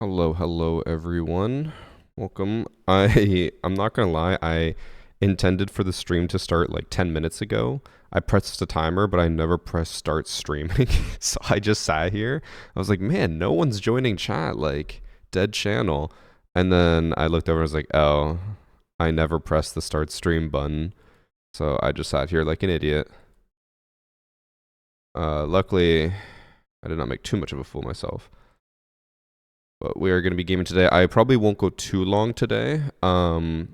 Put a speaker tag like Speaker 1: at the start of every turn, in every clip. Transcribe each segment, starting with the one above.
Speaker 1: Hello everyone. Welcome. I'm not gonna lie, I intended for the stream to start like 10 minutes ago. I pressed a timer, but I never pressed start streaming. So I just sat here. I was like, man, no one's joining chat, like dead channel. And then I looked over and was like, oh, I never pressed the start stream button. So I just sat here like an idiot. Luckily, I did not make too much of a fool of myself. But we are going to be gaming today. I probably won't go too long today. And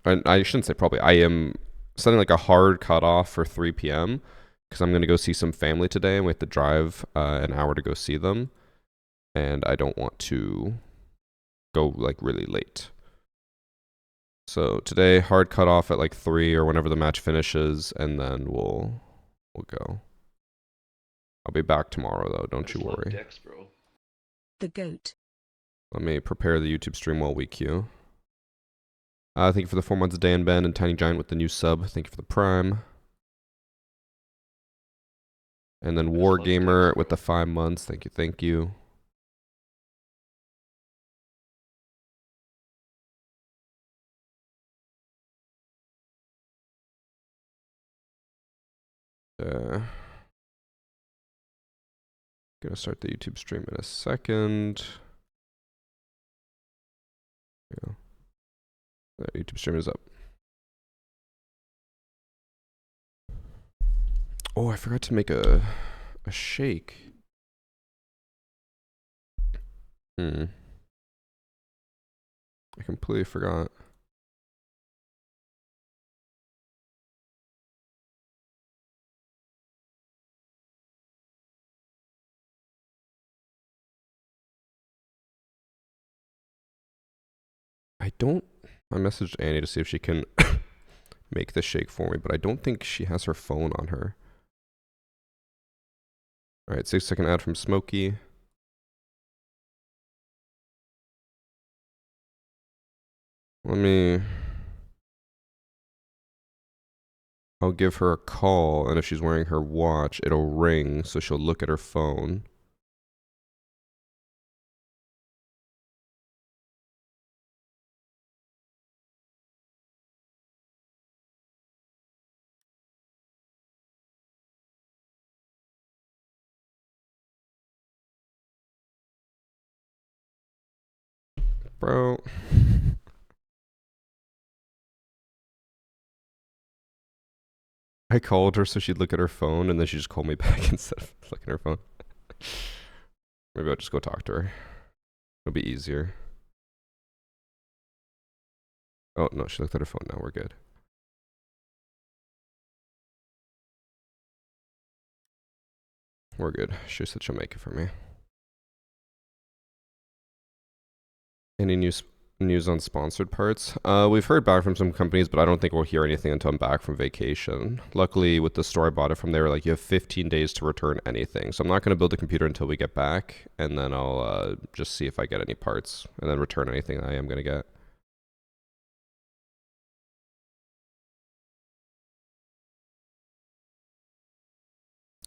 Speaker 1: I shouldn't say probably. I am setting like a hard cutoff for 3 p.m. because I'm going to go see some family today, and we have to drive an hour to go see them. And I don't want to go like really late. So today, hard cutoff at like 3 or whenever the match finishes, and then we'll go. I'll be back tomorrow though. Don't you worry.
Speaker 2: Decks, bro.
Speaker 3: The goat.
Speaker 1: Let me prepare the YouTube stream while we queue. Thank you for the 4 months, Dan Ben and Tiny Giant with the new sub. Thank you for the prime. And then Wargamer with the 5 months. Thank you, thank you. Gonna start the YouTube stream in a second. There we go. The YouTube stream is up. Oh, I forgot to make a shake. I completely forgot. I messaged Annie to see if she can make the shake for me, but I don't think she has her phone on her. Alright, 6-second ad from Smokey. I'll give her a call, and if she's wearing her watch, it'll ring, so she'll look at her phone. Bro. I called her so she'd look at her phone, and then she just called me back instead of looking at her phone. Maybe I'll just go talk to her. It'll be easier. Oh, no, she looked at her phone now. We're good. We're good. She said she'll make it for me. Any news on sponsored parts? We've heard back from some companies, but I don't think we'll hear anything until I'm back from vacation. Luckily, with the store I bought it from, they were like, you have 15 days to return anything. So I'm not going to build a computer until we get back, and then I'll just see if I get any parts, and then return anything I am going to get.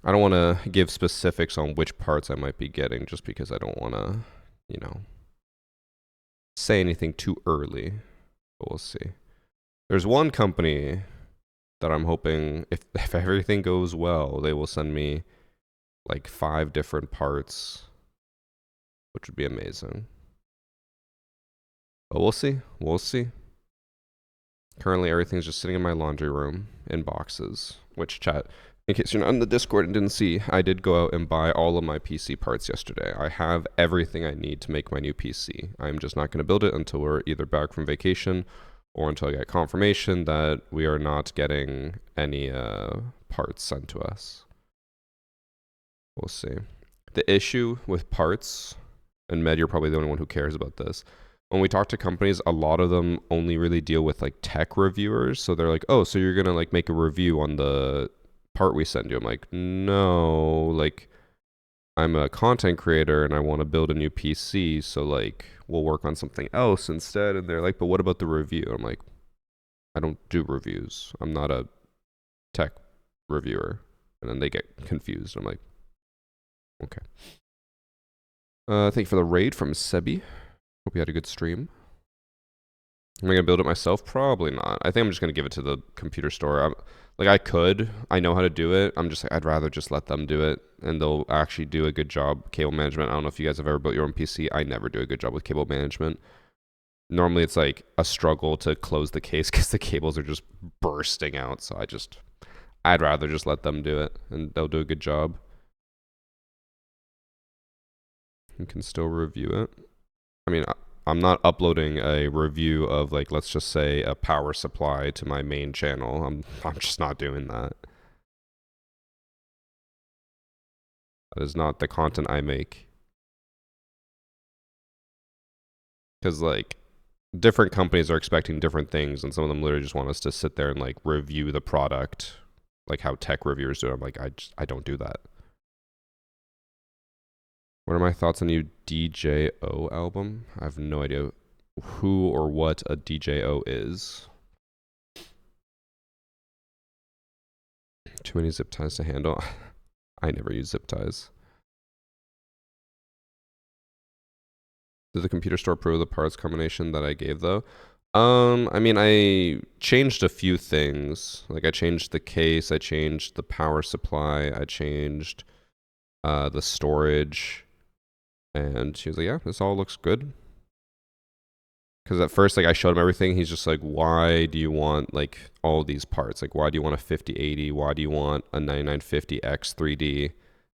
Speaker 1: I don't want to give specifics on which parts I might be getting, just because I don't want to, you know, say anything too early, but we'll see. There's one company that I'm hoping, if everything goes well, they will send me like 5 different parts, which would be amazing. But we'll see. We'll see. Currently, everything's just sitting in my laundry room in boxes, which, chat, in case you're not in the Discord and didn't see, I did go out and buy all of my PC parts yesterday. I have everything I need to make my new PC. I'm just not going to build it until we're either back from vacation or until I get confirmation that we are not getting any parts sent to us. We'll see. The issue with parts, and Med, you're probably the only one who cares about this. When we talk to companies, a lot of them only really deal with like tech reviewers. So they're like, oh, so you're going to like make a review on the part we send you. I'm like, no, like I'm a content creator and I want to build a new PC, so like we'll work on something else instead. And they're like, but what about the review? I'm like, I don't do reviews. I'm not a tech reviewer. And then they get confused. I'm like, okay. Thank you for the raid from Sebi. Hope you had a good stream. Am I gonna build it myself? Probably not. I think I'm just gonna give it to the computer store. I know how to do it. I'm just like, I'd rather just let them do it, and they'll actually do a good job. Cable management. I don't know if you guys have ever built your own PC. I never do a good job with cable management. Normally, it's like a struggle to close the case because the cables are just bursting out. So I'd rather just let them do it, and they'll do a good job. You can still review it. I mean, I'm not uploading a review of, like, let's just say a power supply to my main channel. I'm just not doing that. That is not the content I make. Because, like, different companies are expecting different things, and some of them literally just want us to sit there and, like, review the product, like how tech reviewers do it. I'm like, I don't do that. What are my thoughts on the new DJO album? I have no idea who or what a DJO is. Too many zip ties to handle. I never use zip ties. Did the computer store approve the parts combination that I gave though? I mean, I changed a few things. Like I changed the case, I changed the power supply, I changed the storage, and she was like, "Yeah, this all looks good." Because at first, like I showed him everything, he's just like, "Why do you want like all these parts? Like, why do you want a 5080? Why do you want a 9950X 3D?"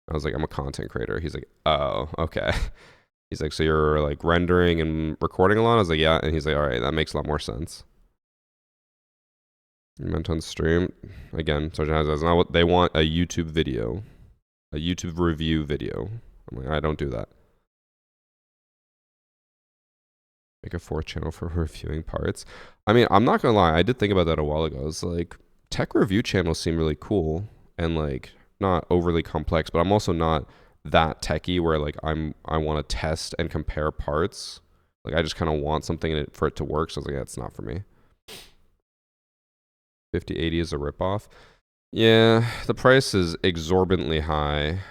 Speaker 1: I was like, "I'm a content creator." He's like, "Oh, okay." He's like, "So you're like rendering and recording a lot?" I was like, "Yeah." And he's like, "All right, that makes a lot more sense." You meant on stream again. Sergeant has that's not what they want. A YouTube video, a YouTube review video. I'm like, I don't do that. Make a fourth channel for reviewing parts. I mean, I'm not gonna lie. I did think about that a while ago. It's like tech review channels seem really cool and like not overly complex, but I'm also not that techie where like I want to test and compare parts. Like I just kind of want something in it for it to work. So I was like, yeah, it's not for me. 5080 is a ripoff. Yeah, the price is exorbitantly high.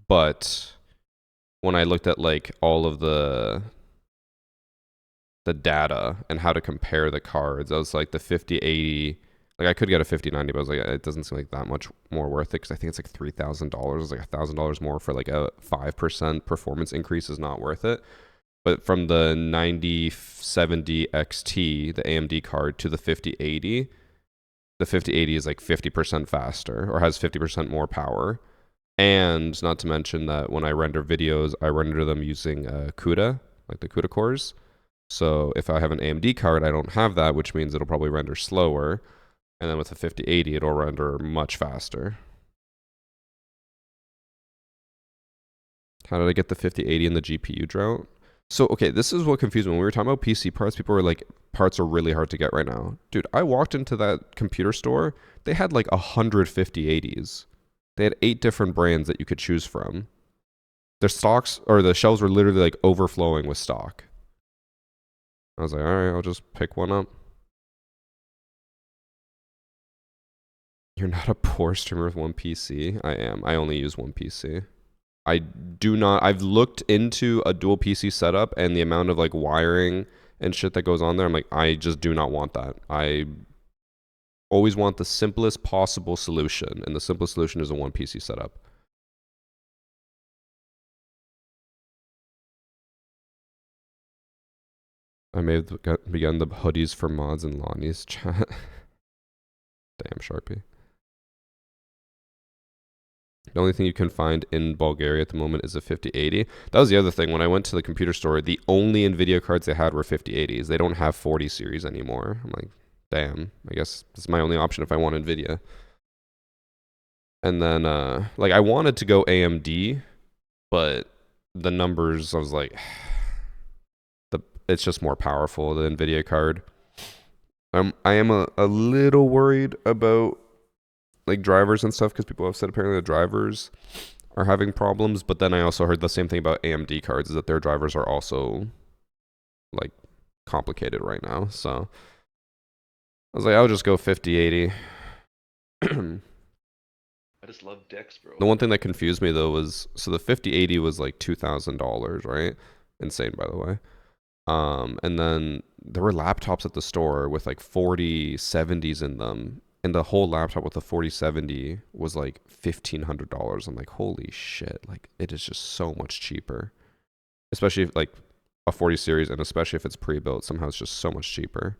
Speaker 1: But when I looked at like all of the data and how to compare the cards, I was like the 5080. Like I could get a 5090, but I was like, it doesn't seem like that much more worth it because I think it's like $3,000. It's like $1,000 more for like a 5% performance increase is not worth it. But from the 9070 XT, the AMD card, to the 5080, the 5080 is like 50% faster or has 50% more power. And not to mention that when I render videos, I render them using CUDA, like the CUDA cores. So if I have an AMD card, I don't have that, which means it'll probably render slower. And then with a 5080, it'll render much faster. How did I get the 5080 in the GPU drought? So, okay, this is what confused me. When we were talking about PC parts, people were like, parts are really hard to get right now. Dude, I walked into that computer store. They had like 100 5080s. They had 8 different brands that you could choose from. Their stocks, or the shelves were literally like overflowing with stock. I was like, all right, I'll just pick one up. You're not a poor streamer with one PC. I am. I only use one PC. I do not. I've looked into a dual PC setup and the amount of like wiring and shit that goes on there. I'm like, I just do not want that. I always want the simplest possible solution, and the simplest solution is a one PC setup. I may have begun the hoodies for mods and Lonnie's chat. Damn, Sharpie. The only thing you can find in Bulgaria at the moment is a 5080. That was the other thing. When I went to the computer store, the only NVIDIA cards they had were 5080s. They don't have 40 series anymore. I'm like, damn, I guess this is my only option if I want NVIDIA. And then, like, I wanted to go AMD, but the numbers, I was like, it's just more powerful, the NVIDIA card. I am a little worried about like drivers and stuff because people have said apparently the drivers are having problems. But then I also heard the same thing about AMD cards, is that their drivers are also like complicated right now. So I was like, I'll just go 5080.
Speaker 2: I just love dicks, bro.
Speaker 1: The one thing that confused me though was so the 5080 was like $2,000, right? Insane, by the way. And then there were laptops at the store with like 4070s in them, and the whole laptop with the 4070 was like $1,500. I'm like, holy shit! Like it is just so much cheaper, especially if, like a 40 series, and especially if it's pre-built. Somehow it's just so much cheaper.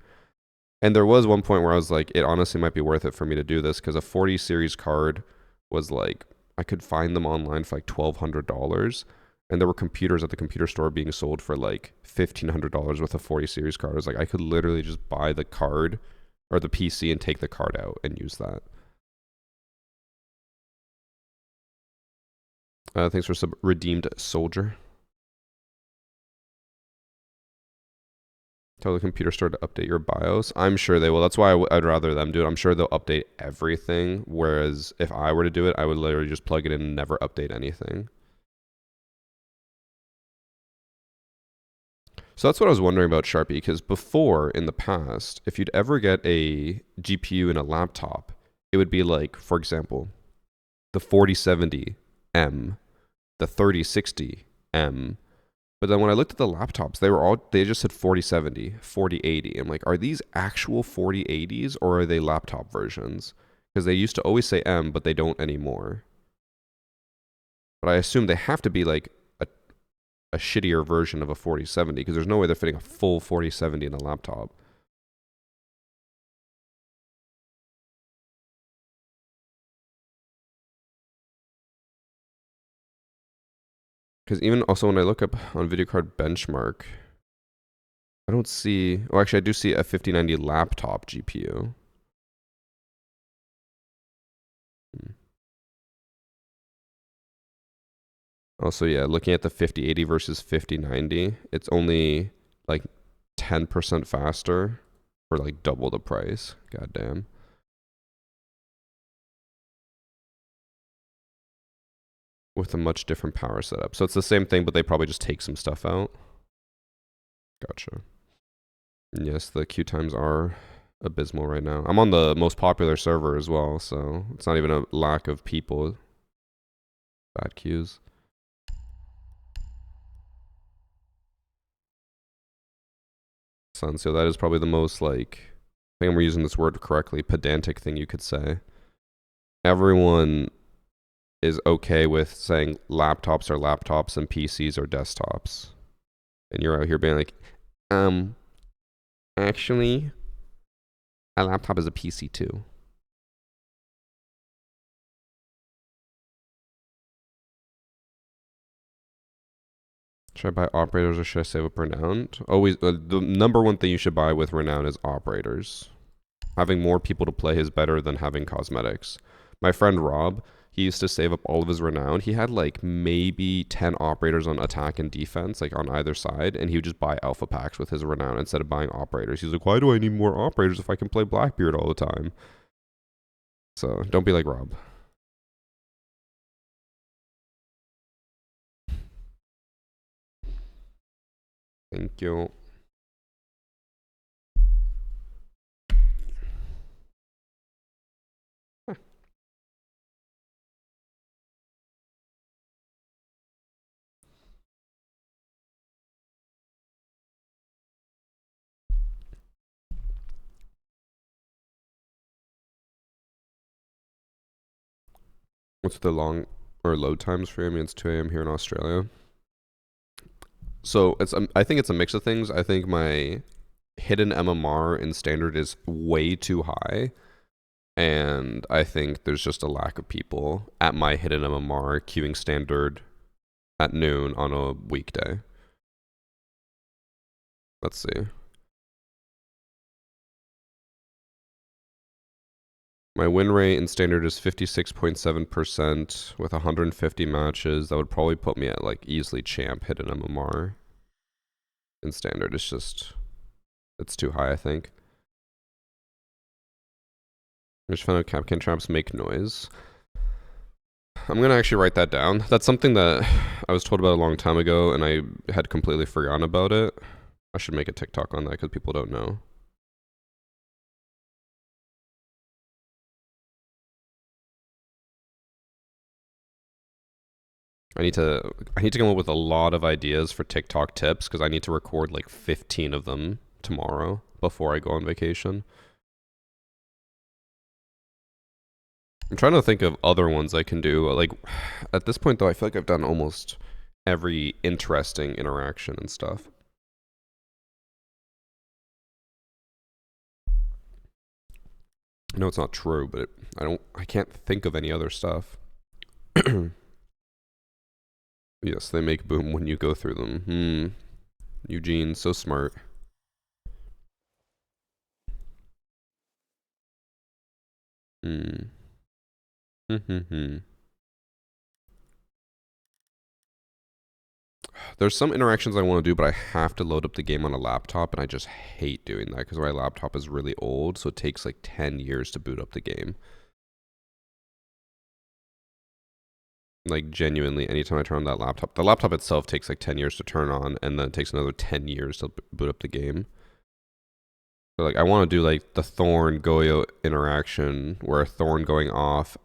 Speaker 1: And there was one point where I was like, it honestly might be worth it for me to do this because a 40 series card was like, I could find them online for like $1,200. And there were computers at the computer store being sold for like $1,500 with a 40 series card. I was like, I could literally just buy the card or the PC and take the card out and use that. Thanks for sub redeemed soldier. Tell the computer store to update your BIOS. I'm sure they will. That's why I'd rather them do it. I'm sure they'll update everything. Whereas if I were to do it, I would literally just plug it in and never update anything. So that's what I was wondering about Sharpie, because before, in the past, if you'd ever get a GPU in a laptop, it would be like, for example, the 4070M, the 3060M. But then when I looked at the laptops, they just said 4070, 4080. I'm like, are these actual 4080s or are they laptop versions? Because they used to always say M, but they don't anymore. But I assume they have to be like a shittier version of a 4070 because there's no way they're fitting a full 4070 in a laptop. Because even also when I look up on video card benchmark, I don't see. Oh, actually, I do see a 5090 laptop GPU. Also, yeah, looking at the 5080 versus 5090, it's only like 10% faster for like double the price. God damn. With a much different power setup. So it's the same thing, but they probably just take some stuff out. Gotcha. Yes, the queue times are abysmal right now. I'm on the most popular server as well, so it's not even a lack of people. Bad queues. So that is probably the most, like, I think I'm using this word correctly, pedantic thing you could say. Everyone is okay with saying laptops are laptops and PCs are desktops. And you're out here being like, actually, a laptop is a PC too. Should I buy operators or should I save up Renowned? Always, the number one thing you should buy with Renowned is operators. Having more people to play is better than having cosmetics. My friend Rob, he used to save up all of his Renowned. He had like maybe 10 operators on attack and defense, like on either side, and he would just buy alpha packs with his Renowned instead of buying operators. He's like, why do I need more operators if I can play Blackbeard all the time? So don't be like Rob. Thank you. What's the long or load times for you? I mean, it's 2 a.m. here in Australia. So I think it's a mix of things. I think my hidden MMR in standard is way too high. And I think there's just a lack of people at my hidden MMR queuing standard at noon on a weekday. Let's see. My win rate in standard is 56.7% with 150 matches. That would probably put me at like easily champ hidden MMR. In standard, it's too high, I think. I just found out Capcan traps make noise. I'm gonna actually write that down. That's something that I was told about a long time ago, and I had completely forgotten about it. I should make a TikTok on that because people don't know. I need to come up with a lot of ideas for TikTok tips because I need to record like 15 of them tomorrow before I go on vacation. I'm trying to think of other ones I can do. Like at this point though, I feel like I've done almost every interesting interaction and stuff. No, it's not true, but I can't think of any other stuff. Yes, they make boom when you go through them. Eugene, so smart. Hmm. There's some interactions I want to do, but I have to load up the game on a laptop, and I just hate doing that because my laptop is really old, so it takes like 10 years to boot up the game. Like, genuinely, anytime I turn on that laptop, the laptop itself takes like 10 years to turn on, and then it takes another 10 years to boot up the game. So, like, I want to do like the Thorn Goyo interaction, where a Thorn going off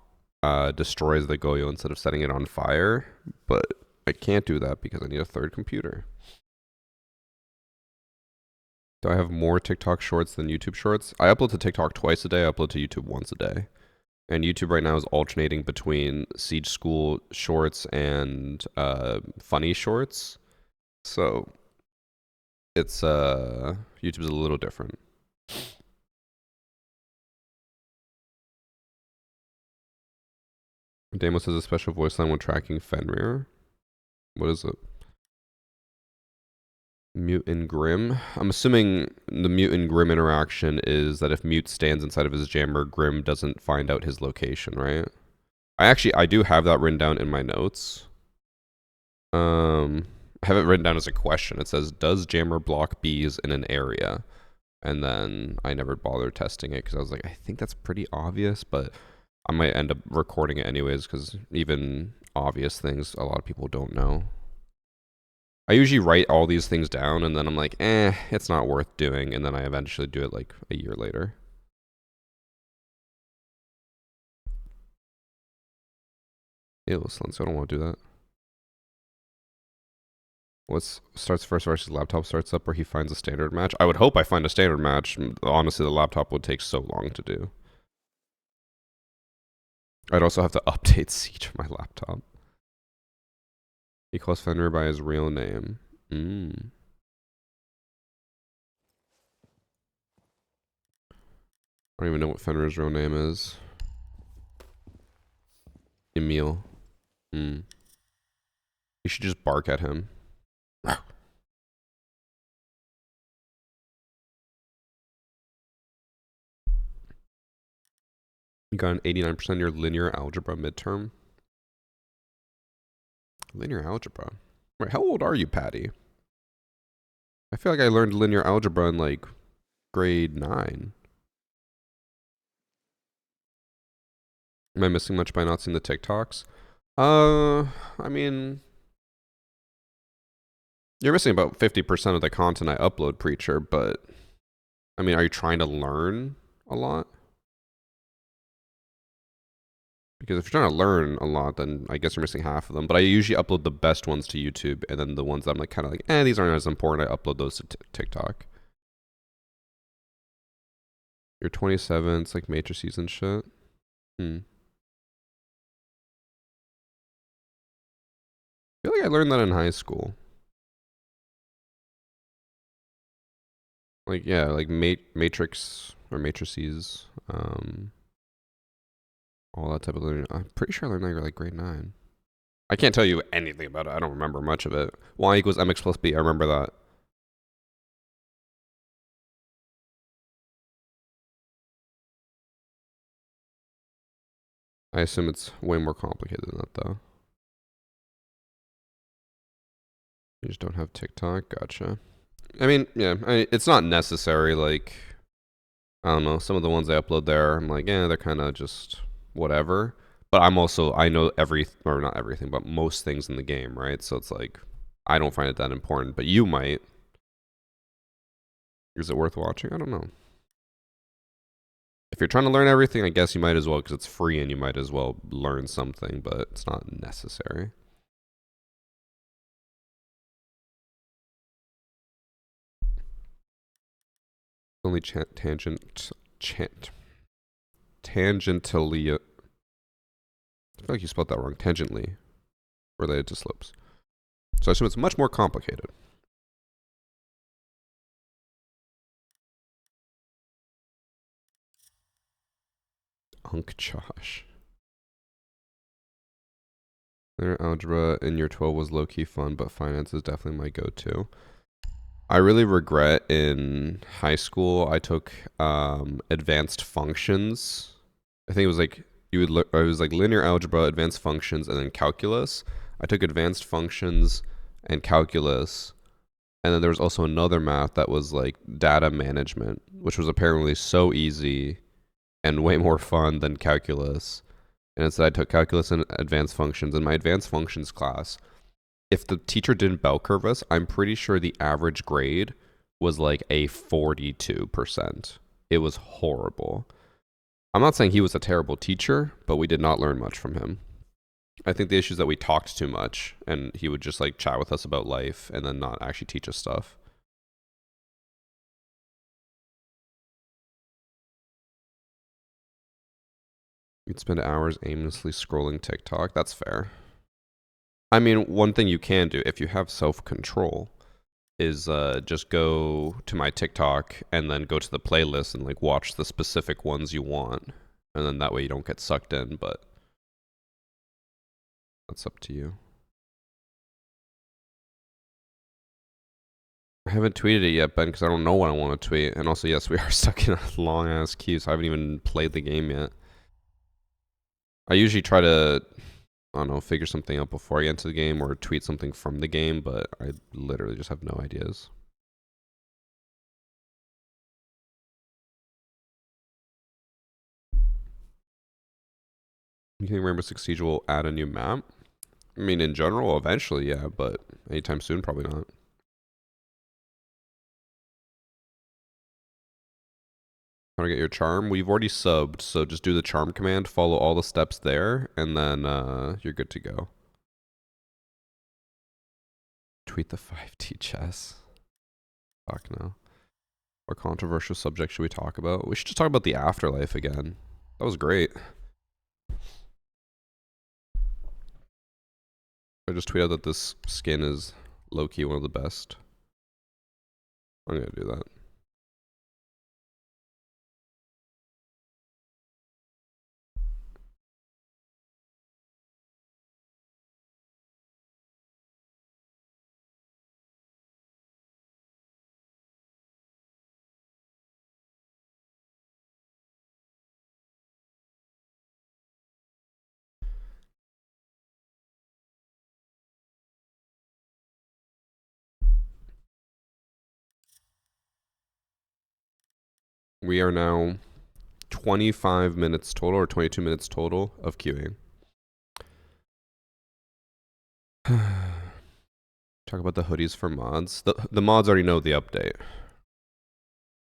Speaker 1: destroys the Goyo instead of setting it on fire, but I can't do that because I need a third computer. Do I have more TikTok shorts than YouTube shorts? I upload to TikTok twice a day. I upload to YouTube once a day. And YouTube right now is alternating between Siege School shorts and funny shorts. So it's YouTube's a little different. Damos has a special voice line when tracking Fenrir. What is it? Mute and Grim. I'm assuming the Mute and Grim interaction is that if Mute stands inside of his jammer, Grim doesn't find out his location, right? I do have that written down in my notes. I have it written down as a question. It says, does jammer block bees in an area? And then I never bothered testing it because I was like, I think that's pretty obvious, but I might end up recording it anyways because even obvious things a lot of people don't know. I usually write all these things down and then I'm like, it's not worth doing. And then I eventually do it like a year later. Ew, Slunts, I don't want to do that. Starts first versus laptop starts up where he finds a standard match? I would hope I find a standard match. Honestly, the laptop would take so long to do. I'd also have to update Siege on my laptop. He calls Fenrir by his real name. I don't even know what Fenrir's real name is. Emil. You should just bark at him. You got an 89% in your linear algebra midterm. Linear algebra? Wait, how old are you, Patty? I feel like I learned linear algebra in like grade 9. Am I missing much by not seeing the TikToks? I mean, you're missing about 50% of the content I upload, Preacher, but I mean, are you trying to learn a lot? Because if you're trying to learn a lot, then I guess you're missing half of them. But I usually upload the best ones to YouTube, and then the ones that I'm like kind of like, these aren't as important. I upload those to TikTok. You're 27. It's like matrices and shit. I feel like I learned that in high school. Like, yeah, like matrix or matrices. All that type of learning. I'm pretty sure I learned that in like grade 9. I can't tell you anything about it. I don't remember much of it. Y equals mx plus b. I remember that. I assume it's way more complicated than that, though. You just don't have TikTok? Gotcha. I mean, yeah, it's not necessary. Like, I don't know. Some of the ones I upload there, I'm like, they're kind of just whatever. But I know or not everything, but most things in the game, right? So it's like, I don't find it that important, but you might. Is it worth watching? I don't know. If you're trying to learn everything, I guess you might as well because it's free and you might as well learn something, but it's not necessary. only tangentially. I feel like you spelled that wrong. Tangentially related to slopes. So I assume it's much more complicated. Unk Josh. Linear algebra in year 12 was low-key fun, but finance is definitely my go-to. I really regret in high school I took advanced functions. I think it was like it was like linear algebra, advanced functions, and then calculus. I took advanced functions and calculus, and then there was also another math that was like data management, which was apparently so easy and way more fun than calculus. And instead I took calculus and advanced functions. In my advanced functions class, if the teacher didn't bell curve us, I'm pretty sure the average grade was like a 42%. It was horrible. I'm not saying he was a terrible teacher, but we did not learn much from him. I think the issue is that we talked too much, and he would just like chat with us about life and then not actually teach us stuff. You'd spend hours aimlessly scrolling TikTok. That's fair. I mean, one thing you can do if you have self-control is just go to my TikTok and then go to the playlist and like watch the specific ones you want, and then that way you don't get sucked in. But that's up to you. I haven't tweeted it yet, Ben, because I don't know what I want to tweet. And also, yes, we are stuck in a long ass queue, so I haven't even played the game yet. I usually try to, I don't know, figure something out before I get into the game or tweet something from the game, but I literally just have no ideas. You think Rainbow Six Siege will add a new map? I mean, in general, eventually, yeah, but anytime soon, probably not. How to get your charm? We've already subbed, so just do the charm command, follow all the steps there, and then you're good to go. Tweet the 5T chess. Fuck no. What controversial subject should we talk about? We should just talk about the afterlife again. That was great. I just tweeted that this skin is low-key one of the best. I'm gonna do that. We are now 25 minutes total, or 22 minutes total of queuing. Talk about the hoodies for mods. The mods already know the update.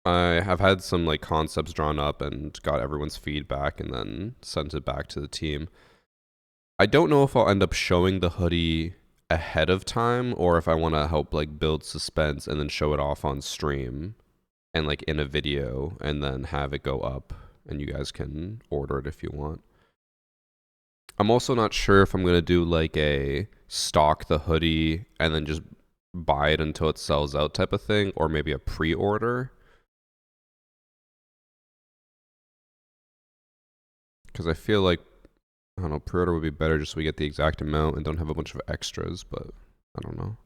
Speaker 1: I have had some like concepts drawn up and got everyone's feedback and then sent it back to the team. I don't know if I'll end up showing the hoodie ahead of time or if I want to help like build suspense and then show it off on stream and like in a video and then have it go up and you guys can order it if you want. I'm also not sure if I'm going to do like a stock the hoodie and then just buy it until it sells out type of thing, or maybe a pre-order. Because I feel like, I don't know, pre-order would be better just so we get the exact amount and don't have a bunch of extras, but I don't know.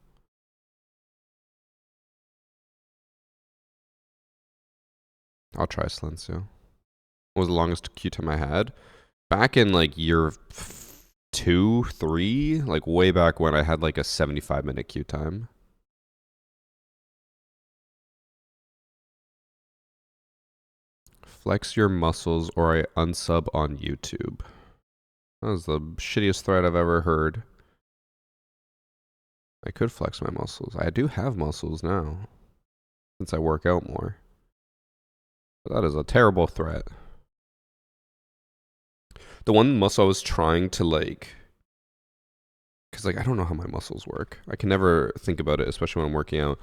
Speaker 1: I'll try Silencio. What was the longest queue time I had? Back in like year 2, 3, like way back when I had like a 75-minute queue time. Flex your muscles or I unsub on YouTube. That was the shittiest threat I've ever heard. I could flex my muscles. I do have muscles now, since I work out more. But that is a terrible threat. The one muscle I was trying to like, because like I don't know how my muscles work. I can never think about it, especially when I'm working out.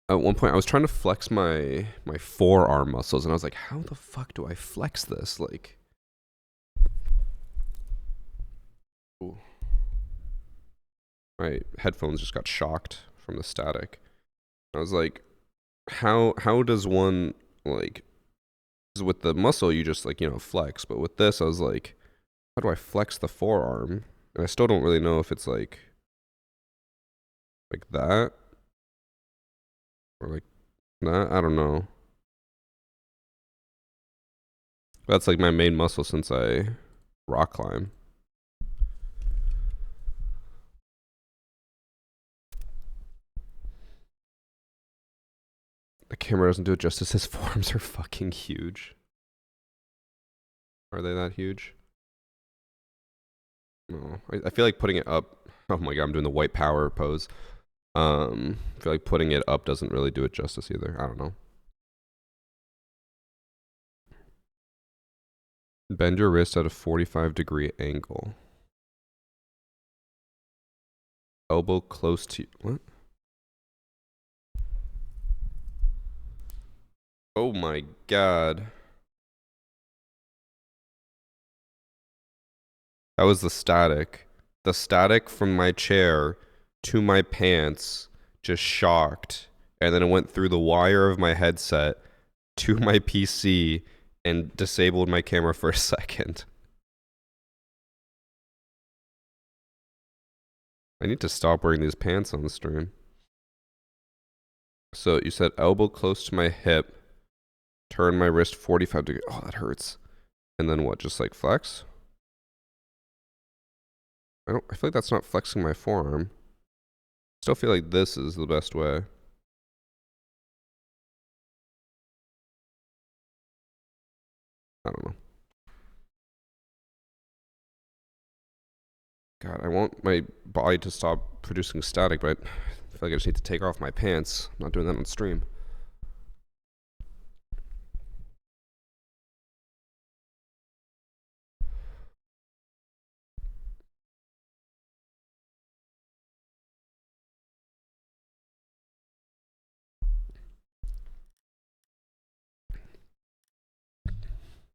Speaker 1: At one point, I was trying to flex my forearm muscles, and I was like, how the fuck do I flex this? Like, ooh. My headphones just got shocked from the static. I was like, how does one, like, 'cause with the muscle you just, like, you know, flex, but with this I was like, how do I flex the forearm? And I still don't really know if it's like that or like that. I don't know. That's like my main muscle since I rock climb. The camera doesn't do it justice. His forearms are fucking huge. Are they that huge? No. I feel like putting it up. Oh my god, I'm doing the white power pose. I feel like putting it up doesn't really do it justice either. I don't know. Bend your wrist at a 45-degree angle. Elbow close to what? Oh my god. That was the static. The static from my chair to my pants just shocked. And then it went through the wire of my headset to my PC and disabled my camera for a second. I need to stop wearing these pants on the stream. So you said elbow close to my hip, turn my wrist 45 degrees. Oh, that hurts. And then what? Just like flex? I feel like that's not flexing my forearm. Still feel like this is the best way. I don't know. God, I want my body to stop producing static, but I feel like I just need to take off my pants. I'm not doing that on stream.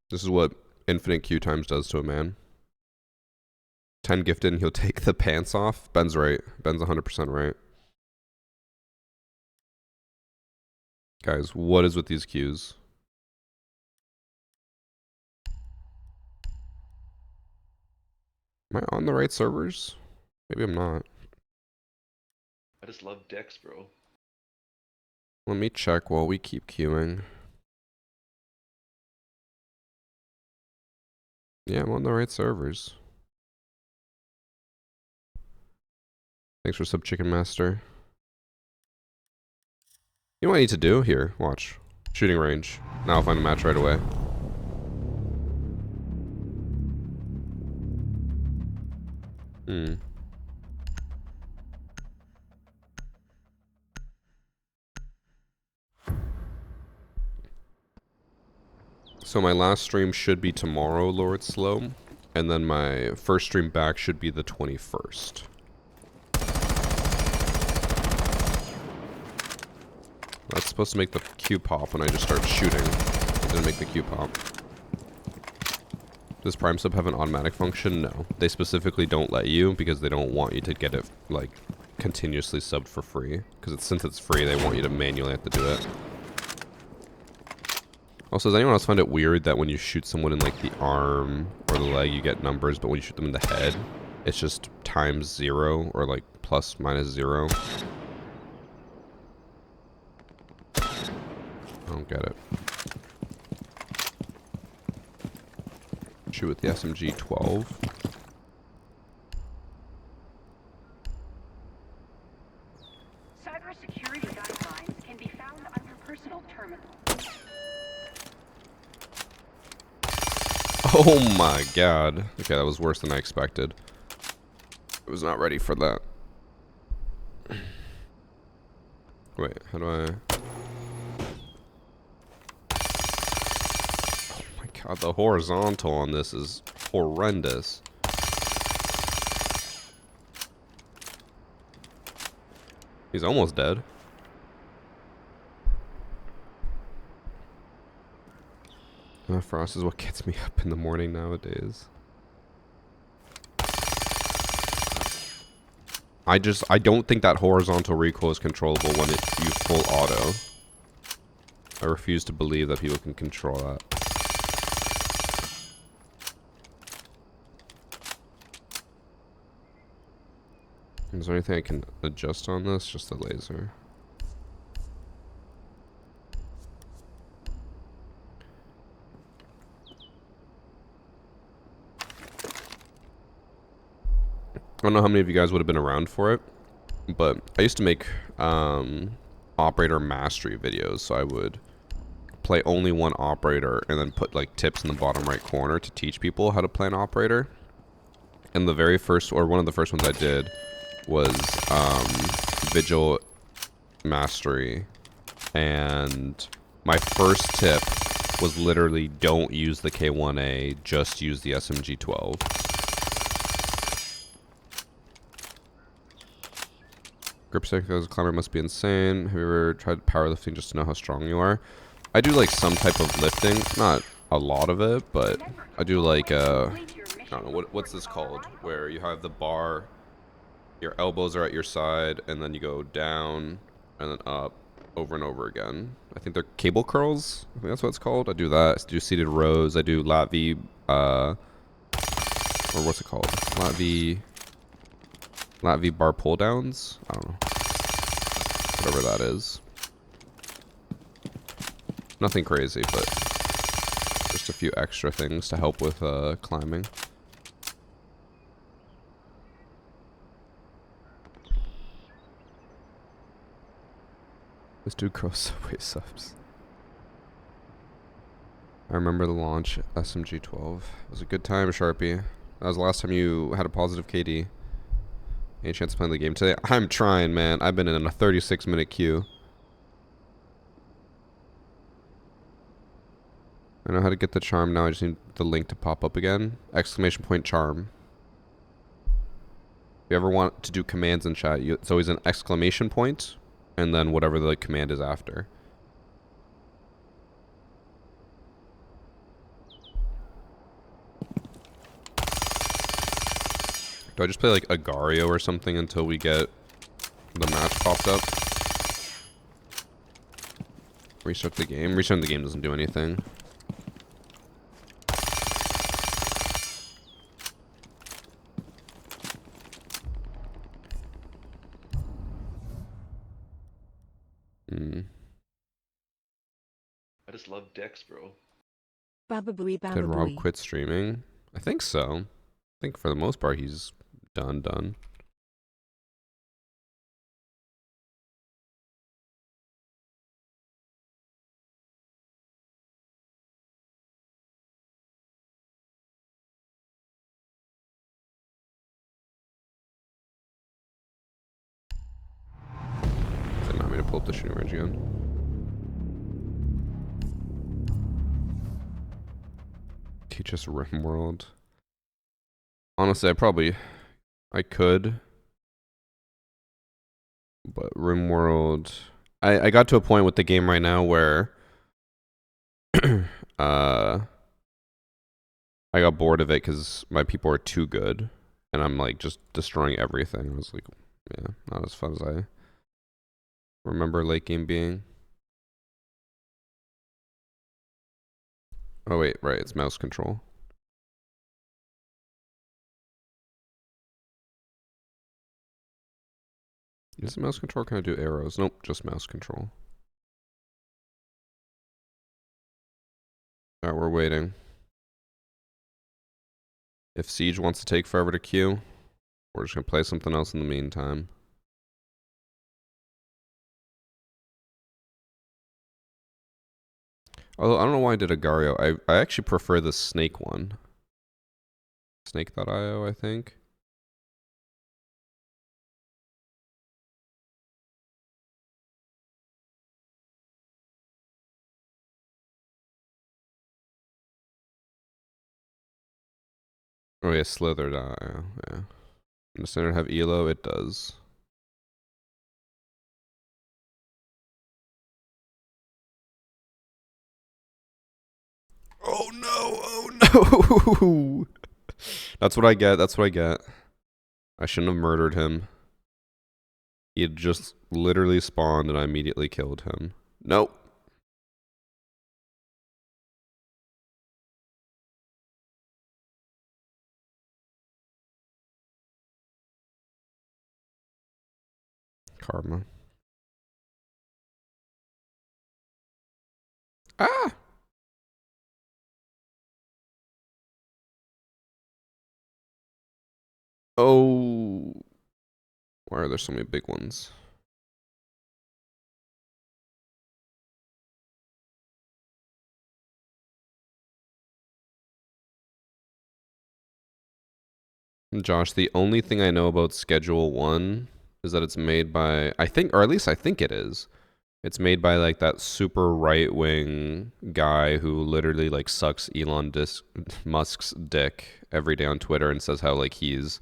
Speaker 1: This is what infinite Q times does to a man. 10 gifted and he'll take the pants off. Ben's right. Ben's 100% right. Guys, what is with these Qs? Am I on the right servers? Maybe I'm not.
Speaker 2: I just love decks, bro.
Speaker 1: Let me check while we keep queuing. Yeah, I'm on the right servers. Thanks for sub, Chicken Master. You know what I need to do? Here, watch. Shooting range. Now I'll find a match right away. So my last stream should be tomorrow, Lord Slow. And then my first stream back should be the 21st. That's supposed to make the Q pop when I just start shooting. It didn't make the Q pop. Does Prime Sub have an automatic function? No. They specifically don't let you because they don't want you to get it, like, continuously subbed for free. Because since it's free, they want you to manually have to do it. Also, does anyone else find it weird that when you shoot someone in, like, the arm or the leg, you get numbers, but when you shoot them in the head, it's just times 0 or, like, plus minus 0? I don't get it. Shoot with the SMG 12.
Speaker 4: Cybersecurity guidelines can be found under personal terminal.
Speaker 1: Oh my god. Okay, that was worse than I expected. I was not ready for that. Wait, how do I... Oh my god, the horizontal on this is horrendous. He's almost dead. Frost is what gets me up in the morning nowadays. I don't think that horizontal recoil is controllable when you full auto. I refuse to believe that people can control that. Is there anything I can adjust on this? Just the laser. I don't know how many of you guys would have been around for it, but I used to make operator mastery videos, so I would play only one operator and then put like tips in the bottom right corner to teach people how to play an operator. And the very first, or one of the first ones I did was Vigil Mastery, and my first tip was literally don't use the K1A, just use the SMG-12. Gripstick as a climber must be insane. Have you ever tried powerlifting just to know how strong you are? I do like some type of lifting, not a lot of it, but I do like I don't know what's this called, where you have the bar, your elbows are at your side, and then you go down and then up over and over again. I think they're cable curls. I think that's what it's called. I do that. I do seated rows. I do lat V, or what's it called? Lat V bar pull downs. I don't know. Whatever that is. Nothing crazy, but just a few extra things to help with climbing. Let's do cross subway subs. I remember the launch SMG-12. It was a good time, Sharpie. That was the last time you had a positive KD. Any chance of playing the game today? I'm trying, man. I've been in a 36-minute queue. I know how to get the charm now. I just need the link to pop up again. Exclamation point charm. If you ever want to do commands in chat, it's always an exclamation point, and then whatever the command is after. Do I just play like Agario or something until we get the match popped up? Restart the game. Restarting the game doesn't do anything.
Speaker 2: I just love Dex, bro.
Speaker 3: Bababooey
Speaker 1: Did Rob
Speaker 3: bababooey.
Speaker 1: quit streaming? I think so. I think for the most part he's done. Didn't want me to pull up the shooting range again. Teach us RimWorld. Honestly, I could. But RimWorld, I got to a point with the game right now where I got bored of it because my people are too good, and I'm like just destroying everything. I was like, yeah, not as fun as I remember late game being. Oh wait, right, it's mouse control. Does the mouse control kind of do arrows? Nope, just mouse control. Alright, we're waiting. If Siege wants to take forever to queue, we're just gonna play something else in the meantime. Although I don't know why I did Agario. I actually prefer the Snake one. Snake.io, I think. Oh yeah, Slither.io, yeah. In the center have ELO, it does. Oh no! Oh no! That's what I get. That's what I get. I shouldn't have murdered him. He had just literally spawned and I immediately killed him. Nope. Karma. Ah! Oh. Why are there so many big ones? Josh, the only thing I know about Schedule 1 is that it's made by, I think, or at least I think it is. It's made by like that super right wing guy who literally like sucks Musk's dick every day on Twitter and says how like he's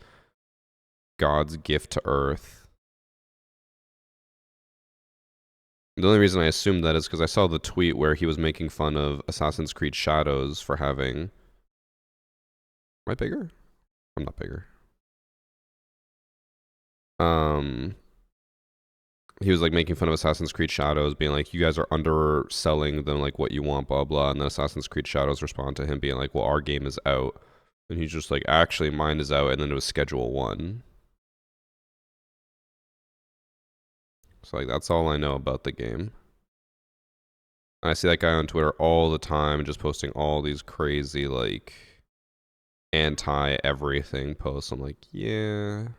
Speaker 1: God's gift to Earth. The only reason I assumed that is because I saw the tweet where he was making fun of Assassin's Creed Shadows for having. Am I bigger? I'm not bigger. He was like making fun of Assassin's Creed Shadows, being like, "You guys are underselling them like what you want, blah blah." And then Assassin's Creed Shadows respond to him being like, "Well, our game is out," and he's just like, "Actually, mine is out," and then it was Schedule 1. So like that's all I know about the game. And I see that guy on Twitter all the time, just posting all these crazy like anti everything posts. I'm like, yeah,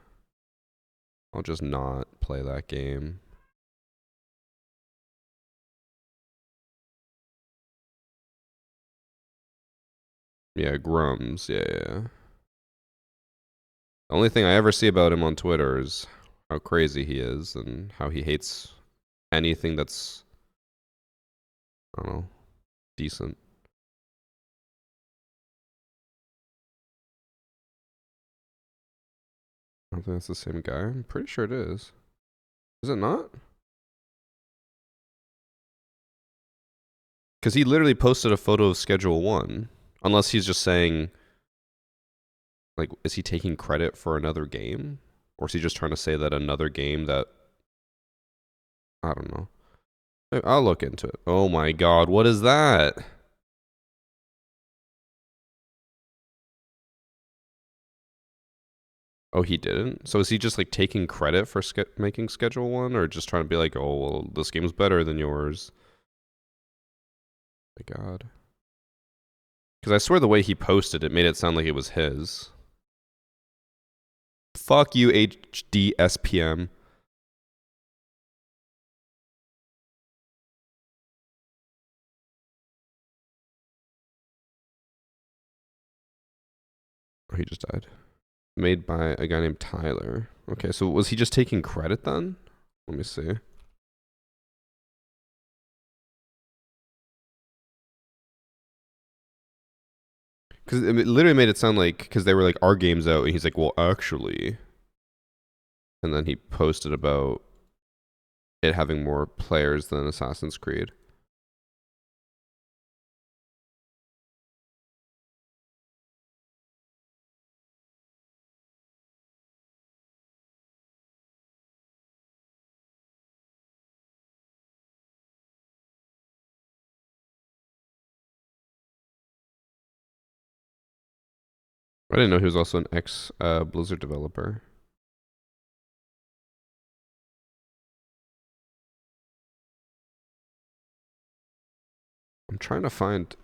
Speaker 1: I'll just not play that game. Yeah, Grums. Yeah. The only thing I ever see about him on Twitter is how crazy he is and how he hates anything that's, I don't know, decent. I don't think that's the same guy. I'm pretty sure it is. Is it not? Because he literally posted a photo of Schedule 1. Unless he's just saying, like, is he taking credit for another game? Or is he just trying to say that another game that, I don't know. I'll look into it. Oh my god, what is that? Oh, he didn't? So is he just like taking credit for making Schedule 1 or just trying to be like, oh, well, this game's better than yours? My god. Because I swear the way he posted it made it sound like it was his. Fuck you, HDSPM. Oh, he just died. Made by a guy named Tyler. Okay, so was he just taking credit then? Let me see. Because it literally made it sound like, because they were like, our game's out, and he's like, well, actually. And then he posted about it having more players than Assassin's Creed. I didn't know he was also an ex Blizzard developer. I'm trying to find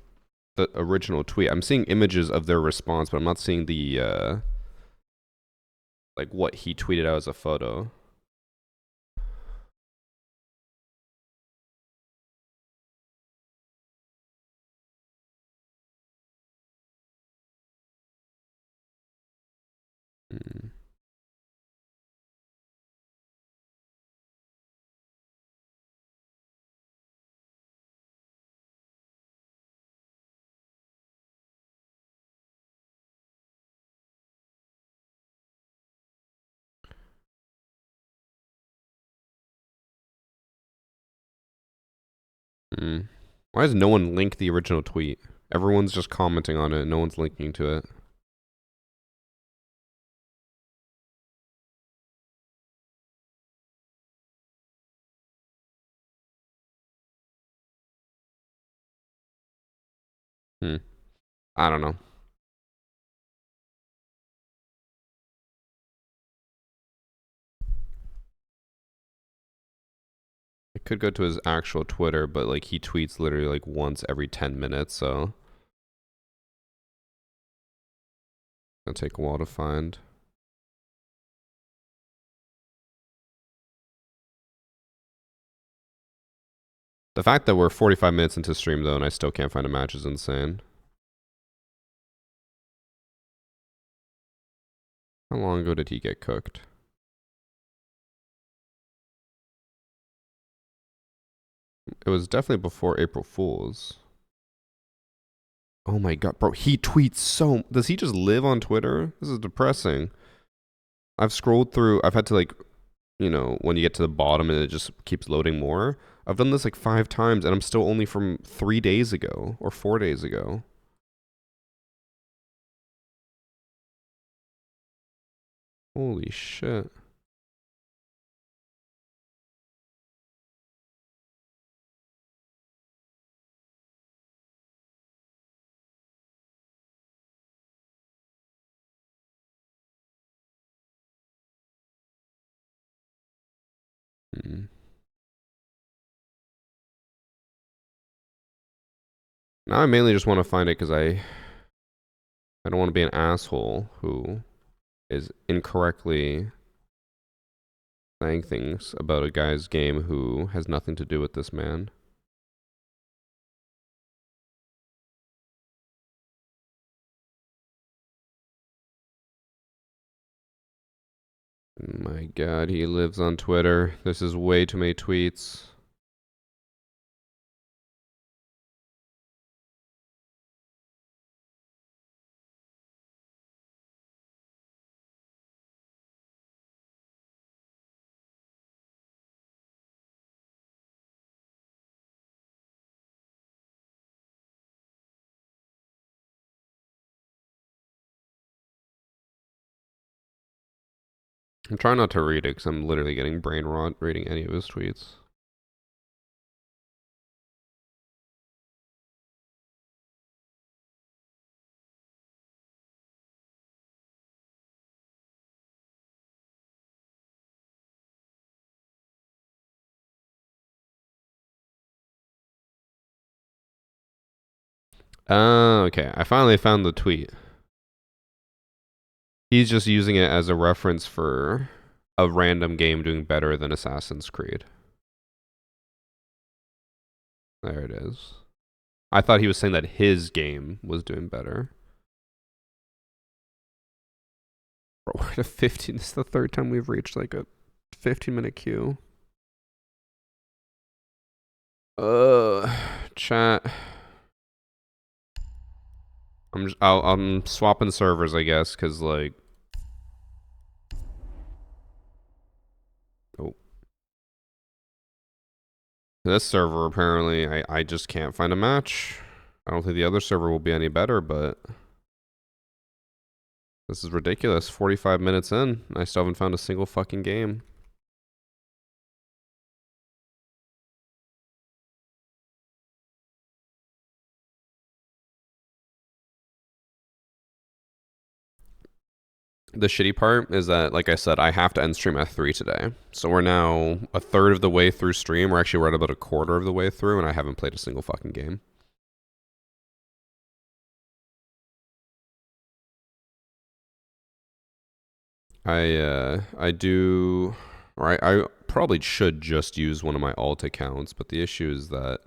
Speaker 1: the original tweet. I'm seeing images of their response, but I'm not seeing the like what he tweeted out as a photo. Hmm. Hmm. Why does no one link the original tweet? Everyone's just commenting on it. No one's linking to it. I don't know. I could go to his actual Twitter, but like he tweets literally like once every 10 minutes, so it'll take a while to find. The fact that we're 45 minutes into stream though and I still can't find a match is insane. How long ago did he get cooked? It was definitely before April Fool's. Oh my god, bro, he tweets so... Does he just live on Twitter? This is depressing. I've scrolled through... I've had to like... You know, when you get to the bottom and it just keeps loading more. I've done this like 5 times and I'm still only from 3 days ago or 4 days ago. Holy shit. Now I mainly just want to find it because I don't want to be an asshole who is incorrectly saying things about a guy's game who has nothing to do with this man. My god, he lives on Twitter. This is way too many tweets. I'm trying not to read it because I'm literally getting brain rot reading any of his tweets. Okay. I finally found the tweet. He's just using it as a reference for a random game doing better than Assassin's Creed. There it is. I thought he was saying that his game was doing better. Bro, we're at a 15. This is the 3rd time we've reached like a 15-minute queue. Chat. I'm swapping servers, I guess, because like... Oh. This server, apparently, I just can't find a match. I don't think the other server will be any better, but... This is ridiculous. 45 minutes in, I still haven't found a single fucking game. The shitty part is that, like I said, I have to end stream at 3 today. So we're now a third of the way through stream. We're actually right about a quarter of the way through, and I haven't played a single fucking game. I do... Or I probably should just use one of my alt accounts, but the issue is that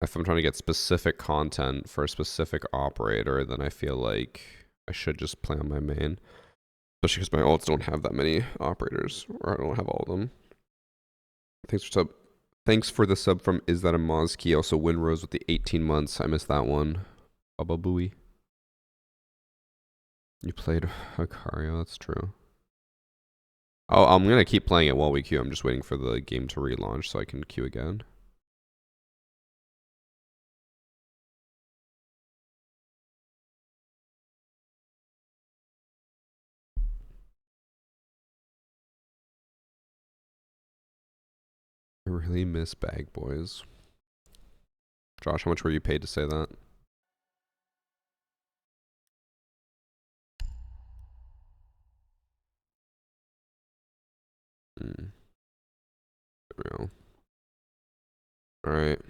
Speaker 1: if I'm trying to get specific content for a specific operator, then I feel like I should just play on my main. Especially because my alts don't have that many operators, or I don't have all of them. Thanks for the sub from Is That a Mozkey? Also Winrose with the 18 months. I missed that one. Bubba Booey. You played Acario, that's true. Oh, I'm gonna keep playing it while we queue. I'm just waiting for the game to relaunch so I can queue again. I really miss Bag Boys. Josh, how much were you paid to say that? There we go. Alright.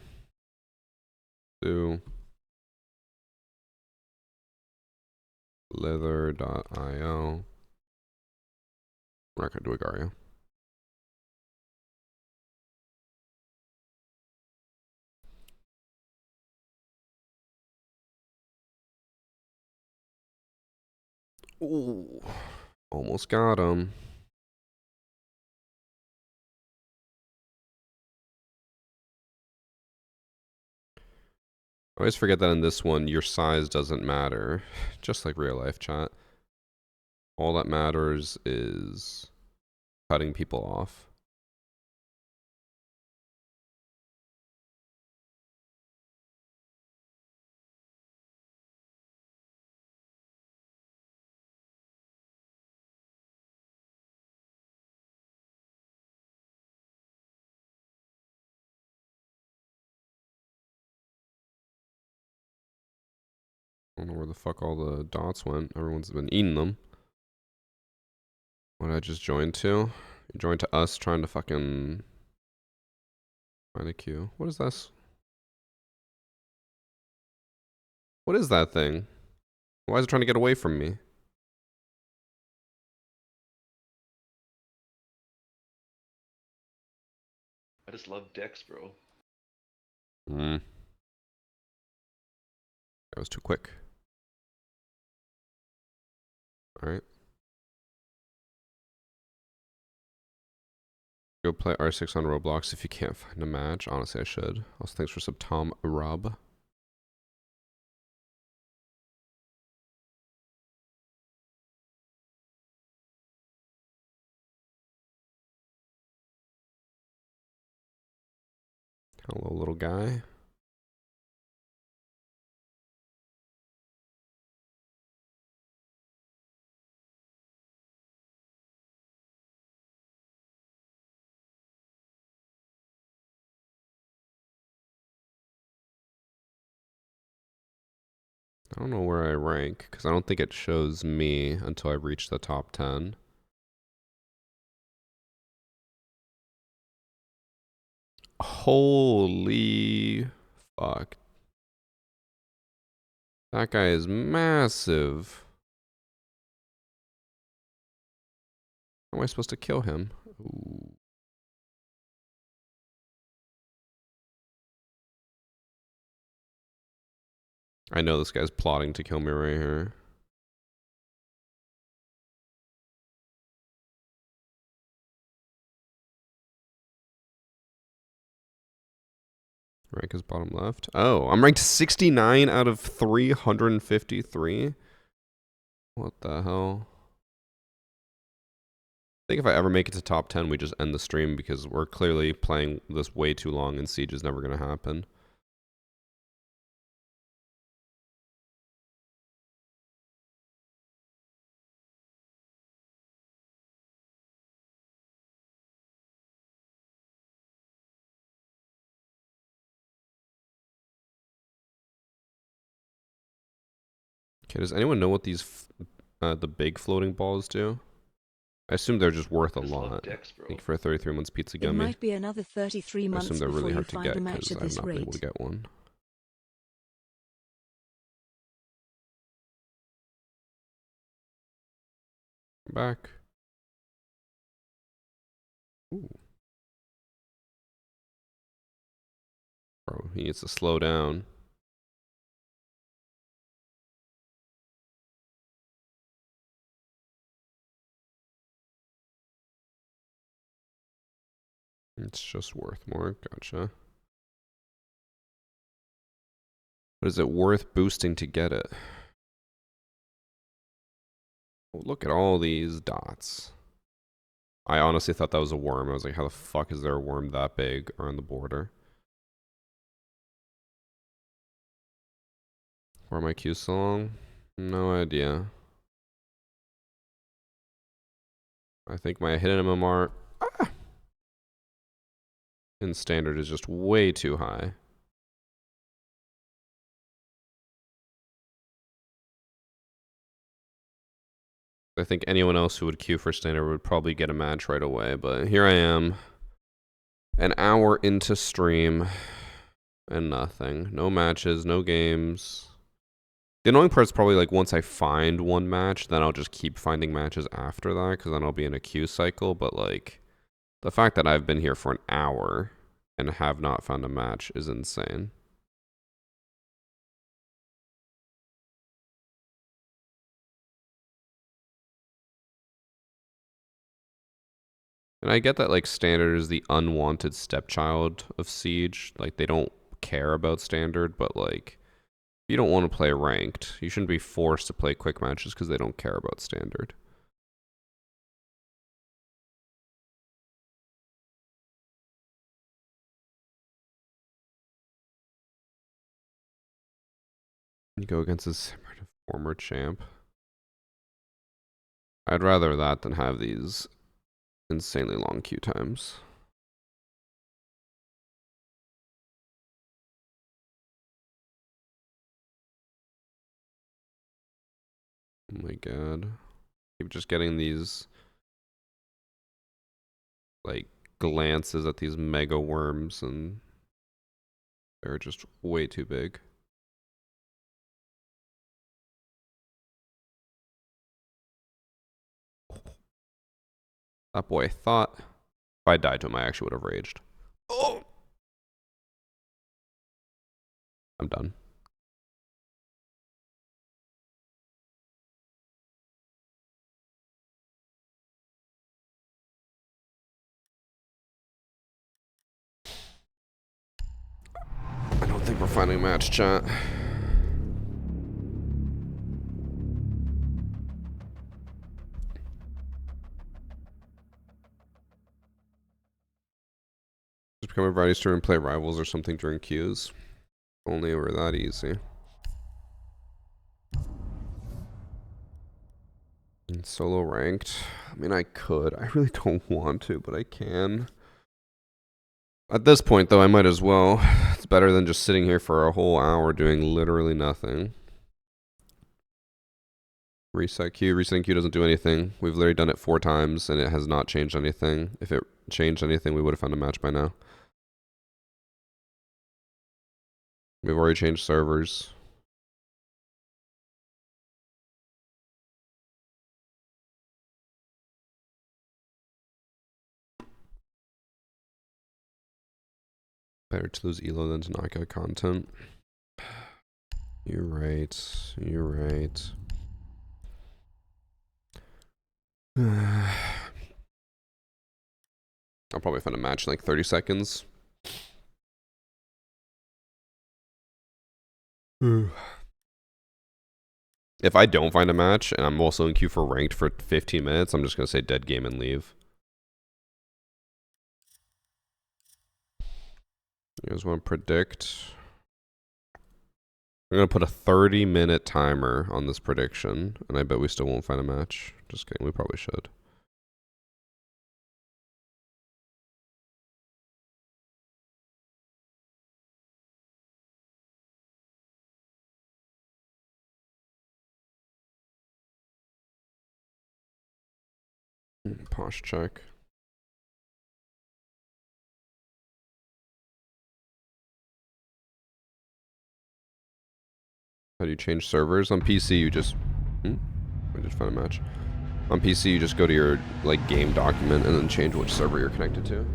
Speaker 1: Do leather.io. We're not gonna do Agario. Ooh, almost got him. I always forget that in this one, your size doesn't matter. Just like real life chat. All that matters is cutting people off. I don't know where the fuck all the dots went. Everyone's been eating them. What did I just join to? You joined to us trying to fucking find a queue. What is this? What is that thing? Why is it trying to get away from me?
Speaker 2: I just love Dex, bro.
Speaker 1: That was too quick. Alright. Go play R6 on Roblox if you can't find a match. Honestly, I should. Also, thanks for sub Tom Rob. Hello, little guy. I don't know where I rank, because I don't think it shows me until I reach the top 10. Holy fuck. That guy is massive. How am I supposed to kill him? Ooh. I know this guy's plotting to kill me right here. Rank is bottom left. Oh, I'm ranked 69 out of 353. What the hell? I think if I ever make it to top 10, we just end the stream because we're clearly playing this way too long and Siege is never going to happen. Okay, does anyone know what these, the big floating balls do? I assume they're just worth a
Speaker 2: I just love
Speaker 1: lot.
Speaker 2: Dex, bro.
Speaker 1: Thank you for a 33 months pizza
Speaker 3: It
Speaker 1: gummy.
Speaker 3: might be another 33
Speaker 1: I
Speaker 3: months
Speaker 1: assume they're
Speaker 3: before
Speaker 1: really
Speaker 3: you
Speaker 1: hard to
Speaker 3: find
Speaker 1: get
Speaker 3: a match
Speaker 1: because
Speaker 3: at
Speaker 1: I've
Speaker 3: this
Speaker 1: not been able to
Speaker 3: rate.
Speaker 1: get one. Back. Ooh. Bro, he needs to slow down. It's just worth more. Gotcha. But is it worth boosting to get it? Oh, look at all these dots. I honestly thought that was a worm. I was like, how the fuck is there a worm that big around the border? Where are my queues so long? No idea. I think my hidden MMR. Ah! in standard is just way too high. I think anyone else who would queue for standard would probably get a match right away, but here I am, an hour into stream, and nothing. No matches, no games. The annoying part is probably like once I find one match, then I'll just keep finding matches after that, because then I'll be in a queue cycle, but like, the fact that I've been here for an hour and have not found a match is insane. And I get that like standard is the unwanted stepchild of Siege. Like they don't care about standard, but like if you don't want to play ranked, you shouldn't be forced to play quick matches because they don't care about standard. You go against his former champ. I'd rather that than have these insanely long queue times. Oh my god. Keep just getting these like glances at these mega worms and they're just way too big. That boy thought if I died to him, I actually would have raged. Oh! I'm done. I don't think we're finding a match, chat. Just become a variety store and play rivals or something during queues. Only it were that easy. And solo ranked. I mean, I could. I really don't want to, but I can. At this point, though, I might as well. It's better than just sitting here for a whole hour doing literally nothing. Reset queue. Resetting queue doesn't do anything. We've literally done it 4 times, and it has not changed anything. If it changed anything, we would have found a match by now. We've already changed servers. Better to lose elo than to not get content. You're right. You're right. I'll probably find a match in like 30 seconds. If I don't find a match and I'm also in queue for ranked for 15 minutes, I'm just going to say dead game and leave. You guys want to predict? I'm going to put a 30-minute timer on this prediction, and I bet we still won't find a match. Just kidding, we probably should. Posh check. How do you change servers? On PC, you just... I just found a match. On PC, you just go to your like game document and then change which server you're connected to.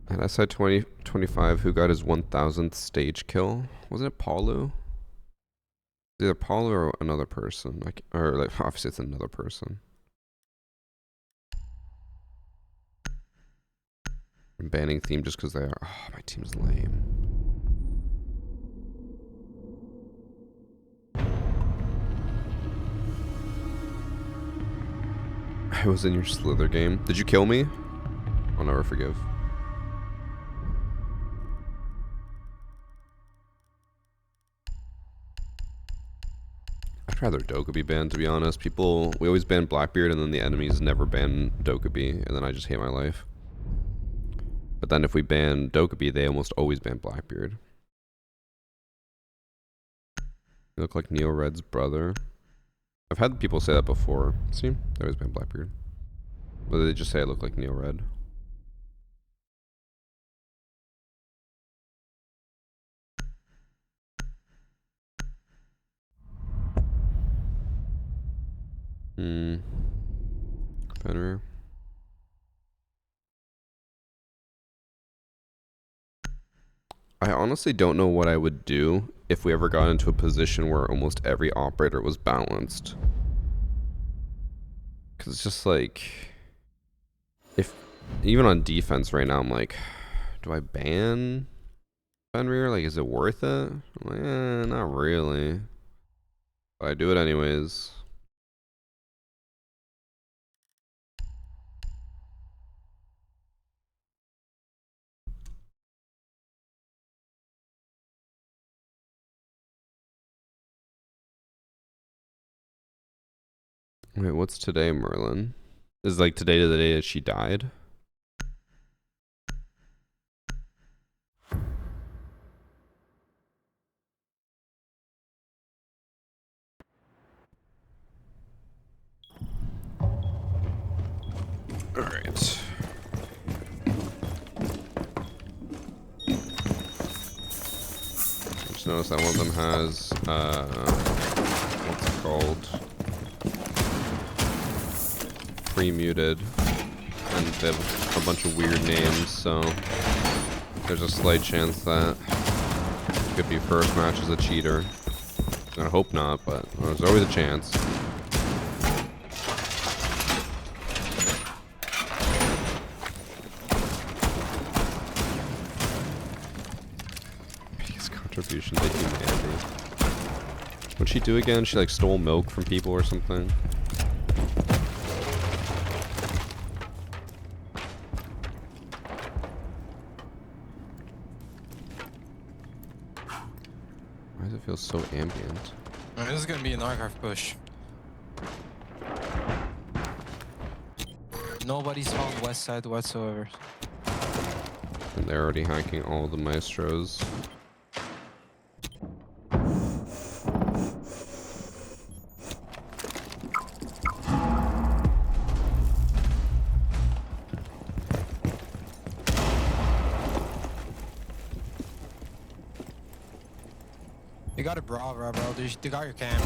Speaker 1: At SI 2025, who got his 1000th stage kill? Wasn't it Paulu? Either Paulu or another person. Like, or like, obviously it's another person. I'm banning theme just because they are. Oh, my team's lame. I was in your Slither game. Did you kill me? I'll never forgive. I'd rather Doka be banned, to be honest. We always ban Blackbeard, and then the enemies never ban Dokkaebi, and then I just hate my life. But then if we ban Dokkaebi, they almost always ban Blackbeard. You look like Neo Red's brother. I've had people say that before. See? They always ban Blackbeard. But they just say I look like Neo Red. Fenrir. I honestly don't know what I would do if we ever got into a position where almost every operator was balanced. Because it's just like, if even on defense right now, I'm like, do I ban Fenrir? Like, is it worth it? I'm like, not really. But I do it anyways. Wait, what's today, Merlin? Is like today to the day that she died? Alright. Just noticed that one of them has, what's it called? Pre-muted. And they have a bunch of weird names, so there's a slight chance that it could be first match as a cheater. I hope not, but there's always a chance. Biggest contribution to humanity. What'd she do again? She like stole milk from people or something? Why does it feel so ambient?
Speaker 5: This is gonna be an archive push. Nobody's found west side whatsoever.
Speaker 1: And they're already hacking all the maestros.
Speaker 5: They got a Brava, bro. They got your cam.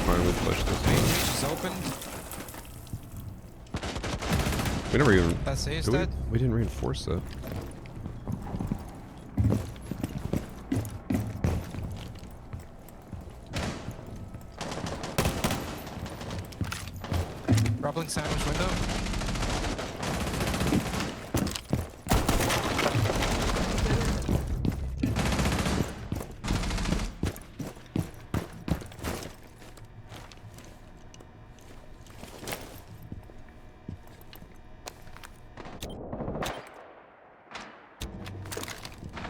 Speaker 1: Finally push this game.
Speaker 5: She's open.
Speaker 1: We never even.
Speaker 5: That's ace
Speaker 1: Did
Speaker 5: dead.
Speaker 1: we didn't reinforce it.
Speaker 5: Grappling sandwich window.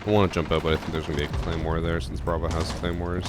Speaker 1: I want to jump out, but I think there's going to be a claymore there since Bravo has claymores.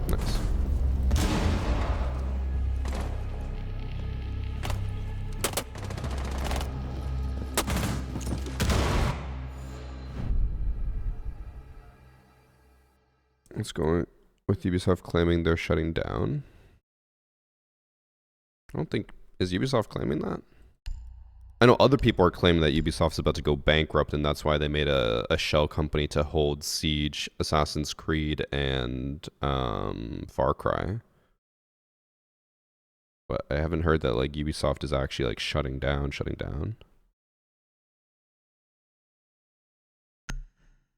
Speaker 1: Nice. Let's go with Ubisoft claiming they're shutting down. I don't think... Is Ubisoft claiming that? I know other people are claiming that Ubisoft's about to go bankrupt, and that's why they made a shell company to hold Siege, Assassin's Creed, and Far Cry. But I haven't heard that like Ubisoft is actually like shutting down.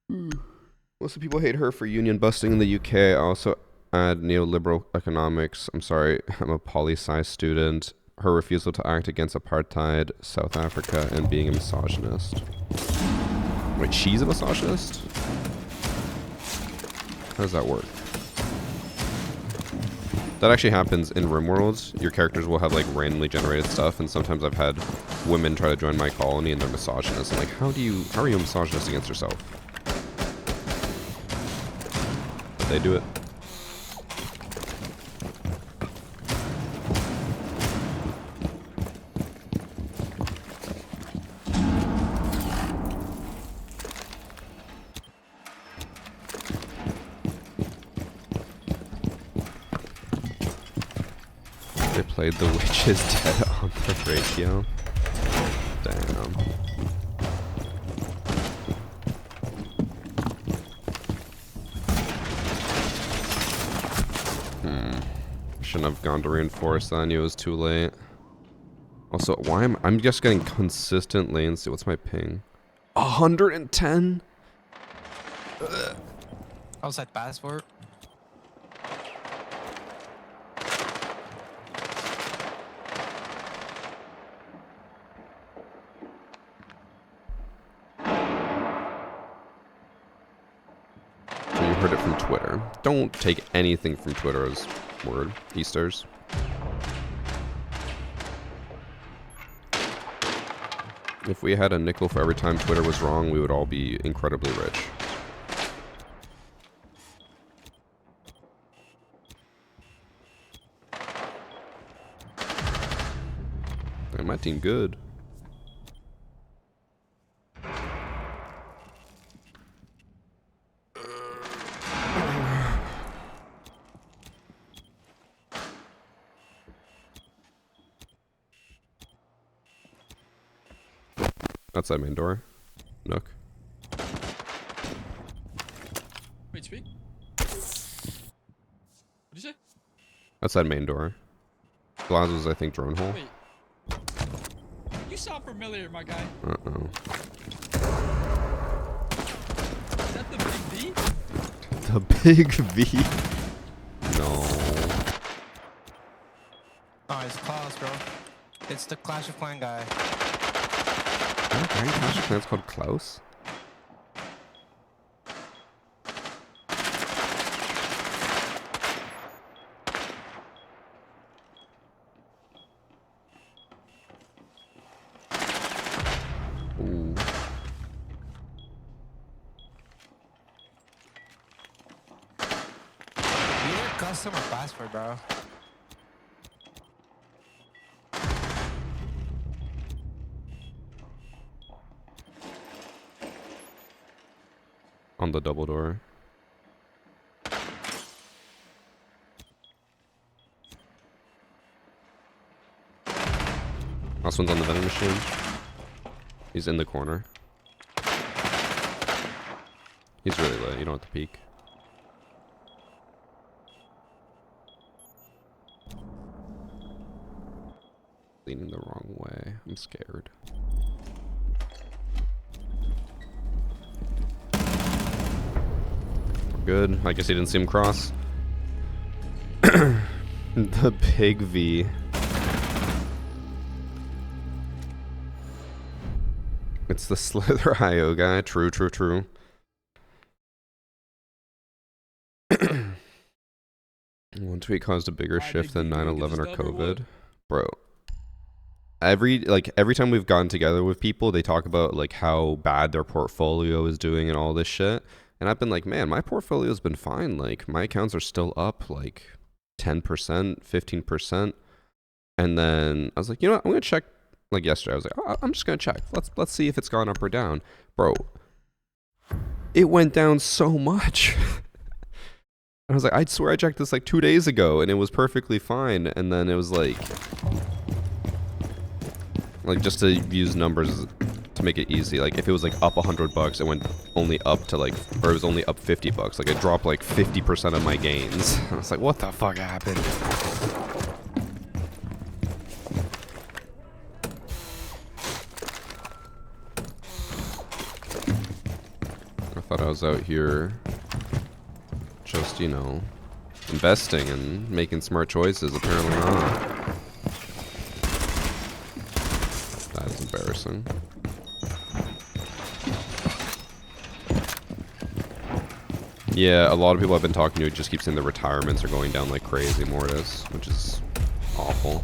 Speaker 1: Most of people hate her for union busting in the UK. I also add neoliberal economics. I'm sorry, I'm a poli-sci student. Her refusal to act against apartheid, South Africa, and being a misogynist. Wait, she's a misogynist? How does that work? That actually happens in RimWorld. Your characters will have like randomly generated stuff, and sometimes I've had women try to join my colony and they're misogynists. I'm like, how are you a misogynist against yourself? But they do it. They played The Witch is Dead on the radio. Damn. Shouldn't have gone to reinforce that. I knew it was too late. Also, why am I'm just getting consistent latency? What's my ping? 110?
Speaker 5: How's that passport?
Speaker 1: You heard it from Twitter. Don't take anything from Twitter as word. Easters. If we had a nickel for every time Twitter was wrong, we would all be incredibly rich. And my team good. Outside main door. Nook.
Speaker 6: Wait, speak? What'd you say?
Speaker 1: Outside main door. Glass was, I think, drone hole.
Speaker 6: Wait. You sound familiar, my guy.
Speaker 1: Uh-oh.
Speaker 6: Is that the big V?
Speaker 1: The big V? No.
Speaker 5: Oh, it's Klaus, bro. It's the Clash of Clans guy.
Speaker 1: Okay, Clash of Clans called Klaus? Ooh.
Speaker 5: You need a custom or password, bro.
Speaker 1: On the double door. Last one's on the vending machine. He's in the corner. He's really lit. You don't have to peek. Leaning the wrong way. I'm scared. Good. I guess he didn't see him cross. The big V. It's the Slither IO guy. True, true, true. One tweet caused a bigger shift than 9/11 or COVID. Bro. Every time we've gotten together with people, they talk about like how bad their portfolio is doing and all this shit. And I've been like, man, my portfolio's been fine. Like, my accounts are still up, like, 10%, 15%. And then I was like, you know what? I'm going to check, like, yesterday. I was like, oh, I'm just going to check. Let's see if it's gone up or down. Bro, it went down so much. I was like, I swear I checked this, like, 2 days ago, and it was perfectly fine. And then it was like, Like, just to use numbers to make it easy. Like, if it was like up $100, it went only up to like, or it was only up $50. Like, it dropped like 50% of my gains. I was like, what the fuck happened? I thought I was out here just, you know, investing and making smart choices. Apparently not. That is embarrassing. Yeah, a lot of people I've been talking to just keep saying the retirements are going down like crazy, Mortis, which is awful.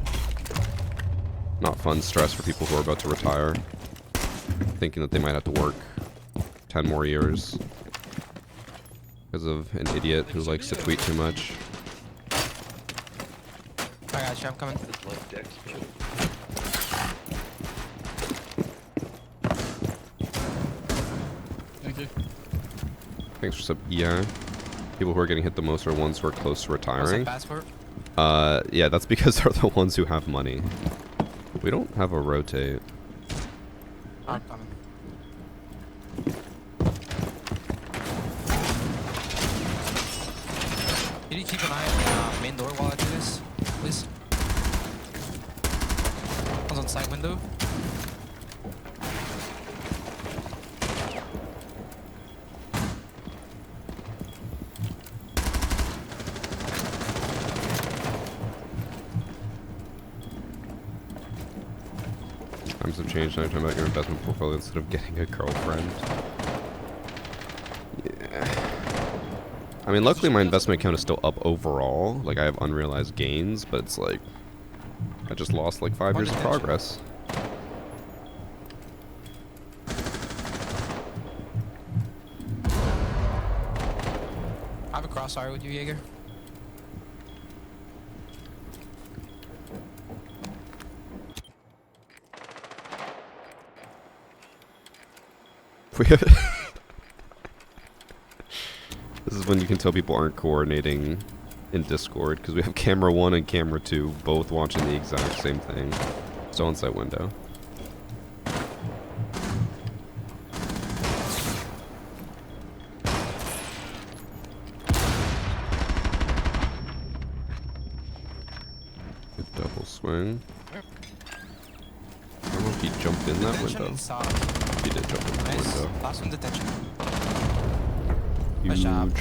Speaker 1: Not fun stress for people who are about to retire, thinking that they might have to work 10 more years because of an idiot who likes to tweet too much.
Speaker 5: I got you. I'm coming.
Speaker 2: I just love Dex, bro.
Speaker 6: Thank you.
Speaker 1: Thanks for sub. Yeah, people who are getting hit the most are ones who are close to
Speaker 5: What's that
Speaker 1: retiring.
Speaker 5: passport?
Speaker 1: Yeah, that's because they're the ones who have money. We don't have a rotate.
Speaker 5: I'm coming. Can you keep an eye on the main door while I do this, please? One's on side window.
Speaker 1: Times have changed now. Talking about your investment portfolio instead of getting a girlfriend. Yeah. I mean, luckily my investment account is still up overall. Like, I have unrealized gains, but it's like I just lost like 5 years of progress.
Speaker 5: I have a crossfire with you, Jaeger.
Speaker 1: We have This is when you can tell people aren't coordinating in Discord, because we have camera 1 and camera 2 both watching the exact same thing. So inside window. Good double swing. I don't know if he jumped in that
Speaker 5: Detention
Speaker 1: window.
Speaker 5: inside.
Speaker 1: He did jump in that
Speaker 5: Nice.
Speaker 1: window.
Speaker 5: Last one detention.
Speaker 1: Huge.
Speaker 5: Nice job.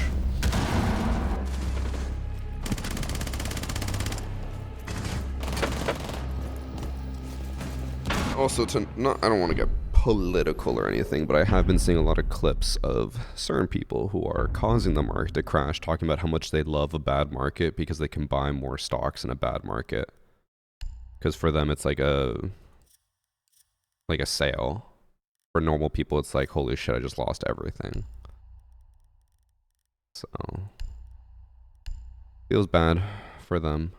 Speaker 1: Also, I don't want to get political or anything, but I have been seeing a lot of clips of certain people who are causing the market to crash, talking about how much they love a bad market because they can buy more stocks in a bad market. Because for them, it's like a sale. For normal people, it's like, holy shit, I just lost everything. So, feels bad for them.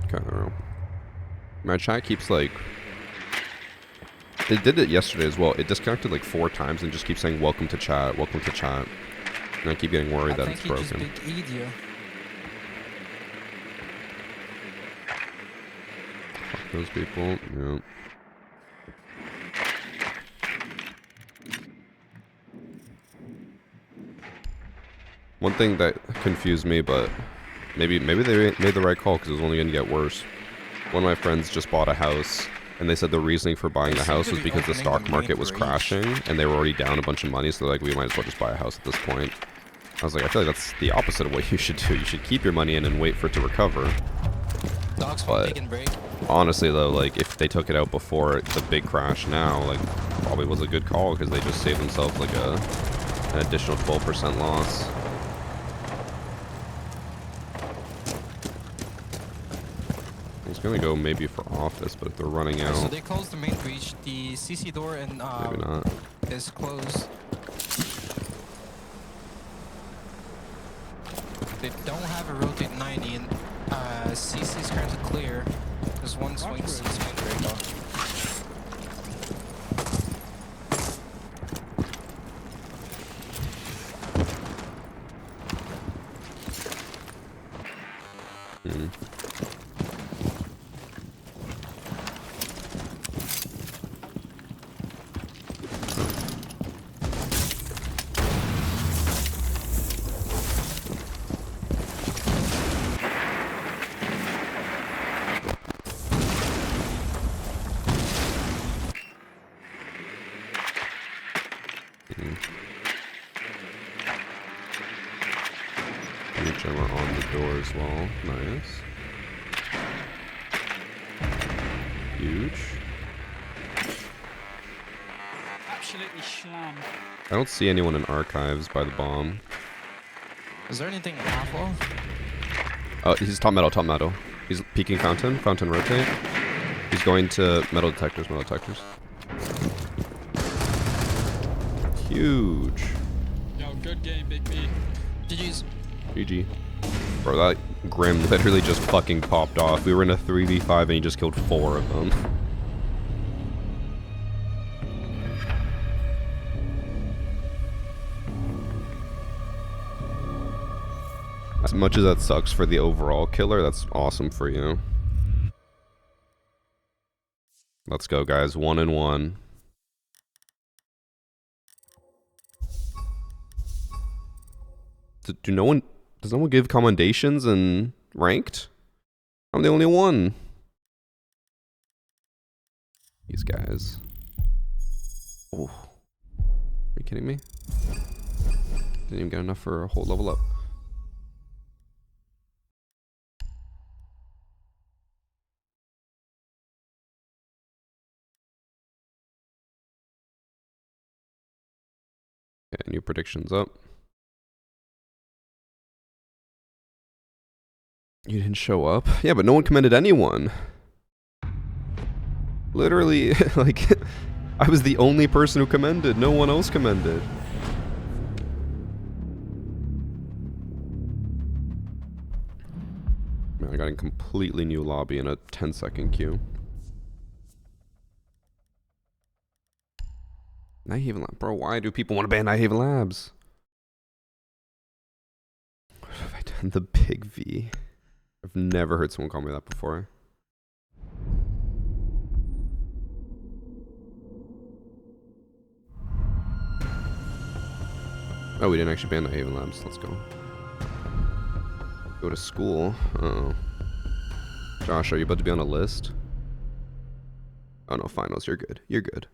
Speaker 1: I don't know. My chat keeps like... It did it yesterday as well. It disconnected like 4 times and just keeps saying, welcome to chat, welcome to chat. And I keep getting worried that it's broken.
Speaker 5: I think he just big E'd you.
Speaker 1: Fuck those people, yeah. One thing that confused me, but maybe they made the right call because it was only going to get worse. One of my friends just bought a house, and they said the reasoning for buying the house was because the stock market was crashing, and they were already down a bunch of money, so they're like, we might as well just buy a house at this point. I was like, I feel like that's the opposite of what you should do. You should keep your money in and wait for it to recover.
Speaker 5: Dogs
Speaker 1: But
Speaker 5: take and break.
Speaker 1: honestly, though, like, if they took it out before the big crash now, like, probably was a good call because they just saved themselves, like, an additional 12% loss. I was gonna go maybe for office, but if they're running out,
Speaker 5: So they closed the main breach. The CC door and
Speaker 1: maybe not.
Speaker 5: is closed. They don't have a rotate 90, and CC is currently clear. There's one swing CC swing Draco.
Speaker 1: Gemma on the door as well. Nice. Huge.
Speaker 6: Absolutely slam.
Speaker 1: I don't see anyone in archives by the bomb.
Speaker 5: Is there anything in half wall?
Speaker 1: Oh, he's top metal, top metal. He's peeking fountain, fountain rotate. He's going to metal detectors, metal detectors. Huge.
Speaker 6: Yo, good game, Big B.
Speaker 5: GG's.
Speaker 1: GG. Bro, that Grim literally just fucking popped off. We were in a 3v5 and he just killed 4 of them. As much as that sucks for the overall killer, that's awesome for you. Let's go, guys. 1-1. Does no one give commendations in ranked? I'm the only one. These guys. Oh. Are you kidding me? Didn't even get enough for a whole level up. Okay, new predictions up. You didn't show up? Yeah, but no one commended anyone. Literally, like, I was the only person who commended. No one else commended. Man, I got a completely new lobby in a 10-second queue. Nighthaven Labs. Bro, why do people want to ban Nighthaven Labs? What have I done? The big V. I've never heard someone call me that before. Oh, we didn't actually ban Nighthaven Labs. Let's go. Go to school. Uh-oh. Josh, are you about to be on a list? Oh no, finals. You're good. You're good.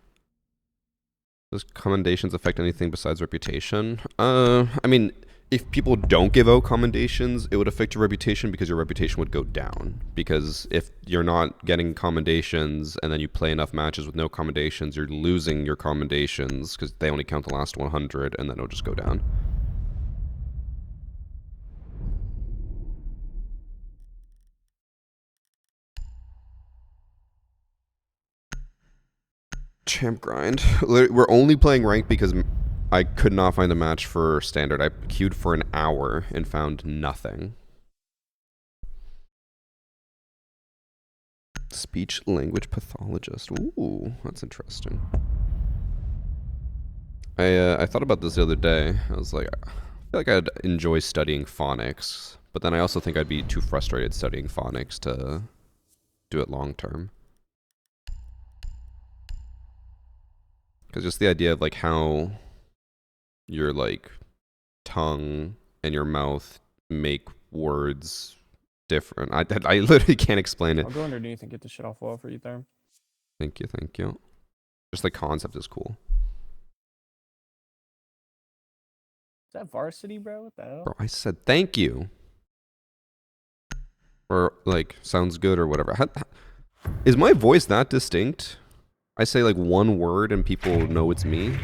Speaker 1: Does commendations affect anything besides reputation? I mean, if people don't give out commendations, it would affect your reputation because your reputation would go down. Because if you're not getting commendations and then you play enough matches with no commendations, you're losing your commendations because they only count the last 100 and then it'll just go down. Champ grind. We're only playing ranked because I could not find a match for standard. I queued for an hour and found nothing. Speech language pathologist. Ooh, that's interesting. I thought about this the other day. I was like, I feel like I'd enjoy studying phonics, but then I also think I'd be too frustrated studying phonics to do it long term. Because just the idea of like how your like tongue and your mouth make words different. I literally can't explain it.
Speaker 7: I'll go underneath and get the shit off wall for you, Therm.
Speaker 1: Thank you, thank you. Just the concept is cool.
Speaker 7: Is that varsity, bro? What the hell?
Speaker 1: Bro, I said thank you. Or like sounds good or whatever. Is my voice that distinct? I say like one word and people know it's me.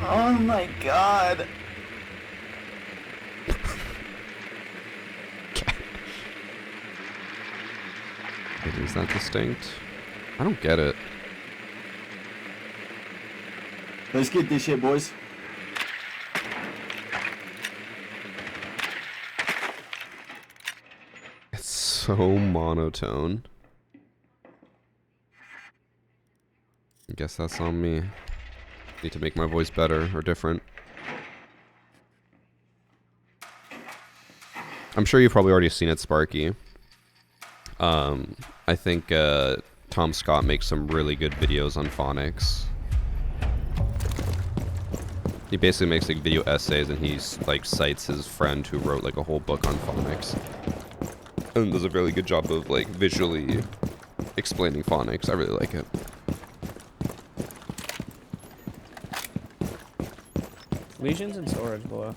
Speaker 8: Oh my god.
Speaker 1: Is that distinct? I don't get it.
Speaker 8: Let's get this shit, boys.
Speaker 1: so monotone. I guess that's on me. Need to make my voice better or different. I'm sure you've probably already seen it, Sparky. I think Tom Scott makes some really good videos on phonics. He basically makes like video essays, and he's like cites his friend who wrote like a whole book on phonics, and does a really good job of like visually explaining phonics. I really like it.
Speaker 7: Legions and storage below.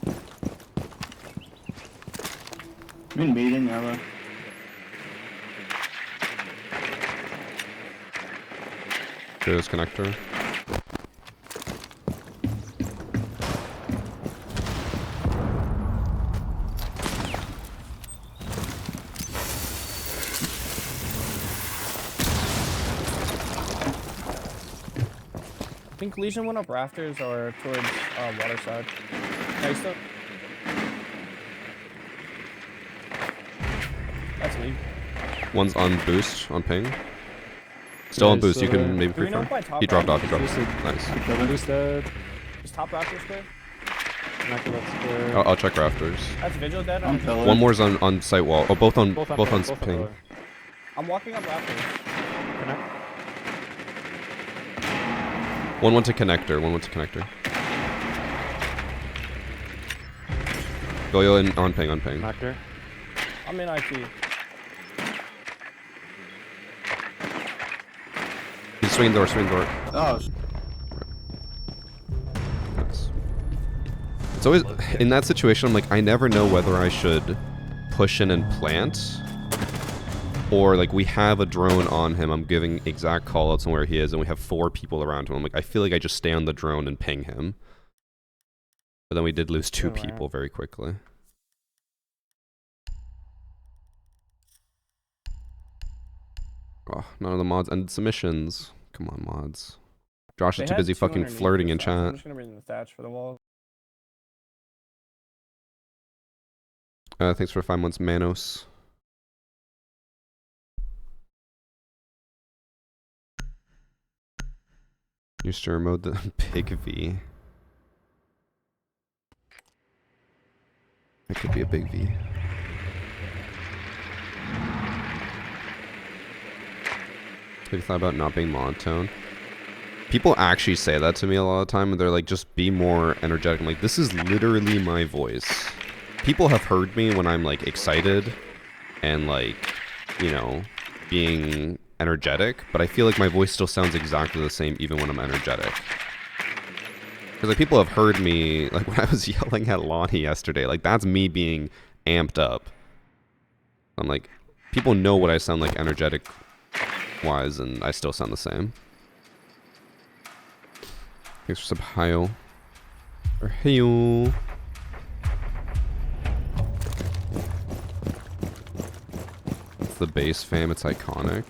Speaker 8: I'm in meeting, Ella.
Speaker 1: Here's connector.
Speaker 7: I think Legion went up rafters or towards water side. Nice though. That's me.
Speaker 1: One's on boost, on ping. Still on boost, you can maybe
Speaker 7: Do we know
Speaker 1: pre-fire.
Speaker 7: if by top
Speaker 1: He dropped off, he
Speaker 7: rafters-
Speaker 1: dropped off. Nice.
Speaker 9: Who's dead?
Speaker 7: Is top rafters clear?
Speaker 9: Not good, that's good.
Speaker 1: I'll check rafters.
Speaker 7: That's Vigil dead.
Speaker 8: I'm pillar.
Speaker 1: One more's on site wall. Oh, both on
Speaker 9: Both on
Speaker 1: ping.
Speaker 9: pillar.
Speaker 7: I'm walking up rafters.
Speaker 9: Connect.
Speaker 1: One went to connector. One went to connector. Go in on ping, on ping.
Speaker 9: Connector.
Speaker 7: I'm in IT.
Speaker 1: He's swinging door, swinging door.
Speaker 8: Oh,
Speaker 1: Nice. It's always in that situation. I'm like, I never know whether I should push in and plant, or like we have a drone on him. I'm giving exact callouts on where he is, and we have 4 people around him. I'm like, I feel like I just stay on the drone and ping him. But then we did lose 2
Speaker 7: Good round.
Speaker 1: people very quickly. Oh, none of the mods ended submissions. Come on, mods. Josh
Speaker 7: They
Speaker 1: is too
Speaker 7: had
Speaker 1: busy
Speaker 7: 2
Speaker 1: fucking
Speaker 7: underneath
Speaker 1: flirting
Speaker 7: the
Speaker 1: in
Speaker 7: thatch. I'm
Speaker 1: chat.
Speaker 7: just gonna bring the thatch for the wall.
Speaker 1: Thanks for 5 months, Manos. New stir mode, the big V. It could be a big V. Have you thought about not being monotone? People actually say that to me a lot of the time, and they're like, just be more energetic. I'm like, this is literally my voice. People have heard me when I'm like excited and like, you know, being energetic, but I feel like my voice still sounds exactly the same even when I'm energetic. Because like people have heard me, like when I was yelling at Lonnie yesterday, like that's me being amped up. I'm like, people know what I sound like energetic wise, and I still sound the same. Thanks for sub, Hayo. Or Hayo. It's the base fam, it's iconic.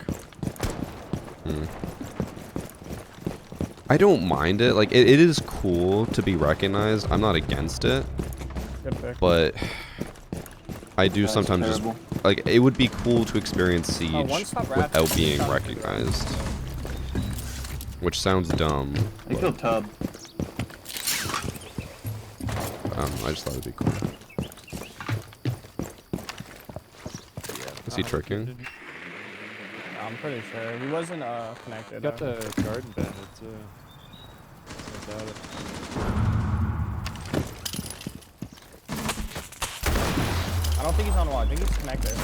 Speaker 1: I don't mind it. Like, it is cool to be recognized. I'm not against it.
Speaker 7: Good pick.
Speaker 1: But I do
Speaker 8: that's
Speaker 1: sometimes
Speaker 8: terrible.
Speaker 1: just... Like, it would be cool to experience Siege
Speaker 7: one stop rat.
Speaker 1: without being recognized. Which sounds dumb.
Speaker 8: I killed Tub.
Speaker 1: I just thought it'd be cool. Is he tricking?
Speaker 7: I'm pretty sure. He wasn't connected.
Speaker 9: Got the garden bandit too. So I doubt it.
Speaker 7: I don't think he's on wall. I think he's connected.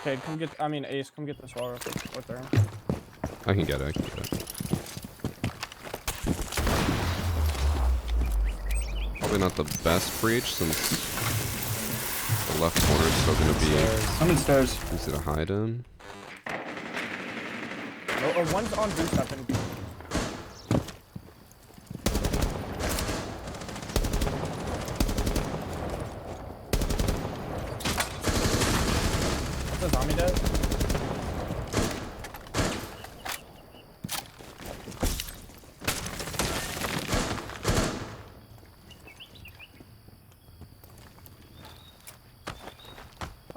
Speaker 7: Okay, come get. I mean, Ace, come get this wall real quick. Right there.
Speaker 1: I can get it, I can get it. Probably not the best breach since the left corner is still going to be
Speaker 8: I'm in stairs.
Speaker 1: easy to hide in.
Speaker 7: Oh, one's on boost up and. What's the zombie dead?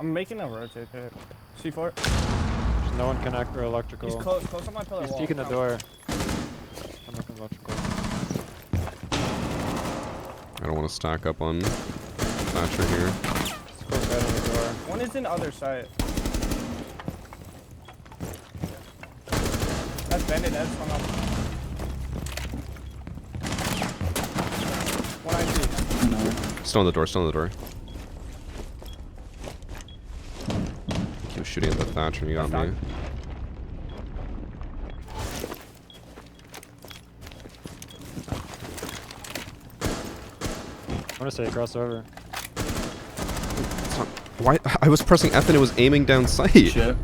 Speaker 7: I'm making a rotate there. C4.
Speaker 9: There's no one connect or electrical.
Speaker 7: He's close on my pillar
Speaker 9: He's
Speaker 7: wall.
Speaker 9: peeking the
Speaker 7: Come.
Speaker 9: door. I'm looking electrical.
Speaker 1: I don't want to stack up on Thatcher here.
Speaker 9: Let's go right on the door.
Speaker 7: One is in other side. That's bandit edge hung up. One I see.
Speaker 8: No.
Speaker 1: Still on the door, still on the door. He was shooting at the Thatcher and he got me.
Speaker 9: I'm gonna say crossover.
Speaker 1: Why? I was pressing F and it was aiming down sight.
Speaker 8: Shit.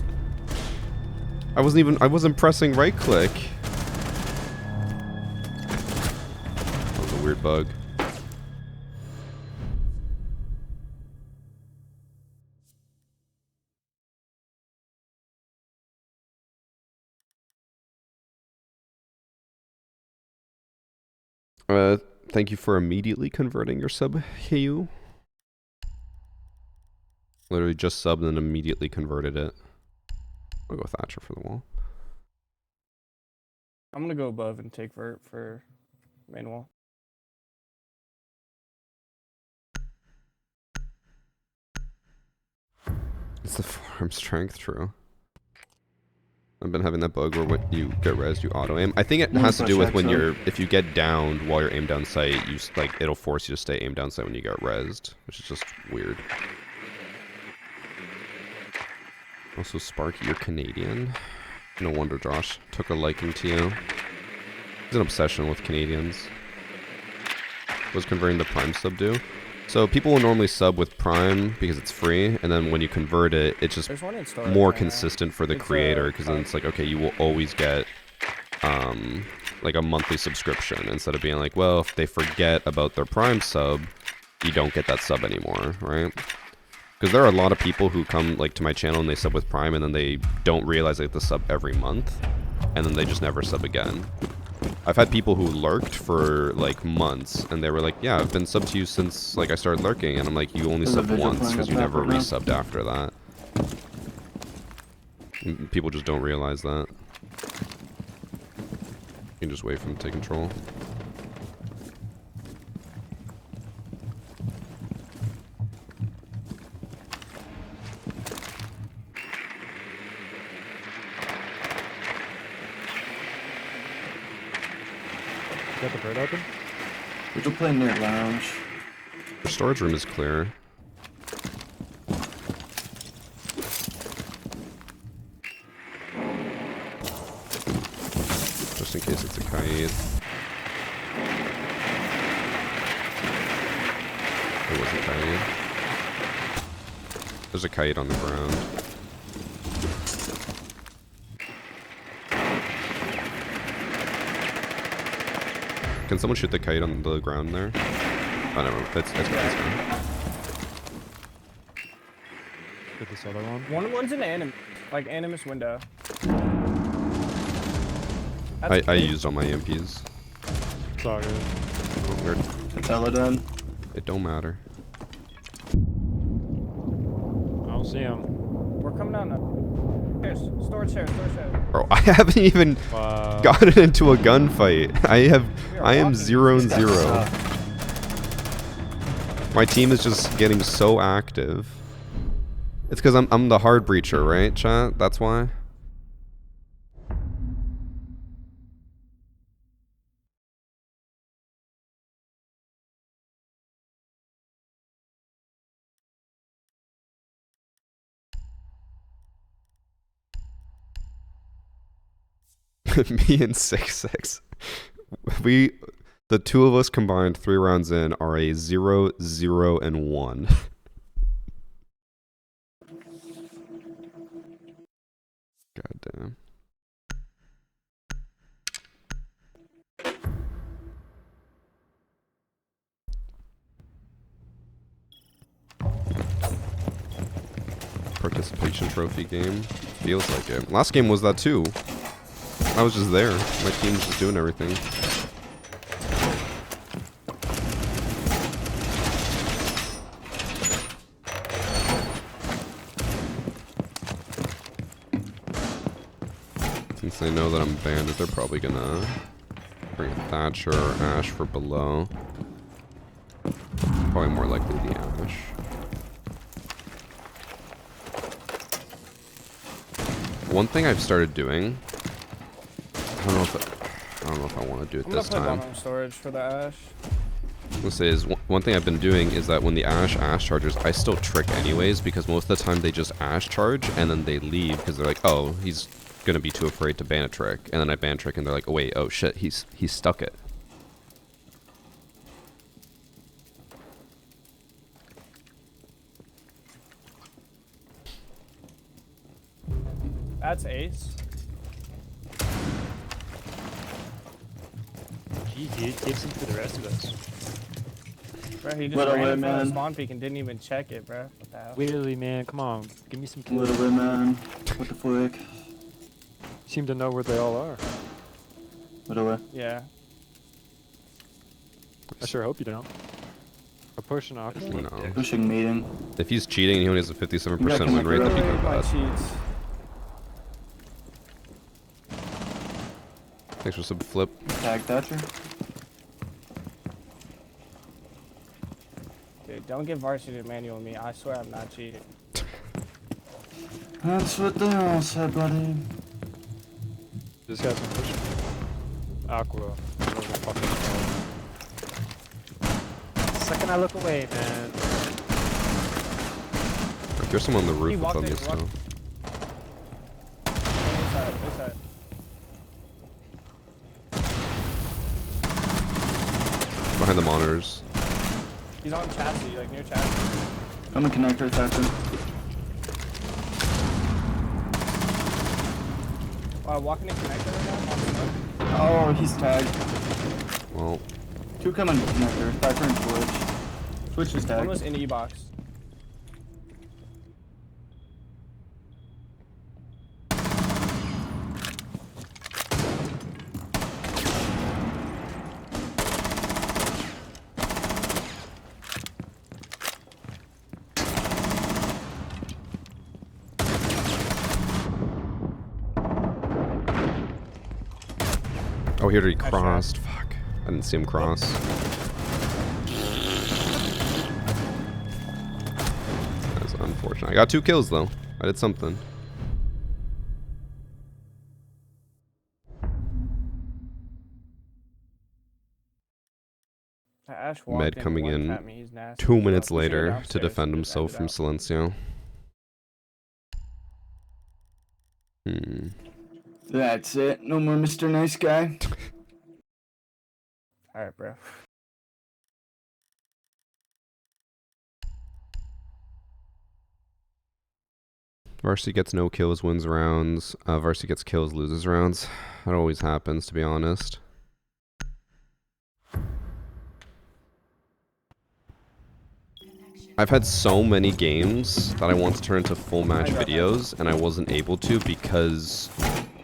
Speaker 1: I wasn't pressing right click. That was a weird bug. Thank you for immediately converting your sub, Heyu. Literally just subbed and then immediately converted it. I'll go Thatcher for the wall.
Speaker 7: I'm gonna go above and take vert for main wall.
Speaker 1: It's the farm strength, true. I've been having that bug where when you get rezzed, you auto aim. I think it has to do with when you're, if you get downed while you're aimed down sight, you like it'll force you to stay aimed down sight when you get rezzed, which is just weird. Also, Sparky, you're Canadian. No wonder Josh took a liking to you. He's an obsession with Canadians. What does converting to Prime sub do? So people will normally sub with Prime because it's free, and then when you convert it, it's just
Speaker 7: There's one in storage
Speaker 1: more
Speaker 7: right now.
Speaker 1: consistent for the
Speaker 7: It's,
Speaker 1: creator, because then it's like, okay, you will always get like a monthly subscription instead of being like, well, if they forget about their Prime sub, you don't get that sub anymore, right? Because there are a lot of people who come like to my channel and they sub with Prime and then they don't realize they get the sub every month, and then they just never sub again. I've had people who lurked for like months and they were like, yeah, I've been subbed to you since like I started lurking, and I'm like, you only
Speaker 8: There's a
Speaker 1: subbed
Speaker 8: visual
Speaker 1: once
Speaker 8: playing
Speaker 1: because
Speaker 8: up
Speaker 1: you
Speaker 8: top
Speaker 1: never
Speaker 8: right now.
Speaker 1: resubbed after that. And people just don't realize that. You can just wait for them to take control.
Speaker 9: Got the bird open?
Speaker 8: Visual playing near lounge.
Speaker 1: The storage room is clear. Just in case it's a kite. It was a kite. There's a kite on the ground. Can someone shoot the kite on the ground there? Oh, no, that's fine.
Speaker 9: Get this other one.
Speaker 7: One's in the like animus window.
Speaker 1: I used all my EMPs.
Speaker 9: It's all good.
Speaker 1: Oh, weird.
Speaker 8: Patella done.
Speaker 1: It don't matter.
Speaker 9: I don't see him.
Speaker 7: We're coming down now. Stairs. Storage stairs.
Speaker 1: Bro, I haven't even gotten into a gunfight. I am 0-0. My team is just getting so active. It's because I'm the hard breacher, right, chat? That's why. Me and 6-6. The two of us combined 3 rounds in are a 0-0-1. God damn. Participation trophy game. Feels like it. Last game was that too. I was just there. My team was just doing everything. Since they know that I'm banded, they're probably gonna bring a Thatcher or Ash for below. Probably more likely the Ash. One thing I've started doing, I don't know if I want to do it
Speaker 7: I'm gonna
Speaker 1: this
Speaker 7: put
Speaker 1: time.
Speaker 7: bomb storage for the Ash.
Speaker 1: Let's say is one thing I've been doing is that when the Ash charges, I still trick anyways because most of the time they just Ash charge and then they leave because they're like, oh, he's gonna be too afraid to ban a trick, and then I ban trick and they're like, oh wait, oh shit, he's stuck it.
Speaker 7: That's ace.
Speaker 9: Gee, dude, give some for the rest of us.
Speaker 7: Bro, he just
Speaker 8: Little
Speaker 7: ran
Speaker 8: way,
Speaker 7: in front of
Speaker 8: man.
Speaker 7: the spawn peak and didn't even check it, bro. What the hell?
Speaker 9: Literally, man, come on, give me some kills.
Speaker 8: Little bit, man. What the flick?
Speaker 9: Seem to know where they all are.
Speaker 8: Little way.
Speaker 7: Yeah.
Speaker 9: I sure hope you don't. A push and off.
Speaker 1: No.
Speaker 8: Pushing meeting.
Speaker 1: If he's cheating and he only has a 57%
Speaker 8: Yeah,
Speaker 1: win rate, that'd be kind of
Speaker 7: My
Speaker 1: bad.
Speaker 7: cheats.
Speaker 1: Thanks for sub flip.
Speaker 8: Tag Thatcher.
Speaker 7: Dude, don't get varsity to manual me. I swear I'm not cheating.
Speaker 8: That's what they all said, buddy.
Speaker 9: This guy's been pushing. Aqua. Whatever the fuck it's called. Second I look away, man.
Speaker 1: Like, there's someone on the
Speaker 7: He
Speaker 1: roof with
Speaker 7: walked
Speaker 1: on
Speaker 7: in,
Speaker 1: me still.
Speaker 7: This side, this side.
Speaker 1: Behind the monitors.
Speaker 7: He's on chassis, like near chassis.
Speaker 8: I'm a connector, Thatcher.
Speaker 7: Walking in connector right now.
Speaker 8: Oh, he's tagged.
Speaker 1: Well,
Speaker 8: Two coming connector. Thatcher and Twitch. Twitch is
Speaker 7: One
Speaker 8: tagged.
Speaker 7: was in E-box.
Speaker 1: oh, he already
Speaker 7: Nice shot.
Speaker 1: crossed. Fuck. I didn't see him cross. That's unfortunate. I got 2 kills though. I did something.
Speaker 7: Ash walked
Speaker 1: Med
Speaker 7: in
Speaker 1: coming
Speaker 7: and
Speaker 1: in
Speaker 7: one-tapped me. He's nasty.
Speaker 1: 2 minutes
Speaker 7: Pushing it
Speaker 1: later to
Speaker 7: downstairs,
Speaker 1: defend
Speaker 7: just
Speaker 1: himself
Speaker 7: ended
Speaker 1: from
Speaker 7: out.
Speaker 1: Silencio. Hmm.
Speaker 8: That's it. No more Mr. Nice Guy.
Speaker 7: Alright, bro.
Speaker 1: Varsity gets no kills, wins rounds. Varsity gets kills, loses rounds. That always happens, to be honest. I've had so many games that I want to turn into full match videos, and I wasn't able to because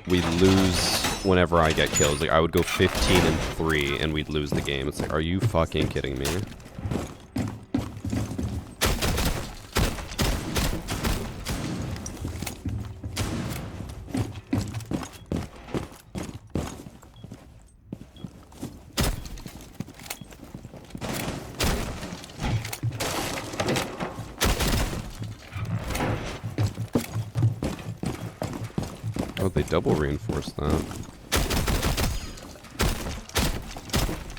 Speaker 1: we lose whenever I get kills. Like, I would go 15-3 and we'd lose the game. It's like, are you fucking kidding me? Oh, they double reinforced that.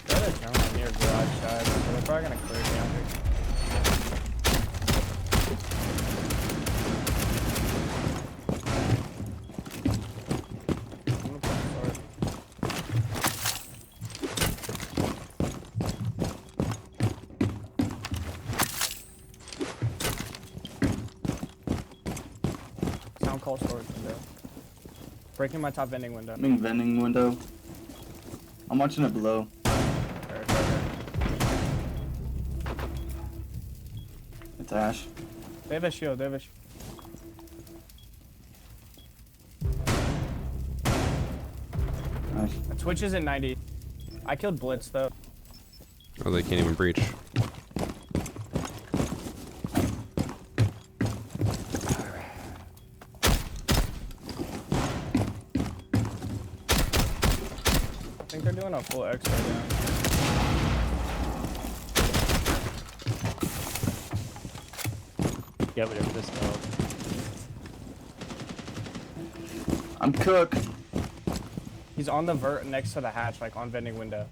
Speaker 7: They're the terminal near garage side, so they're probably gonna clear down here. I'm gonna put sword. Sound call storage window. Breaking my top vending window.
Speaker 8: I'm in vending window. I'm watching it below.
Speaker 7: Alright.
Speaker 8: It's Ash.
Speaker 7: They have a shield, they have a shield.
Speaker 8: Nice.
Speaker 7: Twitch is at 90. I killed Blitz though.
Speaker 1: Oh, they can't even breach.
Speaker 7: think they're doing a full X right now.
Speaker 9: Yeah, whatever this dog.
Speaker 8: I'm cooked.
Speaker 7: He's on the vert next to the hatch, like on vending window.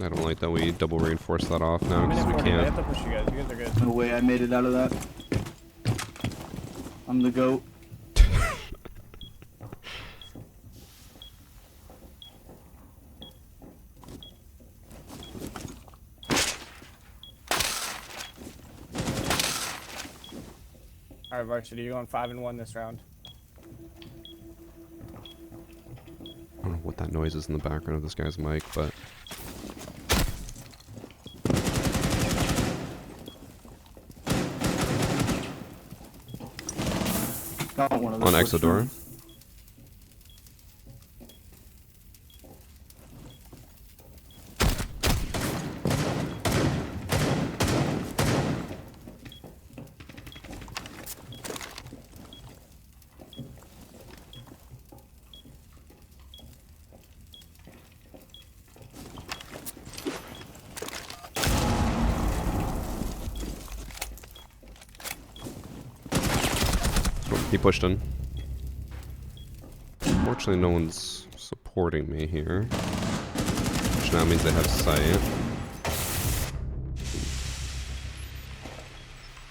Speaker 1: I don't like that we double reinforce that off now because we
Speaker 7: They have
Speaker 1: can't.
Speaker 7: to push you guys. You guys are good.
Speaker 8: No way I made it out of that. I'm the GOAT.
Speaker 7: All right, Varsity, you're going 5-1 this round.
Speaker 1: I don't know what that noise is in the background of this guy's mic, but
Speaker 8: Got one of
Speaker 1: on
Speaker 8: those.
Speaker 1: Exodor. He pushed in. Fortunately, no one's supporting me here, which now means they have sight.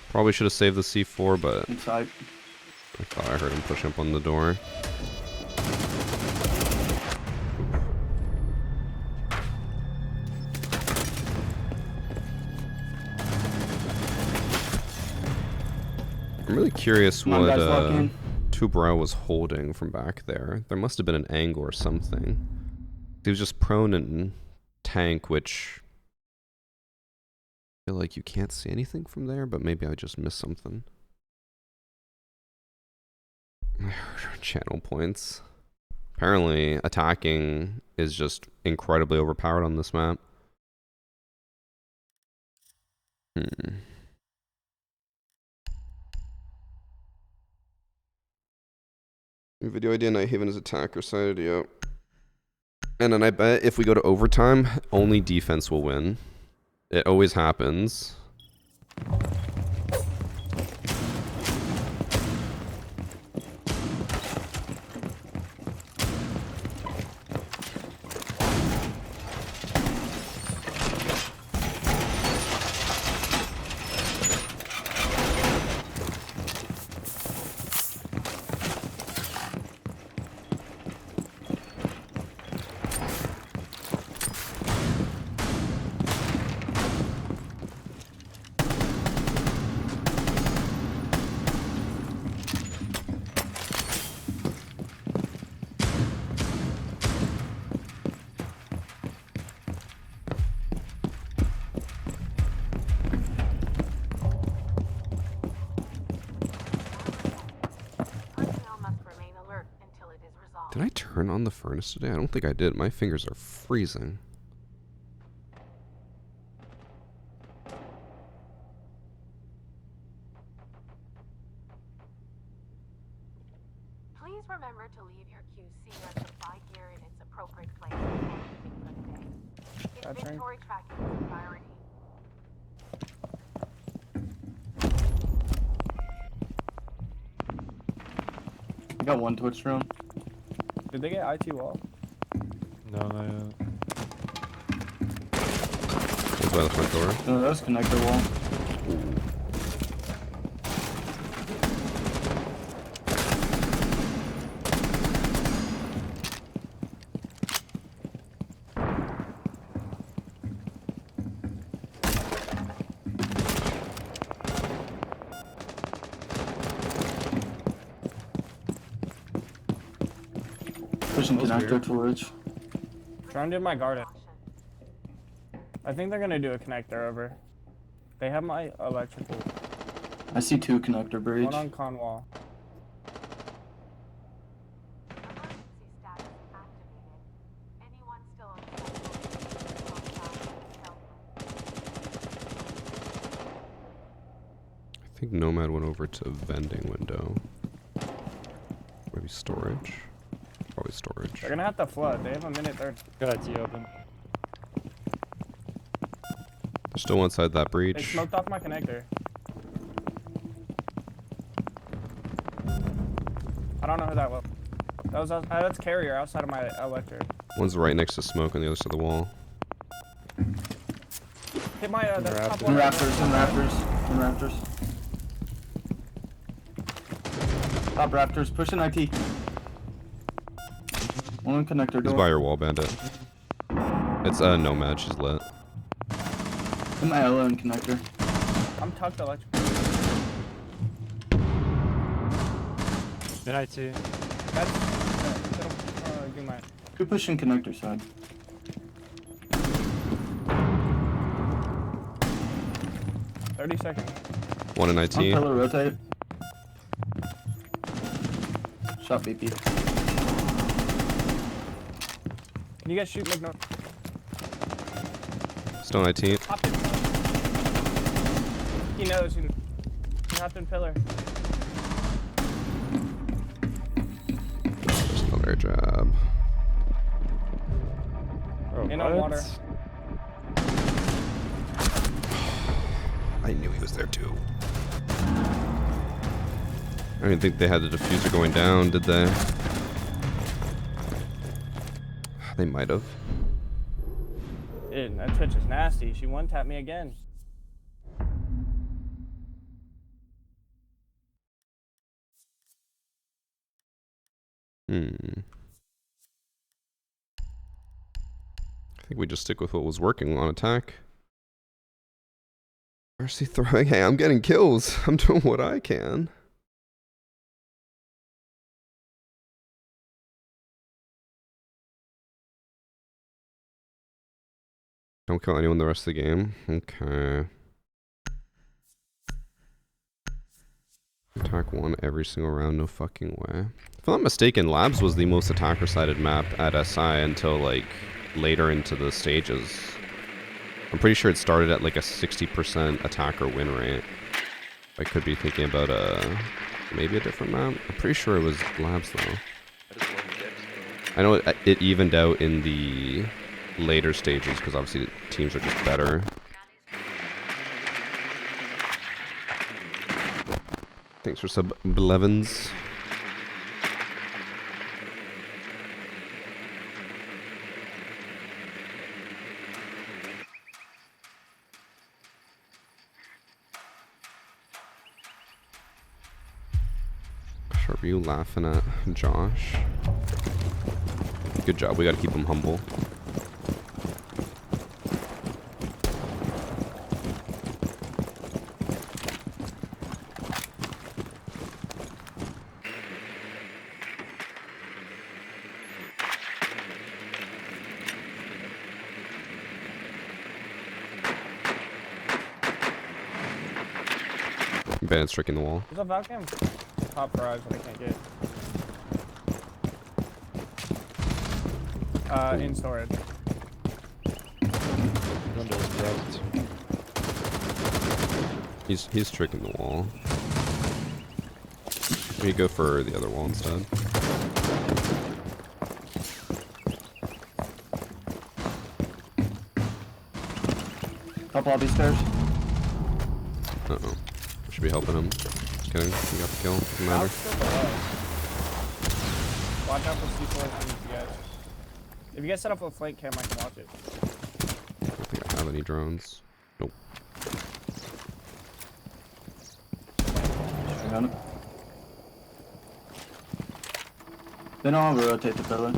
Speaker 1: Probably should have saved the C4, but
Speaker 8: Inside.
Speaker 1: I thought I heard him push up on the door. I'm really curious
Speaker 8: Come on,
Speaker 1: what
Speaker 8: guys, lock in.
Speaker 1: Tubro was holding from back there. There must have been an angle or something. He was just prone in tank, which I feel like you can't see anything from there, but maybe I just missed something. Channel points. Apparently, attacking is just incredibly overpowered on this map. Video idea, Nighthaven is attacker side, yep. And then I bet if we go to overtime, only defense will win. It always happens.
Speaker 4: Personnel must remain alert until it is resolved.
Speaker 1: Did I turn on the furnace today? I don't think I did. My fingers are freezing.
Speaker 4: Please remember to leave your QC or supply gear in its appropriate place for the day.
Speaker 7: Gotcha.
Speaker 4: Inventory tracking is a priority.
Speaker 8: I got one Twitch drone.
Speaker 7: Did they get IT wall?
Speaker 9: No, not yet.
Speaker 1: It's by the front door.
Speaker 8: No, that was connector wall. Pushing
Speaker 1: That was
Speaker 8: connector
Speaker 1: weird.
Speaker 8: Twitch.
Speaker 7: Trying to do my garden. I think they're gonna do a connector over. They have my electrical.
Speaker 8: I see two connector breach.
Speaker 7: One on con wall.
Speaker 4: Emergency status activated. Anyone still on site?
Speaker 1: think Nomad went over to vending window. Maybe storage. Probably storage.
Speaker 7: They're gonna have to flood. They have a minute 30.
Speaker 9: Got IT open.
Speaker 1: They're still inside that
Speaker 7: They
Speaker 1: breach.
Speaker 7: smoked off my connector. I don't know who that was. That's carrier outside of my electric.
Speaker 1: One's right next to smoke on the other side of the wall.
Speaker 7: Hit my that's top
Speaker 8: In
Speaker 7: one.
Speaker 8: rafters, in rafters, in rafters. Top rafters, pushing IT. One connector
Speaker 1: He's
Speaker 8: door.
Speaker 1: by your wall, Bandit. It's Nomad, she's lit.
Speaker 8: In my yellow and connector.
Speaker 7: I'm tucked electric.
Speaker 9: In IT.
Speaker 7: That's do my.
Speaker 8: Who pushing connector side?
Speaker 7: "30 seconds.
Speaker 1: One in
Speaker 8: On
Speaker 1: IT.
Speaker 8: pillar rotate. Shot BP.
Speaker 7: Can you guys shoot McNor?
Speaker 1: Still in IT.
Speaker 7: Hopped in. He knows. He hopped in pillar.
Speaker 1: There's another jab.
Speaker 9: Oh,
Speaker 7: In on water.
Speaker 1: I knew he was there too. I didn't think they had the diffuser going down, did they? They might have.
Speaker 7: Dude, that Twitch is nasty. She one-tapped me again.
Speaker 1: I think we just stick with what was working on attack. Mercy throwing. Hey, I'm getting kills. I'm doing what I can. Don't kill anyone the rest of the game. Okay. Attack one every single round, no fucking way. If I'm not mistaken, Labs was the most attacker-sided map at SI until, like, later into the stages. I'm pretty sure it started at, like, a 60% attacker win rate. I could be thinking about maybe a different map. I'm pretty sure it was Labs, though.
Speaker 2: I just love Dex, bro.
Speaker 1: I know it evened out in the later stages, because obviously the teams are just better. Thanks for sub 11s. Sharp, are you laughing at Josh? Good job, we gotta keep him humble. Bandit's tricking the wall.
Speaker 7: There's a Valcam top garage that I can't get. In storage.
Speaker 9: Windows broke.
Speaker 1: He's tricking the wall. We go for the other wall instead.
Speaker 8: Top lobby stairs.
Speaker 1: Uh-oh. Should be helping him. Just kidding. He got the kill. Doesn't matter.
Speaker 7: Out's still below. Watch out for C4 if you guys. If you guys set up a flank cam, I can watch it.
Speaker 1: I don't think I have any drones. Nope.
Speaker 8: I got it. Then I'll rotate the pillar.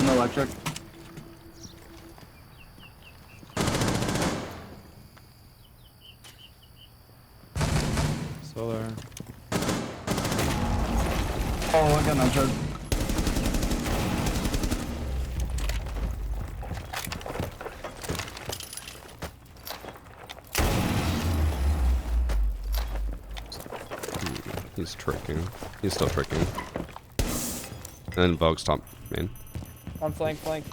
Speaker 8: No electric.
Speaker 9: Solar.
Speaker 8: Oh, I got no charge.
Speaker 1: He's tricking. He's still tricking. And Vogue's top main.
Speaker 7: On flank, flank.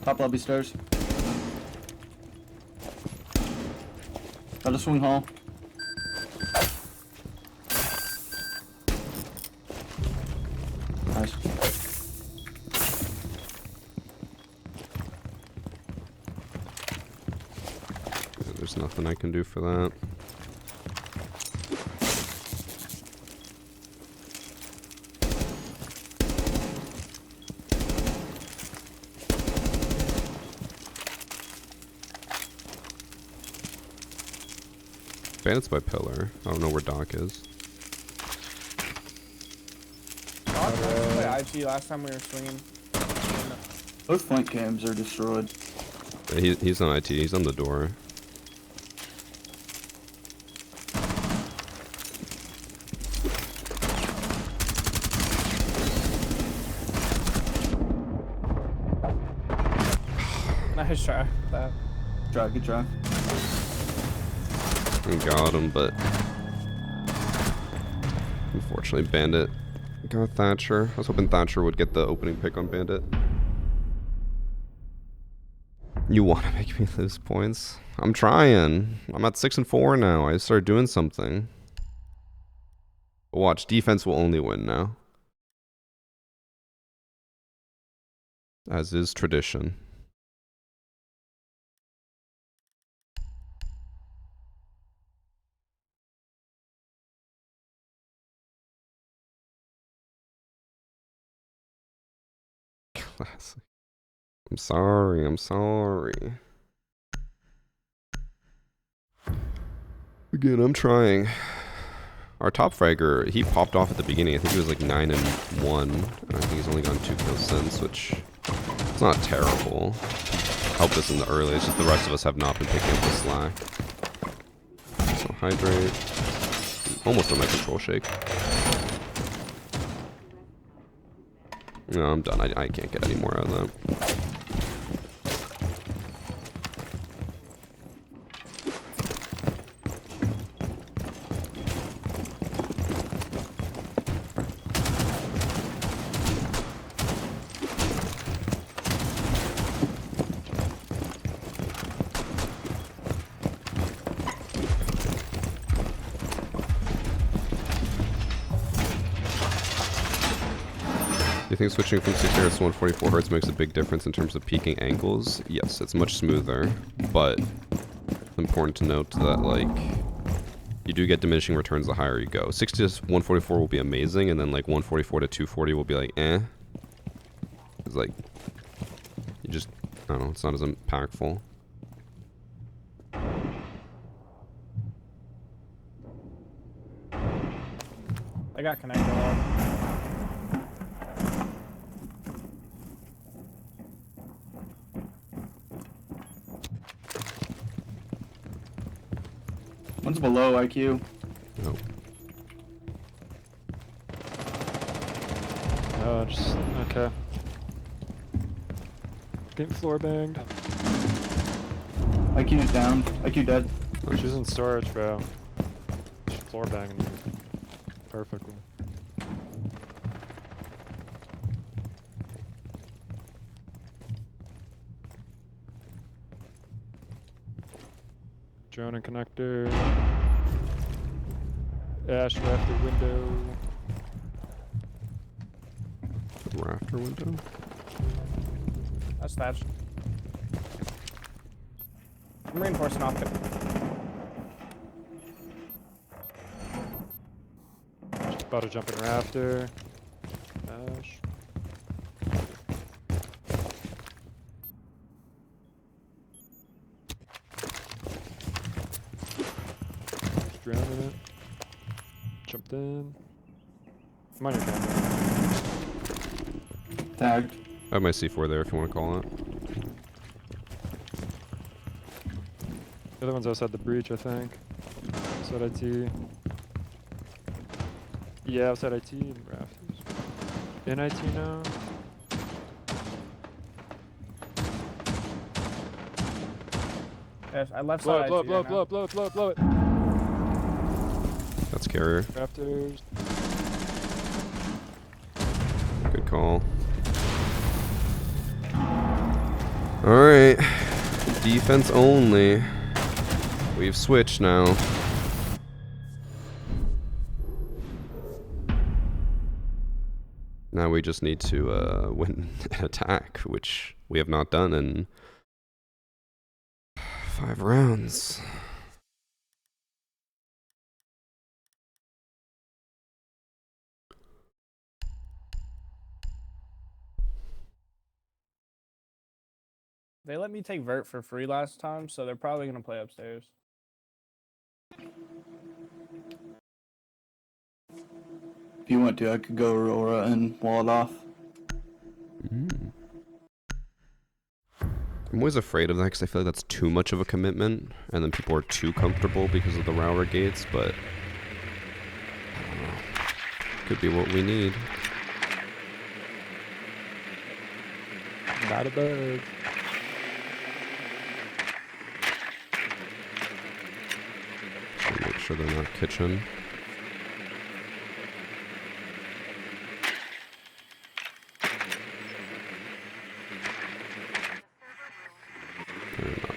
Speaker 8: Top lobby stairs. Got a swing hall. Nice.
Speaker 1: There's nothing I can do for that. Bandits by pillar. I don't know where Doc is.
Speaker 7: Doc went by IT last time we were swinging.
Speaker 8: Both flank cams are destroyed.
Speaker 1: He's on IT. He's on the door.
Speaker 7: Nice try. That.
Speaker 8: Try, good try.
Speaker 1: We got him, but unfortunately Bandit got Thatcher. I was hoping Thatcher would get the opening pick on Bandit. You want to make me lose points? I'm trying. I'm at 6-4 now. I started doing something. But watch, defense will only win now. As is tradition. Classic. I'm sorry, I'm sorry. Again, I'm trying. Our top fragger, he popped off at the beginning. I think he was like 9-1. And I think he's only gone 2 kills since, which it's not terrible. Helped us in the early, it's just the rest of us have not been picking up the slack. So hydrate. Almost on my control shake. No, I'm done. I can't get any more out of that. Do you think switching from 60 Hz to 144 Hz makes a big difference in terms of peaking angles? Yes, it's much smoother, but it's important to note that, like, you do get diminishing returns the higher you go. 60 to 144 will be amazing, and then, like, 144 to 240 will be like, eh. It's like, you just, I don't know, it's not as impactful.
Speaker 7: I got connected all.
Speaker 8: One's below IQ.
Speaker 1: Nope.
Speaker 9: Oh, just okay. Getting floor banged.
Speaker 8: IQ's down. IQ dead.
Speaker 9: She's in storage, bro. She's floor banging me perfectly. Drone and connector. Ash rafter window.
Speaker 1: Rafter window?
Speaker 7: That's that. I'm reinforcing optic.
Speaker 9: Just about to jump in rafter. Ash. Drowning it. Jumped in. I'm on your camera.
Speaker 8: Tagged.
Speaker 1: I have my C4 there if you want to call it.
Speaker 9: The other one's outside the breach, I think. Outside IT. Yeah, outside IT and rafters. In IT now.
Speaker 7: Yes, I left
Speaker 9: Blow
Speaker 7: side
Speaker 9: it, blow it,
Speaker 7: IT
Speaker 9: blow it,
Speaker 7: right
Speaker 9: blow it, blow it, blow it, blow it.
Speaker 1: That's carrier.
Speaker 9: Rafters.
Speaker 1: Good call. Alright. Defense only. We've switched now. Now we just need to win an attack, which we have not done in 5 rounds.
Speaker 7: They let me take vert for free last time, so they're probably gonna play upstairs.
Speaker 8: If you want to, I could go Aurora and wall it off.
Speaker 1: I'm always afraid of that because I feel like that's too much of a commitment, and then people are too comfortable because of the Rower gates, but I don't know. Could be what we need.
Speaker 9: Not a bug.
Speaker 1: Just make sure they're not kitchen. They're not.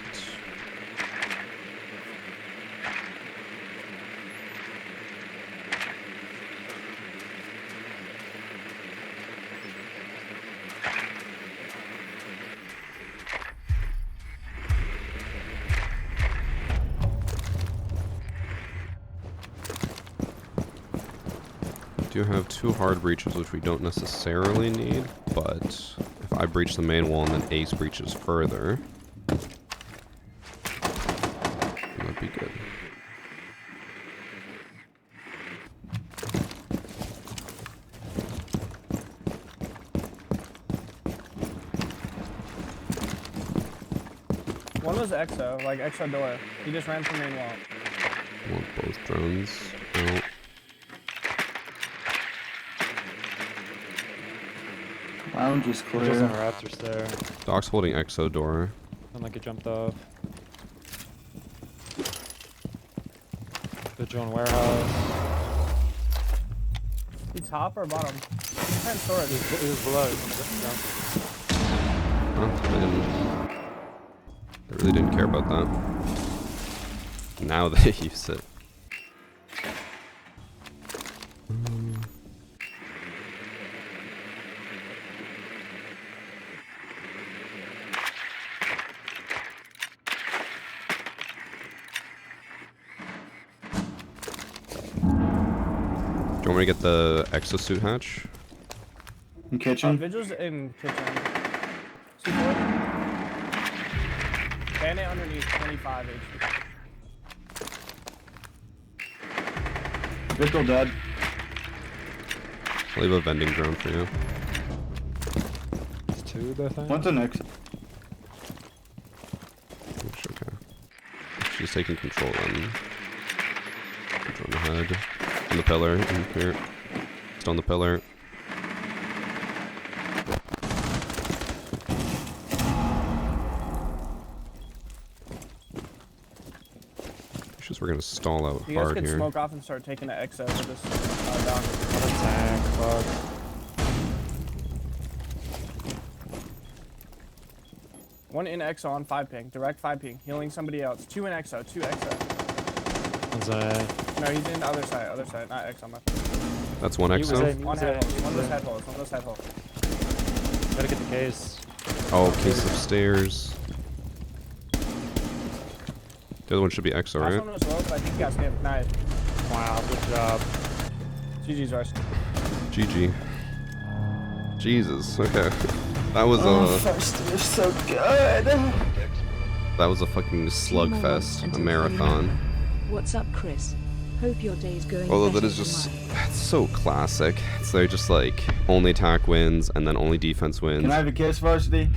Speaker 1: Do have 2 hard breaches, which we don't necessarily need, but if I breach the main wall and then Ace breaches further, that'd be good.
Speaker 7: One was EXO, like EXO door. He just ran from main wall.
Speaker 1: I want both drones out.
Speaker 8: Lounge is
Speaker 9: Just on
Speaker 8: clear.
Speaker 9: Raptors there.
Speaker 1: Doc's holding EXO door.
Speaker 9: And like it jumped off. Vigil in warehouse.
Speaker 7: He top or bottom? He's trying storage.
Speaker 9: It was below.
Speaker 1: Huh? They really didn't care about that. Now they use it. Do you want me to get the exosuit hatch?
Speaker 8: In kitchen.
Speaker 7: Vigil's in kitchen. C4. Bandit underneath, 25 HP.
Speaker 8: Vigil dead.
Speaker 1: I'll leave a vending drone for you.
Speaker 9: It's 2, I think.
Speaker 8: One's an exit.
Speaker 1: Okay. She's taking control then. Drone ahead. On the pillar. In here. Still on the pillar. We're gonna stall out
Speaker 7: You guys
Speaker 1: hard
Speaker 7: could
Speaker 1: here.
Speaker 7: smoke off and start taking the EXO with this down.
Speaker 9: On a tank, fuck.
Speaker 7: One in EXO on 5 ping, direct 5 ping, healing somebody else. 2 in EXO, 2 EXO.
Speaker 9: One's a...
Speaker 7: No, he's in the other side, not EXO. My
Speaker 1: That's one
Speaker 9: He was
Speaker 1: exo.
Speaker 9: in.
Speaker 7: one head hole, one of those head holes, one of those head holes.
Speaker 9: Gotta get the case.
Speaker 1: Oh, case upstairs. The other one should be exo,
Speaker 7: Last
Speaker 1: right?
Speaker 7: one was low, but I think he got skipped. Nice.
Speaker 9: Wow, good job.
Speaker 7: GG's rush.
Speaker 1: GG. Jesus. Okay. That was
Speaker 8: First, you're so good.
Speaker 1: that was a fucking slugfest, a
Speaker 3: until
Speaker 1: marathon.
Speaker 3: What's up, Chris? Hope your day's going
Speaker 1: Although that
Speaker 3: better
Speaker 1: is
Speaker 3: than
Speaker 1: just,
Speaker 3: mine.
Speaker 1: that's so classic. It's they're just like only attack wins and then only defense wins.
Speaker 8: Can I have a kiss, Varsity?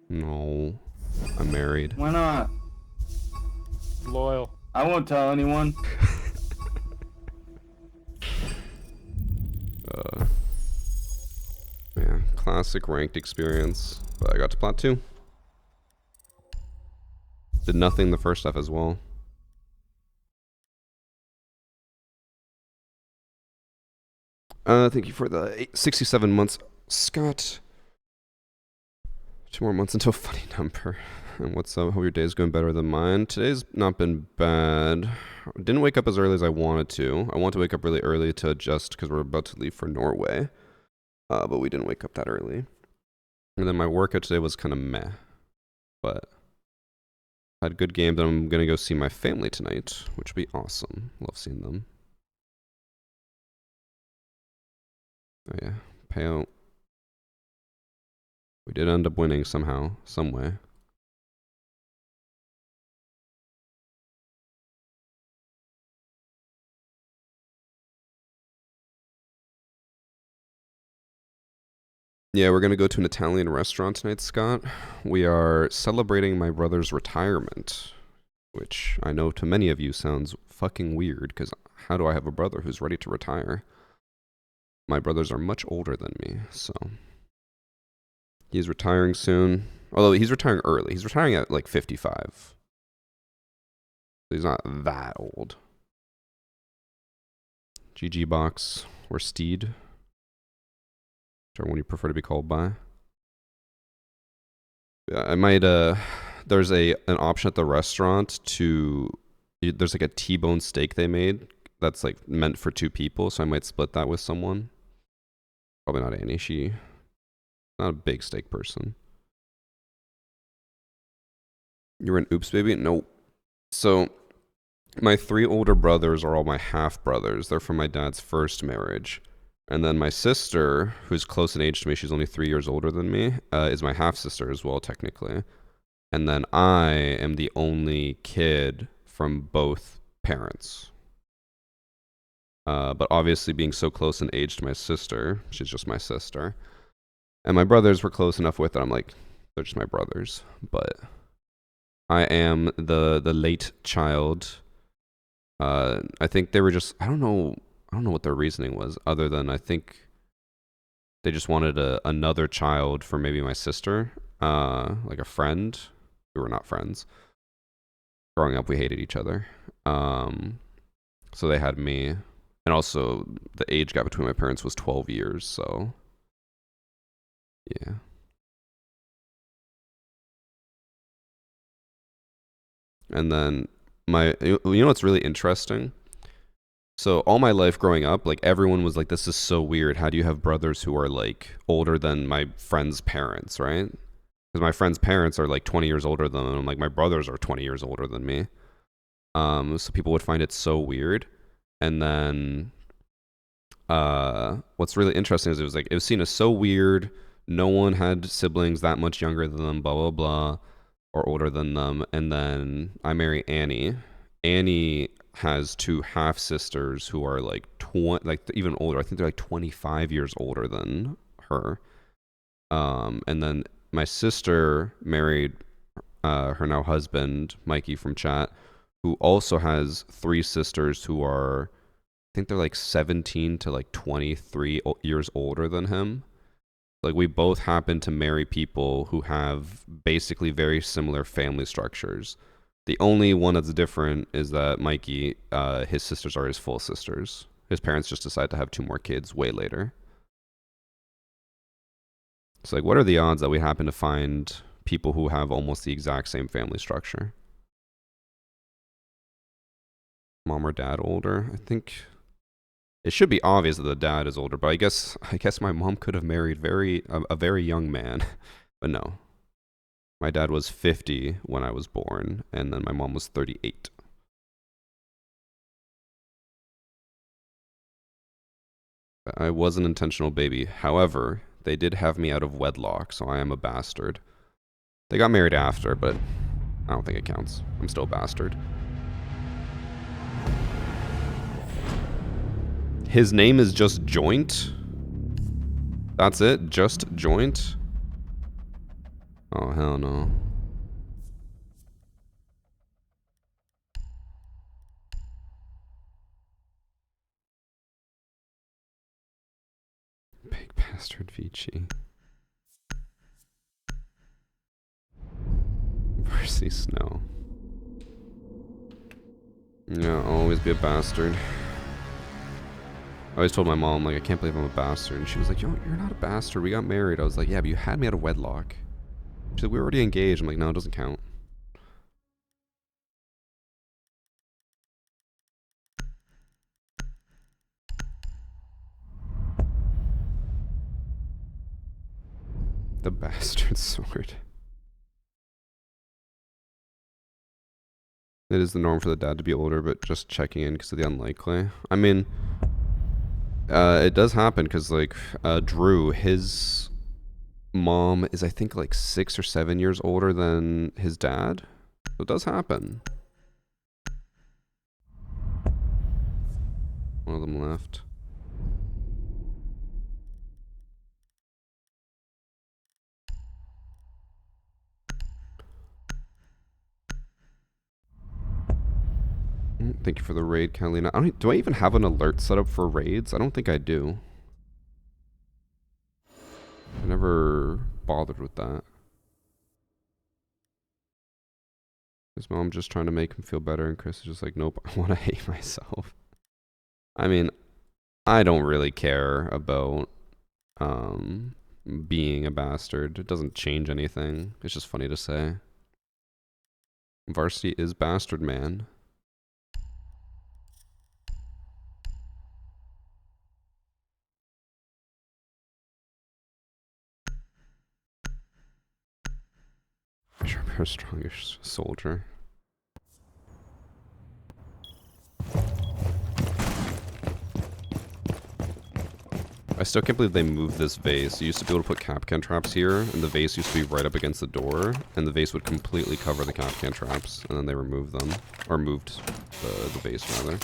Speaker 1: No, I'm married.
Speaker 8: Why not?
Speaker 9: Loyal.
Speaker 8: I won't tell anyone.
Speaker 1: Yeah, classic ranked experience. But I got to plat 2. Did nothing the first half as well. Thank you for the 67 months, Scott. 2 more months until funny number. And what's up? Hope your day's going better than mine. Today's not been bad. Didn't wake up as early as I wanted to. I want to wake up really early to adjust because we're about to leave for Norway. But we didn't wake up that early. And then my workout today was kind of meh. But I had a good game. Then I'm going to go see my family tonight, which will be awesome. Love seeing them. Oh yeah, payout. We did end up winning somehow, some way. Yeah, we're gonna go to an Italian restaurant tonight, Scott. We are celebrating my brother's retirement, which I know to many of you sounds fucking weird, because how do I have a brother who's ready to retire? My brothers are much older than me, so... He's retiring soon. Although he's retiring early. He's retiring at like 55. He's not that old. GG Box or Steed. Whichever one you prefer to be called by. Yeah, I might there's an option at the restaurant to there's like a T-bone steak they made that's like meant for 2 people, so I might split that with someone. Probably not Annie. She not a big steak person. You were an oops baby? Nope. So, my 3 older brothers are all my half brothers. They're from my dad's first marriage. And then my sister, who's close in age to me, she's only 3 years older than me, is my half sister as well, technically. And then I am the only kid from both parents. But obviously, being so close in age to my sister, she's just my sister. And my brothers were close enough with it. I'm like, they're just my brothers. But I am the late child. I think they were just, I don't know what their reasoning was, other than I think they just wanted another child for maybe my sister, like a friend. We were not friends. Growing up, we hated each other. So they had me. And also, the age gap between my parents was 12 years, so... Yeah. And then you know what's really interesting? So all my life growing up, like everyone was like, this is so weird. How do you have brothers who are like older than my friend's parents, right? Because my friend's parents are like 20 years older than them. Like my brothers are 20 years older than me. So people would find it so weird. And then what's really interesting is it was seen as so weird. No one had siblings that much younger than them, blah, blah, blah, or older than them. And then I marry Annie. Annie has 2 half-sisters who are like even older. I think they're like 25 years older than her. And then my sister married her now husband, Mikey from chat, who also has 3 sisters who are, I think they're like 17 to like 23 years older than him. Like, we both happen to marry people who have basically very similar family structures. The only one that's different is that Mikey, his sisters are his full sisters. His parents just decide to have 2 more kids way later. So, like, what are the odds that we happen to find people who have almost the exact same family structure? Mom or dad older? I think... It should be obvious that the dad is older, but I guess my mom could have married a very young man, but no. My dad was 50 when I was born, and then my mom was 38. I was an intentional baby. However, they did have me out of wedlock, so I am a bastard. They got married after, but I don't think it counts. I'm still a bastard. His name is just Joint? That's it? Just Joint? Oh, hell no. Big bastard Vici. Percy Snow. Yeah, I'll always be a bastard. I always told my mom, like, I can't believe I'm a bastard. And she was like, you're not a bastard. We got married. I was like, yeah, but you had me out of wedlock. She said, we were already engaged. I'm like, no, it doesn't count. The bastard sword. It is the norm for the dad to be older, but just checking in because of the unlikely. I mean, it does happen because, like, Drew, his mom is, I think, like 6 or 7 years older than his dad. So it does happen. One of them left. Thank you for the raid, Catalina. Do I even have an alert set up for raids? I don't think I do. I never bothered with that. His mom just trying to make him feel better, and Chris is just like, nope, I want to hate myself. I mean, I don't really care about being a bastard. It doesn't change anything. It's just funny to say. Varsity is bastard, man. Sharper, strongest soldier. I still can't believe they moved this vase. You used to be able to put Capcan traps here, and the vase used to be right up against the door, and the vase would completely cover the Capcan traps, and then they removed them. Or moved the vase, rather.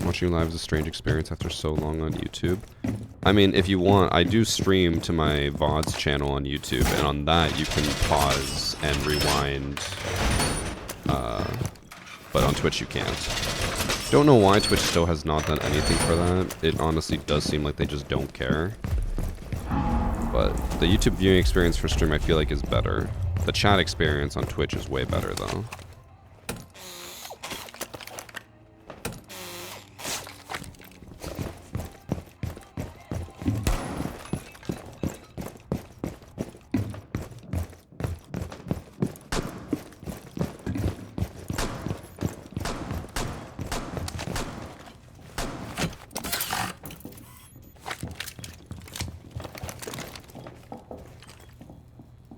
Speaker 1: Watching you live is a strange experience after so long on YouTube. I mean, if you want, I do stream to my VODs channel on YouTube, and on that you can pause and rewind, but on Twitch you can't. Don't know why Twitch still has not done anything for that. It honestly does seem like they just don't care. But the YouTube viewing experience for stream I feel like is better. The chat experience on Twitch is way better though.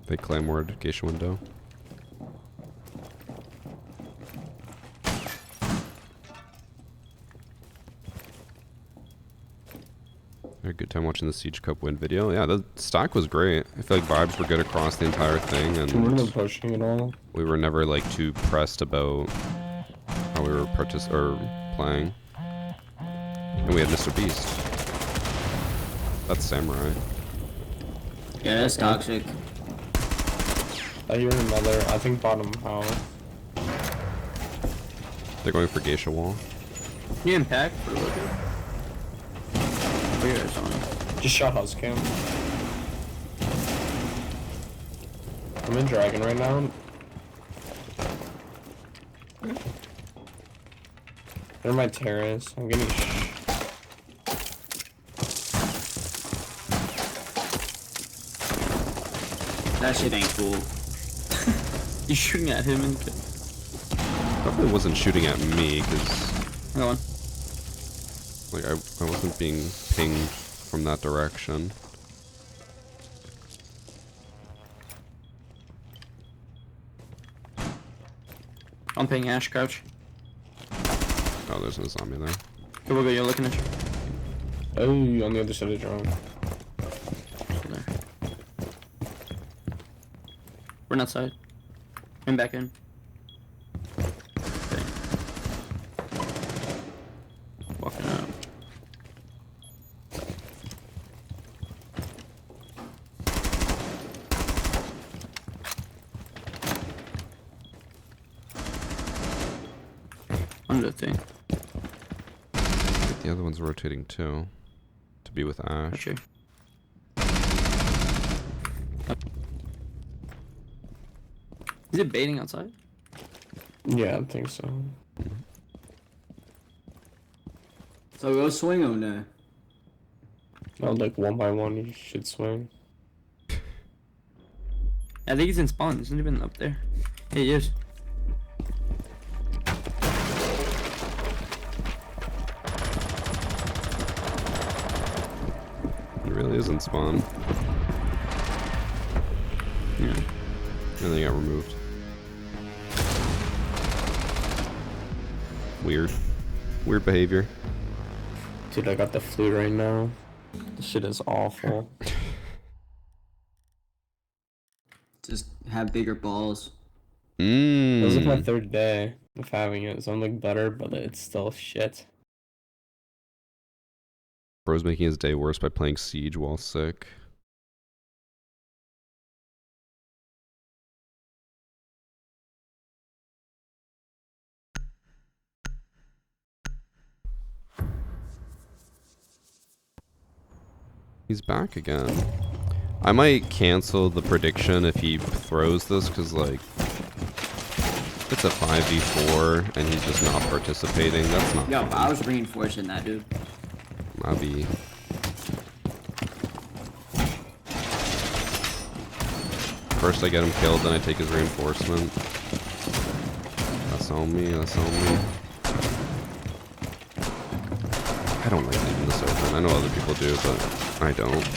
Speaker 1: They clamored geisha window. I had a good time watching the Siege Cup win video. Yeah, the stack was great. I feel like vibes were good across the entire thing, and
Speaker 8: pushing at all.
Speaker 1: we were never like too pressed about how we were playing. And we had Mr. Beast. That's Samurai.
Speaker 10: Yeah, that's toxic.
Speaker 8: I hear another, I think bottom house.
Speaker 1: They're going for geisha wall.
Speaker 10: You impact for looking. Where is on?
Speaker 8: Just shot house cam. I'm in dragon right now. They're my terrace. I'm getting
Speaker 10: That shit ain't cool. You shooting at him and
Speaker 1: Probably wasn't shooting at me, because
Speaker 10: go on.
Speaker 1: like I wasn't being pinged from that direction.
Speaker 10: I'm paying Ash crouch.
Speaker 1: Oh, there's no zombie there.
Speaker 10: Here we go, you're looking at you.
Speaker 8: Oh, on the other side of the drone.
Speaker 10: There. We're outside. I'm back in. Okay. Walking out. Under the thing.
Speaker 1: The other one's rotating too, to be with Ash.
Speaker 10: Okay. Is it baiting outside?
Speaker 8: Yeah, I think so.
Speaker 10: So go swing him now.
Speaker 8: Not like one by one, you should swing.
Speaker 10: I think he's in spawn. He's not even up there. Hey, he is.
Speaker 1: It isn't spawn.
Speaker 10: Yeah.
Speaker 1: And they got removed. Weird. Weird behavior.
Speaker 10: Dude, I got the flu right now. This shit is awful.
Speaker 11: Just have bigger balls.
Speaker 10: This is my 3rd day of having it, so I'm like better, but it's still shit.
Speaker 1: Bro's making his day worse by playing Siege while sick. He's back again. I might cancel the prediction if he throws this, because, like, it's a 5v4 and he's just not participating. That's not
Speaker 11: Yo,
Speaker 1: fun.
Speaker 11: I was reinforcing that, dude.
Speaker 1: I'll be... First I get him killed, then I take his reinforcement. That's on me, that's on me. I don't like leaving this open. I know other people do, but I don't.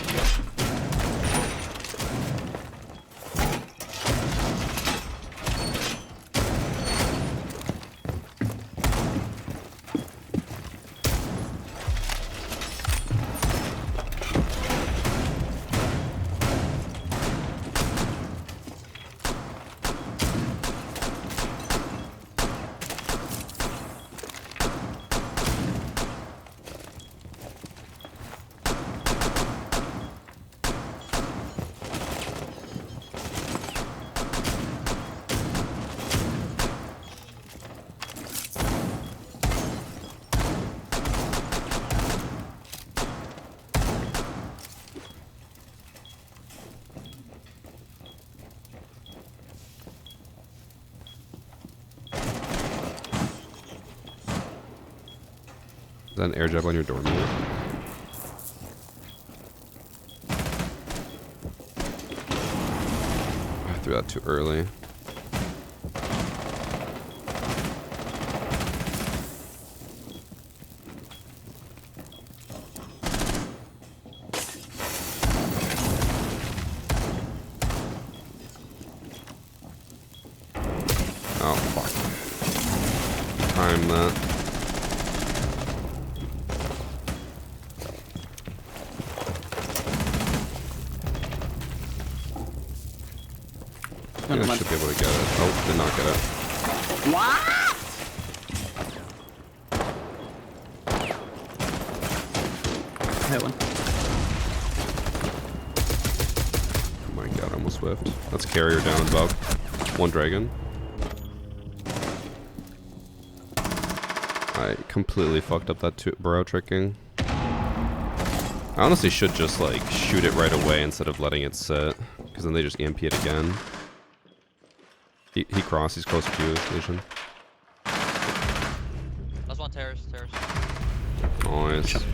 Speaker 1: Is that an air jab on your doormat? I threw that too early. Oh, fuck. Time that. I should be able to get it. Oh, did not get it.
Speaker 11: What?
Speaker 10: Hit one.
Speaker 1: Oh my god, I almost whiffed. Let's carrier down about one dragon. I completely fucked up that burrow tricking. I honestly should just like shoot it right away instead of letting it sit, because then they just EMP it again. He crossed, he's close to you, Asian.
Speaker 2: Last one, terrace.
Speaker 1: Nice.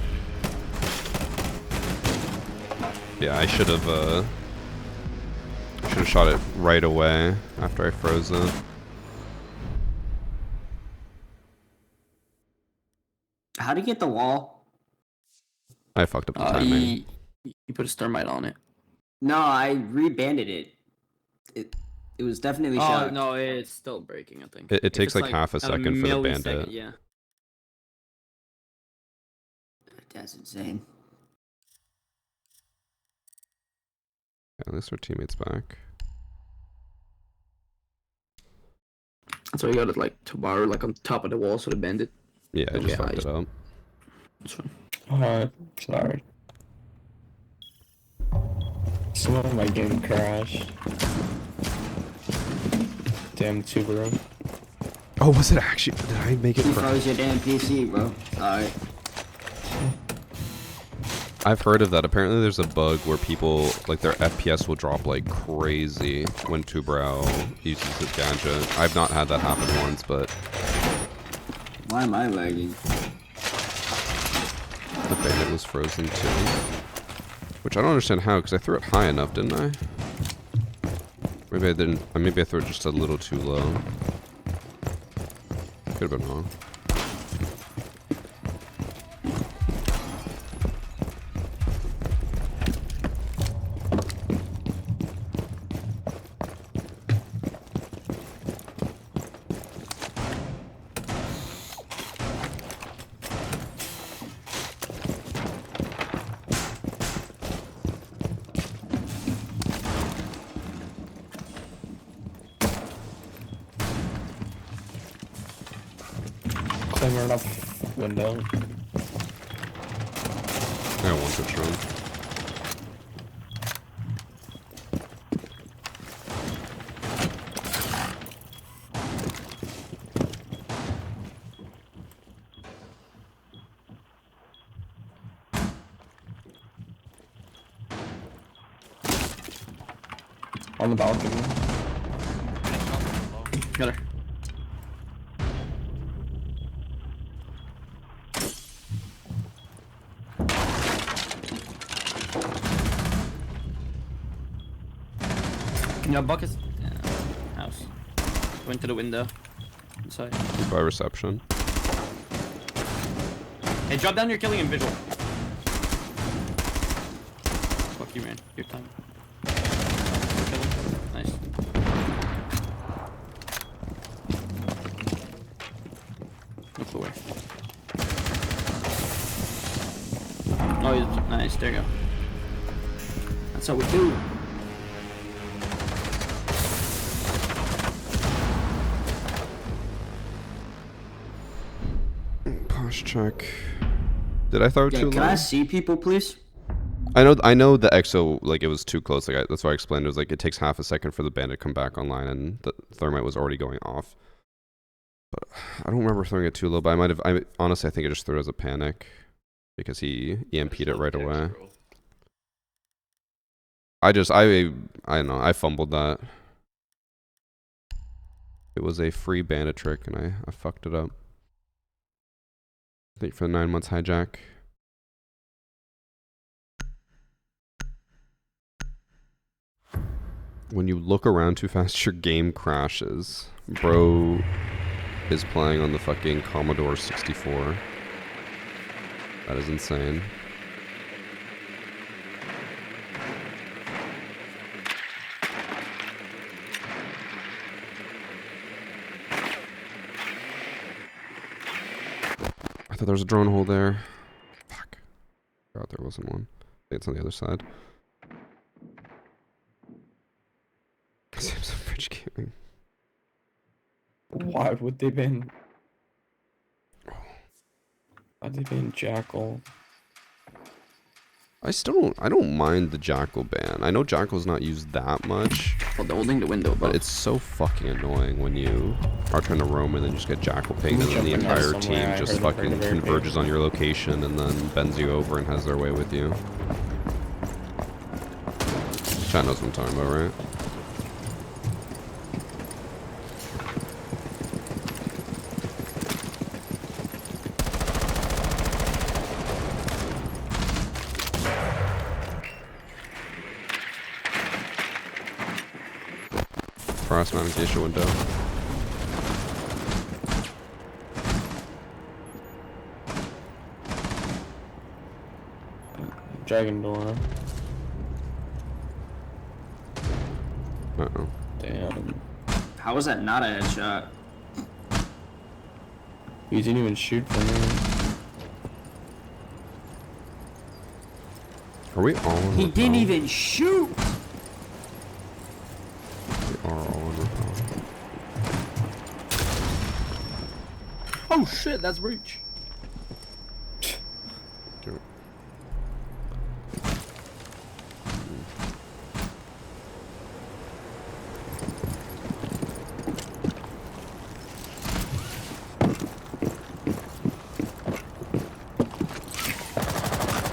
Speaker 1: Yeah, I should have shot it right away after I froze it.
Speaker 11: How'd he get the wall?
Speaker 1: I fucked up the timing.
Speaker 10: You put a thermite on it.
Speaker 11: No, I rebanded it. It was definitely shot.
Speaker 10: Oh no, it's still breaking. I think
Speaker 1: It takes like half a second for the bandit.
Speaker 10: Yeah.
Speaker 11: That's insane.
Speaker 1: At least our teammate's back.
Speaker 10: So we got it like to bar like on top of the wall, so the bandit.
Speaker 1: Yeah, I just fucked it up.
Speaker 10: That's fine. Sorry. Some of my game crashed. Damn tuber.
Speaker 1: Oh, was it actually? Did I make it?
Speaker 11: You froze your damn PC, bro. Sorry.
Speaker 1: I've heard of that. Apparently, there's a bug where people like their FPS will drop like crazy when Tubrao uses his gadget. I've not had that happen once, but
Speaker 11: Why am I lagging?
Speaker 1: the bandit was frozen too. Which I don't understand how, because I threw it high enough, didn't I? Maybe I didn't. Maybe I threw it just a little too low. Could have been wrong.
Speaker 10: Somewhere up window.
Speaker 1: I got one switch room.
Speaker 10: On the balcony.
Speaker 8: Got her. Yeah, buckets. Yeah. House. Went to the window. Sorry.
Speaker 1: By reception.
Speaker 8: Hey, drop down. You're killing him visual. Fuck you, man. Your time. Kill him. Nice. Look away. Oh, he's nice. There you go. That's how we do.
Speaker 1: Push check. Did I throw
Speaker 11: Yeah,
Speaker 1: too
Speaker 11: can
Speaker 1: low?
Speaker 11: I see people, please?
Speaker 1: I know the EXO, like, it was too close. Like, that's why I explained it was like it takes half a second for the bandit to come back online, and the thermite was already going off. But I don't remember throwing it too low. But I honestly, I think I just threw it as a panic because he EMP'd it right away. I don't know. I fumbled that. It was a free bandit trick, and I fucked it up. Thank you for the 9 months, hijack. When you look around too fast, your game crashes. Bro is playing on the fucking Commodore 64. That is insane. I thought there was a drone hole there. Fuck. Forgot there wasn't one. I think it's on the other side. Samsung Fridge Gaming.
Speaker 10: Why would they ban? Why'd they ban Jackal?
Speaker 1: I don't mind the Jackal ban. I know Jackal's not used that much.
Speaker 8: Well, they're holding the window,
Speaker 1: but it's so fucking annoying when you are trying to roam and then just get Jackal pinged and then the entire team just fucking converges on your location and then bends you over and has their way with you. Chat knows what I'm talking about, right? Cross mounting geisha window.
Speaker 10: Dragon door.
Speaker 1: Uh-oh.
Speaker 10: Damn.
Speaker 11: How was that not a headshot?
Speaker 10: You didn't even shoot for me.
Speaker 1: Are we all in
Speaker 11: He
Speaker 1: rappel?
Speaker 11: didn't even shoot!
Speaker 1: We are all in rappel.
Speaker 8: Oh shit, that's breach.
Speaker 1: Do it.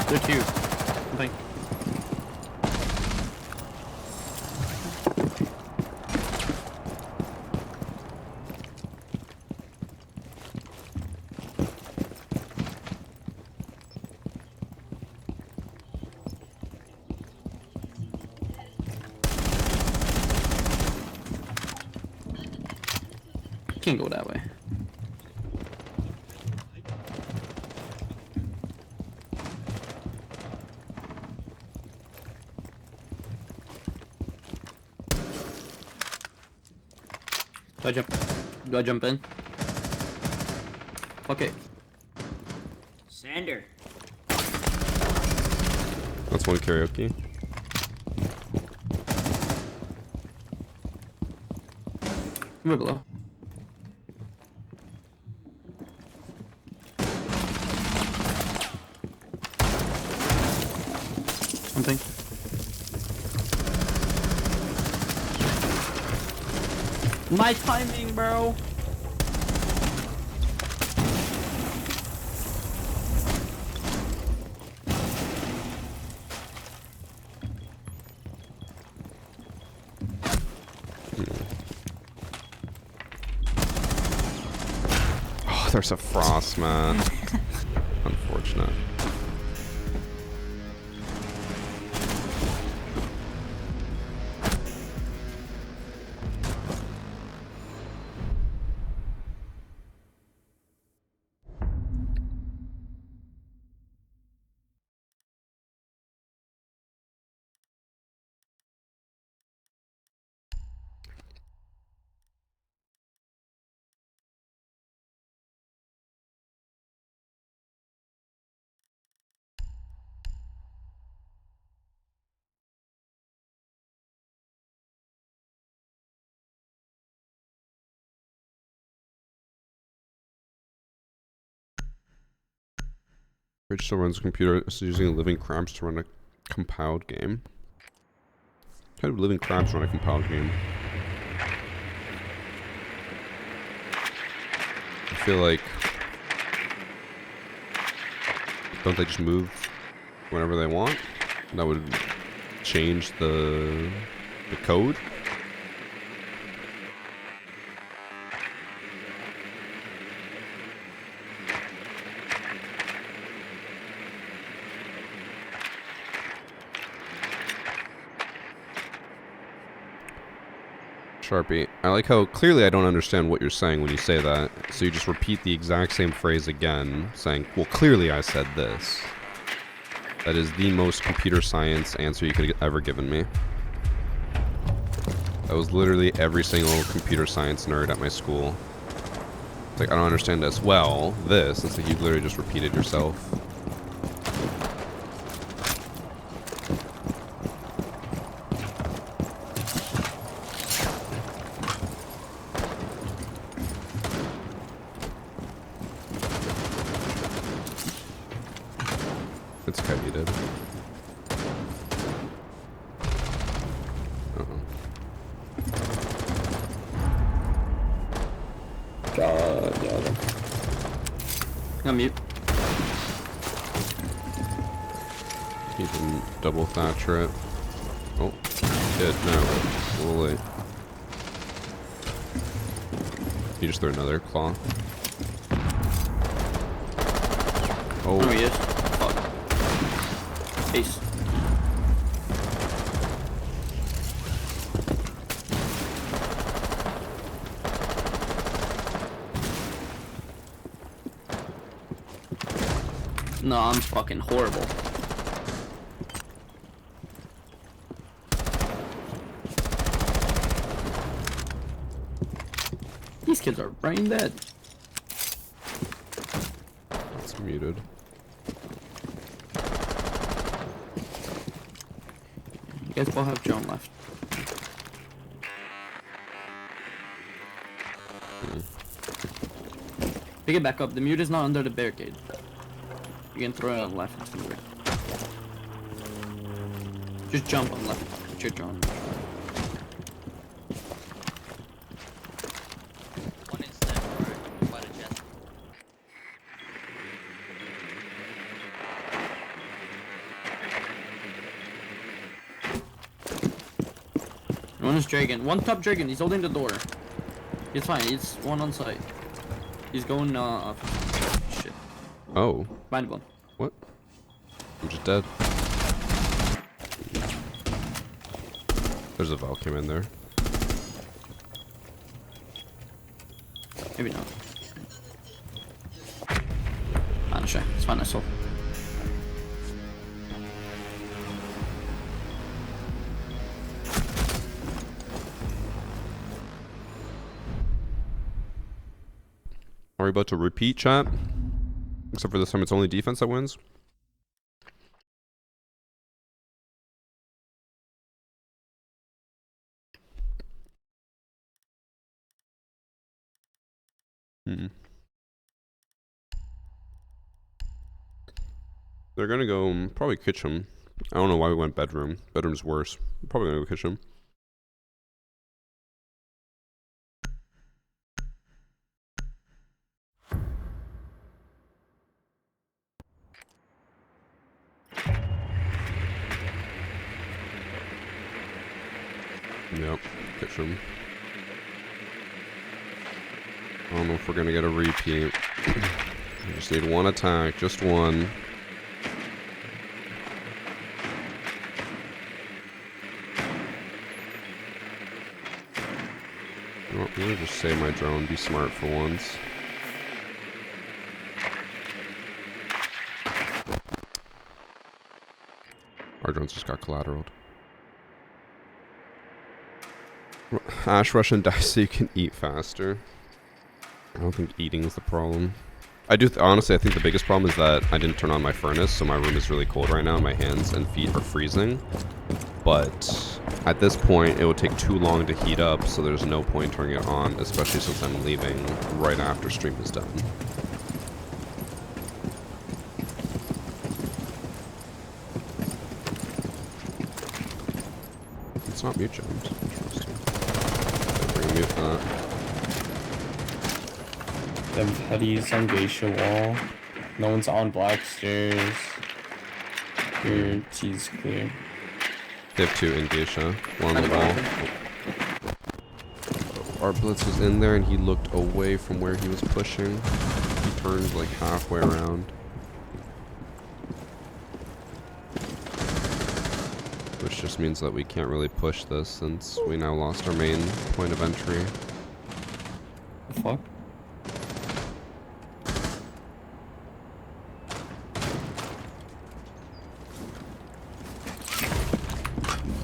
Speaker 8: They're two. I think. Can't go that way. Do I jump in? Okay.
Speaker 11: Sander.
Speaker 1: That's one karaoke.
Speaker 8: Move below. My timing, bro.
Speaker 1: Oh, there's a frost, man. Unfortunate. Rich still runs a computer is using living crabs to run a compiled game. How do living crabs run a compiled game? I feel like... Don't they just move whenever they want? That would change the code? Sharpie, I like how clearly I don't understand what you're saying when you say that, so you just repeat the exact same phrase again, saying, well, clearly I said this. That is the most computer science answer you could have ever given me. That was literally every single computer science nerd at my school. It's like, I don't understand this. Well, this. It's like you literally just repeated yourself. It's heavy, dude. Uh-oh.
Speaker 10: God.
Speaker 8: I'm mute.
Speaker 1: He didn't double thatcher it. Oh, did no. A little late. He just threw another claw. Oh,
Speaker 8: Oh, he is. Fuck. Ace. No, I'm fucking horrible. These kids are brain dead.
Speaker 1: it's muted.
Speaker 8: You guys both have Joan left. Pick it back up. The mute is not under the barricade. You can throw it on the left. It's gonna work. Just jump on left. Put your drone.
Speaker 2: One instant or quite a jet.
Speaker 8: One is Dragon. One top Dragon. He's holding the door. It's fine. It's one on site. He's going shit.
Speaker 1: Oh.
Speaker 8: Mind one.
Speaker 1: What? I'm just dead. There's a Valkyrie in there.
Speaker 8: Maybe not. I'm not sure. It's fine. I saw.
Speaker 1: Are we about to repeat, chat? Except for this time it's only defense that wins? They're gonna go probably kitchen. I don't know why we went bedroom. Bedroom's worse. Probably gonna go kitchen. Yep, kitchen. I don't know if we're gonna get a repeat. We just need one attack, just one. You know what, I'm gonna just save my drone, be smart for once. Our drones just got collateraled. Ash rush and die so you can eat faster. I don't think eating is the problem. I do honestly, I think the biggest problem is that I didn't turn on my furnace, so my room is really cold right now. My hands and feet are freezing. But at this point, it would take too long to heat up, so there's no point turning it on, especially since I'm leaving right after stream is done. It's not mute jumps. Interesting. Mute that.
Speaker 10: Them petties on Geisha wall. No one's on black stairs. Your T's clear.
Speaker 1: They have two in Geisha. One on the wall. Our blitz was in there and he looked away from where he was pushing. He turned like halfway around. Which just means that we can't really push this since we now lost our main point of entry.
Speaker 10: The fuck?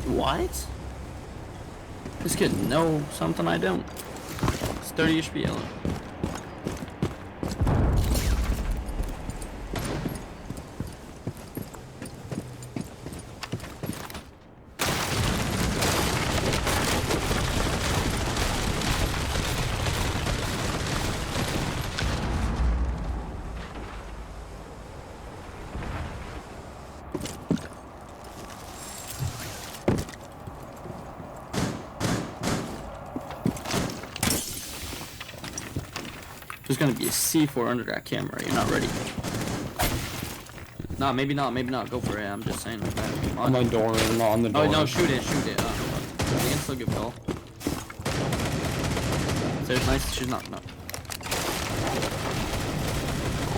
Speaker 8: What? This kid know something I don't. It's 30 HP yellow. There's gonna be a C4 under that camera. You're not ready. Nah, maybe not. Maybe not. Go for it. I'm just saying. Like that.
Speaker 10: On my door, not on the door.
Speaker 8: Oh no! Shoot it! Shoot it! We can still give it all. So it's nice. She's not. No.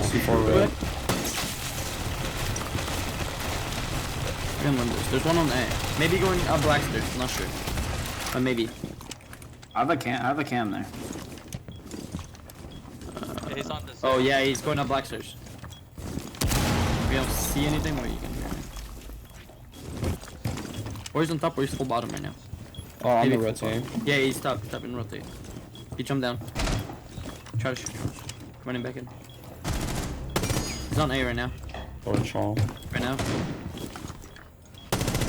Speaker 10: C4 red.
Speaker 8: We're gonna win this. There's one on A. Maybe going up black stairs. I'm not sure. But maybe.
Speaker 11: I have a cam there.
Speaker 2: Yeah, he's on this.
Speaker 8: Oh yeah, he's going up black stairs. If you don't see anything, what you can hear. Or he's on top, or he's full bottom right now.
Speaker 10: Oh, on
Speaker 8: Maybe
Speaker 10: the
Speaker 8: full
Speaker 10: rotate.
Speaker 8: bottom. Yeah, he's top and rotate. He jumped down. Try to shoot. Running back in. He's on A right now.
Speaker 10: Or Shaw.
Speaker 8: Right now.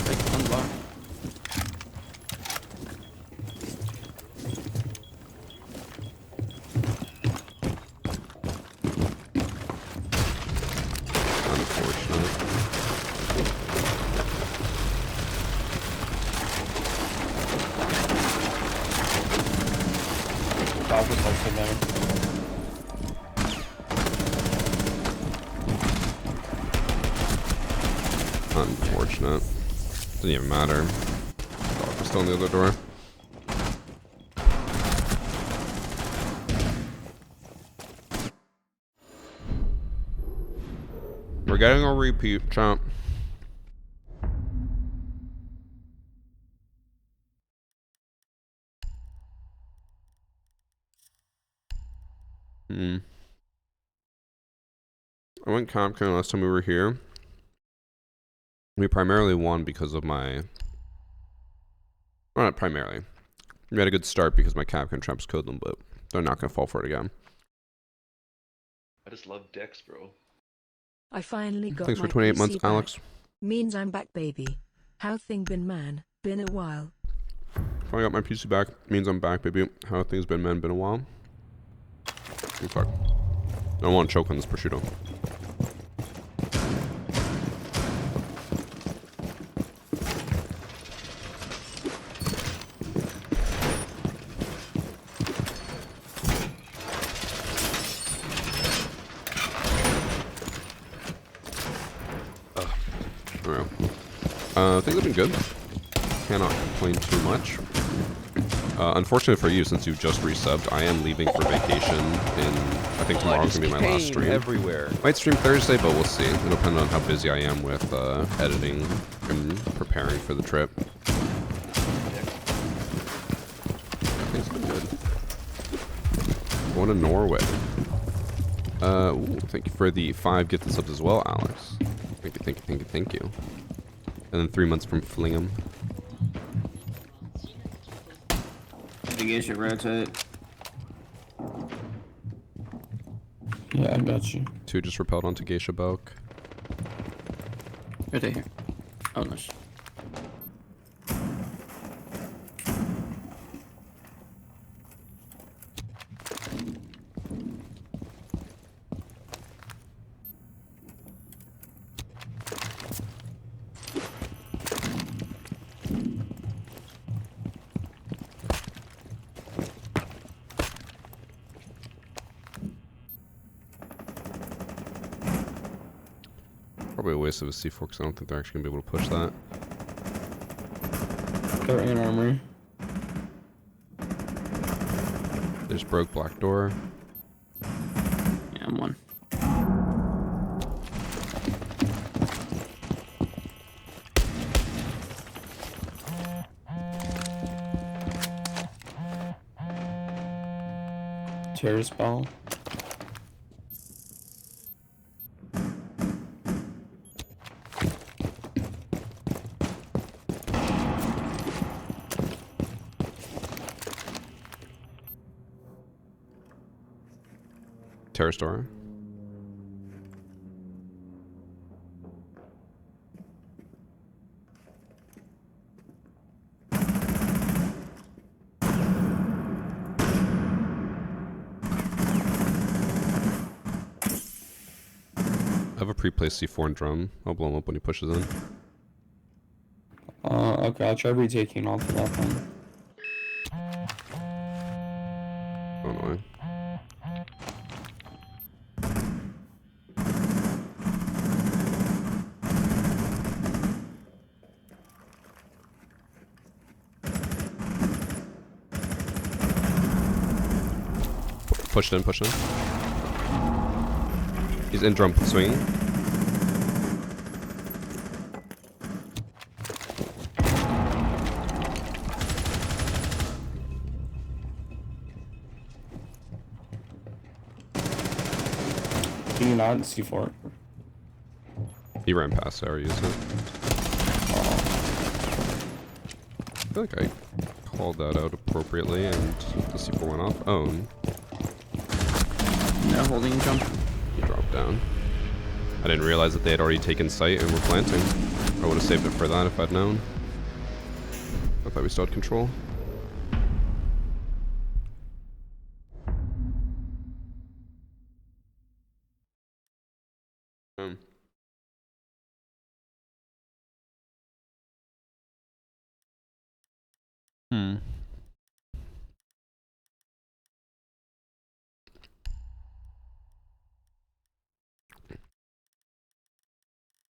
Speaker 8: Like on the bar.
Speaker 10: Top was also there.
Speaker 1: Unfortunate. Didn't even matter. Dog was still on the other door. We're getting a repeat, champ. I went Capcom last time we were here. We primarily won because of my... Well, not primarily. We had a good start because my Capcom traps killed them, but they're not going to fall for it again.
Speaker 12: I just love Dex, bro.
Speaker 3: I finally got
Speaker 1: Thanks
Speaker 3: my
Speaker 1: for 28 months,
Speaker 3: PC back.
Speaker 1: Alex.
Speaker 3: Means I'm back, baby. How thing been, man? Been a while.
Speaker 1: If I got my PC back, means I'm back, baby. How have things been, man? Been a while? Oh, fuck. I don't want to choke on this prosciutto. Things have been good. Cannot complain too much. Unfortunately for you, since you just resubbed, I am leaving for vacation in, I think tomorrow's gonna be my last stream.
Speaker 13: Everywhere.
Speaker 1: Might stream Thursday, but we'll see. It'll depend on how busy I am with editing and preparing for the trip. Things been good. Going to Norway. Ooh, thank you for the 5 gifted subs as well, Alex. Thank you, thank you, thank you, thank you. And then 3 months from Flingham.
Speaker 11: I think you should rotate.
Speaker 10: Yeah, I got you.
Speaker 1: 2 just repelled onto Geisha Bulk.
Speaker 8: Right here. Oh, nice.
Speaker 1: Probably a waste of a C4 because I don't think they're actually going to be able to push that.
Speaker 10: They're in armory.
Speaker 1: They just broke black door.
Speaker 8: Yeah, I'm one.
Speaker 10: Terrace ball.
Speaker 1: Terrace door. I have a pre-placed C4 and drum. I'll blow him up when he pushes in.
Speaker 10: Okay, I'll try retaking off the left one.
Speaker 1: Oh no. Pushed in, pushed in. He's in drum swinging.
Speaker 10: Can you not C4?
Speaker 1: He ran past it, I already used it. I feel like I called that out appropriately and the C4 went off. Own.
Speaker 8: No holding jump.
Speaker 1: He dropped down. I didn't realize that they had already taken sight and were planting. I would have saved it for that if I'd known. I thought we still had control.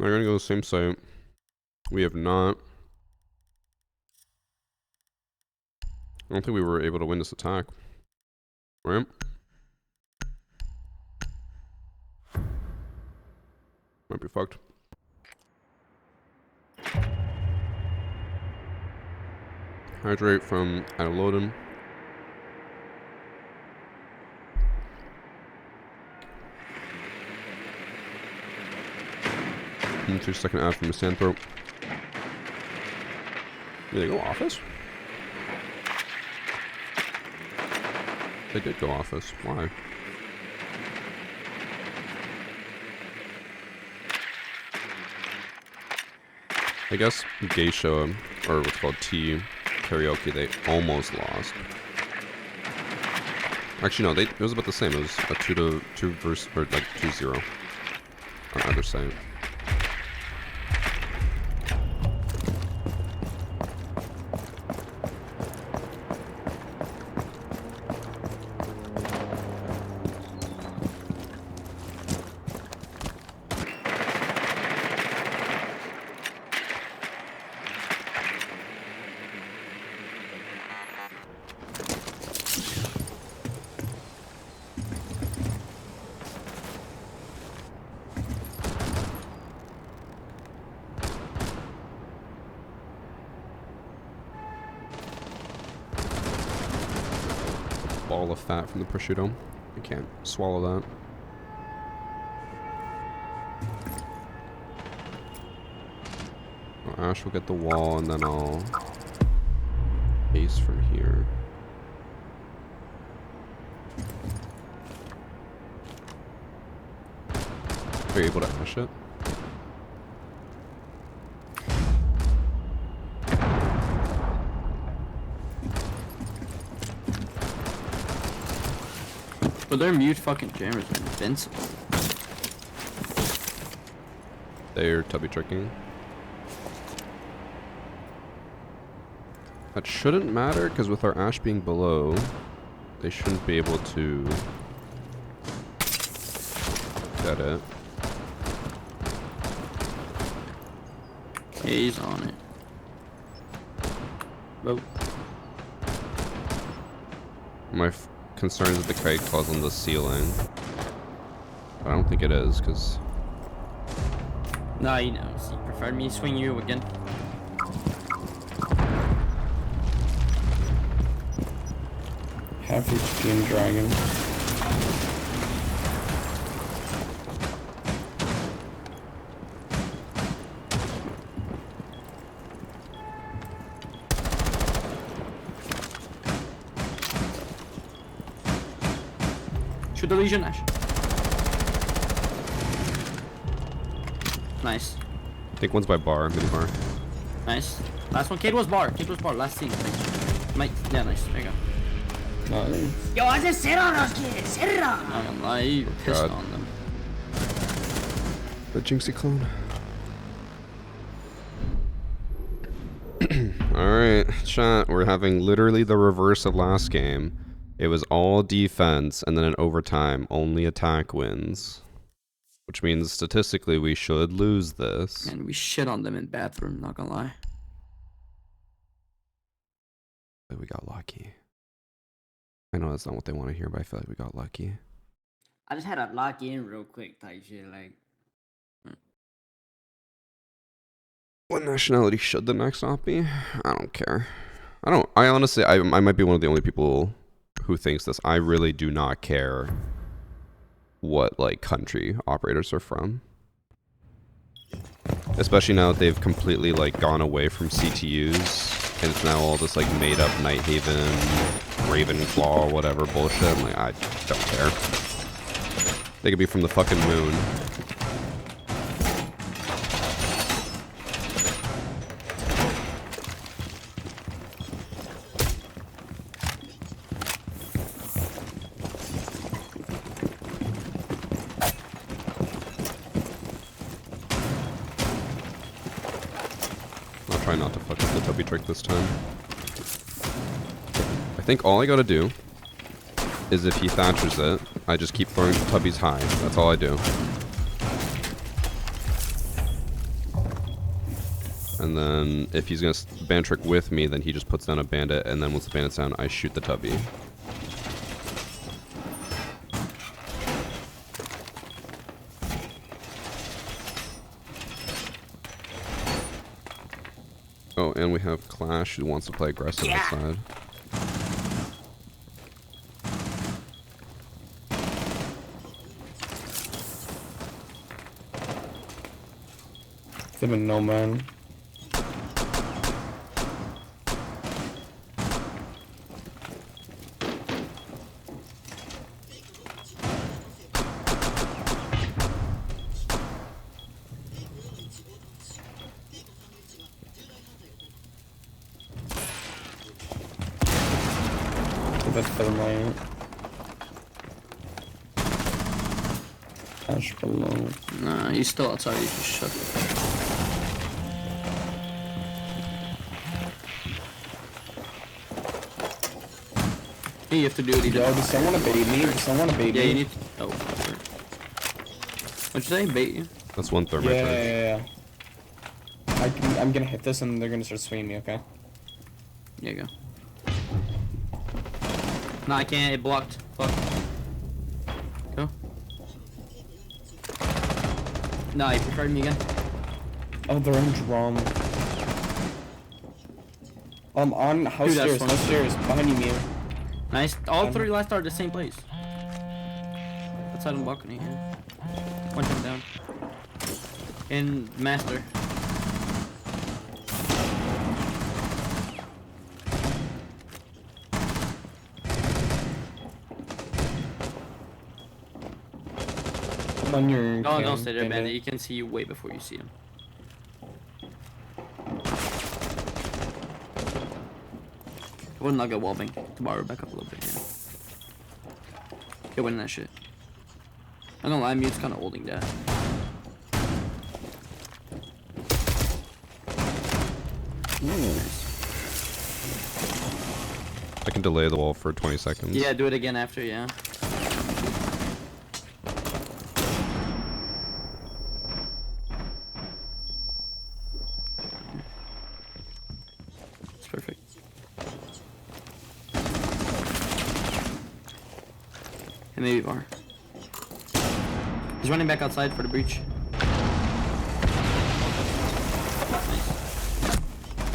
Speaker 1: We're gonna go to the same site. We have not. I don't think we were able to win this attack. Right? Might be fucked. Hydrate from Adolodin. 2-second ad from Misanthrope. Did they go office? They did go office. Why? I guess Geisha, or what's called T Karaoke, they almost lost. Actually, no, it was about the same. It was a 2-2 verse, or like 2-0 on either side. ball of fat from the prosciutto. I can't swallow that. Well, Ash will get the wall, and then I'll base from here. Are you able to Ash it?
Speaker 8: But their mute fucking jammers are invincible.
Speaker 1: They're tubby tricking. That shouldn't matter, because with our Ash being below, they shouldn't be able to get it.
Speaker 8: Yeah, he's on it. Whoa.
Speaker 1: My concern is that the kite falls on the ceiling. But I don't think it is, because...
Speaker 8: Nah, he knows. He preferred me swing you again.
Speaker 10: Half HP and dragon.
Speaker 8: Shoot the Legion, Ash. Nice.
Speaker 1: I think one's by bar, mini bar.
Speaker 8: Nice. Last one. Kid was bar. Kid was bar. Last scene. Mike. Yeah, nice. There you go.
Speaker 10: Nice.
Speaker 11: Yo, hace cero los quiere, cero.
Speaker 8: Not gonna lie, you were pissed
Speaker 1: God.
Speaker 8: on them.
Speaker 1: The Jinxie clone. Alright, chat. We're having literally the reverse of last game. It was all defense, and then in overtime, only attack wins. Which means statistically we should lose this.
Speaker 8: And we shit on them in bathroom, not gonna lie.
Speaker 1: But we got lucky. I know that's not what they want to hear, but I feel like we got lucky.
Speaker 11: I just had to lock in real quick type shit, like.
Speaker 1: What nationality should the next op be? I don't care. I honestly, I might be one of the only people who thinks this. I really do not care what, like, country operators are from. Especially now that they've completely, like, gone away from CTUs. And it's now all this, like, made-up Nighthaven, Ravenclaw, whatever bullshit. I'm like, I don't care. They could be from the fucking moon. I'll try not to fuck up the tubby trick this time. I think all I gotta do is if he thatchers it, I just keep throwing the tubbies high. That's all I do. And then if he's gonna band trick with me, then he just puts down a bandit, and then once the bandit's down, I shoot the tubby. Oh, and we have Clash who wants to play aggressive outside.
Speaker 10: They've been no man. The thermite. Ash below.
Speaker 8: Nah, he's still outside. He just shut it. Hey, you have to do what he did.
Speaker 10: Yo, does someone bait me? Does someone bait me?
Speaker 8: Yeah, you need to... Oh, whatever. What'd you say? Bait you?
Speaker 1: That's one thermite.
Speaker 10: Yeah. I'm gonna hit this and they're gonna start swinging me, okay?
Speaker 8: There you go. Nah, I can't. It blocked. Fuck. Go. Nah, he preferred me again.
Speaker 10: Oh, they're in drum. On house
Speaker 8: Dude, that's
Speaker 10: stairs,
Speaker 8: fun.
Speaker 10: house stairs, behind you, Mew.
Speaker 8: Nice. All three last are the same place. Outside on balcony, yeah. One jump down. And master.
Speaker 10: On your
Speaker 8: No,
Speaker 10: cam,
Speaker 8: don't stay there,
Speaker 10: Bandit.
Speaker 8: Bandit. He can see you way before you see him. Wouldn't not get wallbang. Tomorrow, back up a little bit, yeah. Get winning that shit. I don't lie, mute's kind of holding that. Nice.
Speaker 1: I can delay the wall for 20 seconds.
Speaker 8: Yeah, do it again after, yeah. It's perfect. And maybe bar. He's running back outside for the breach.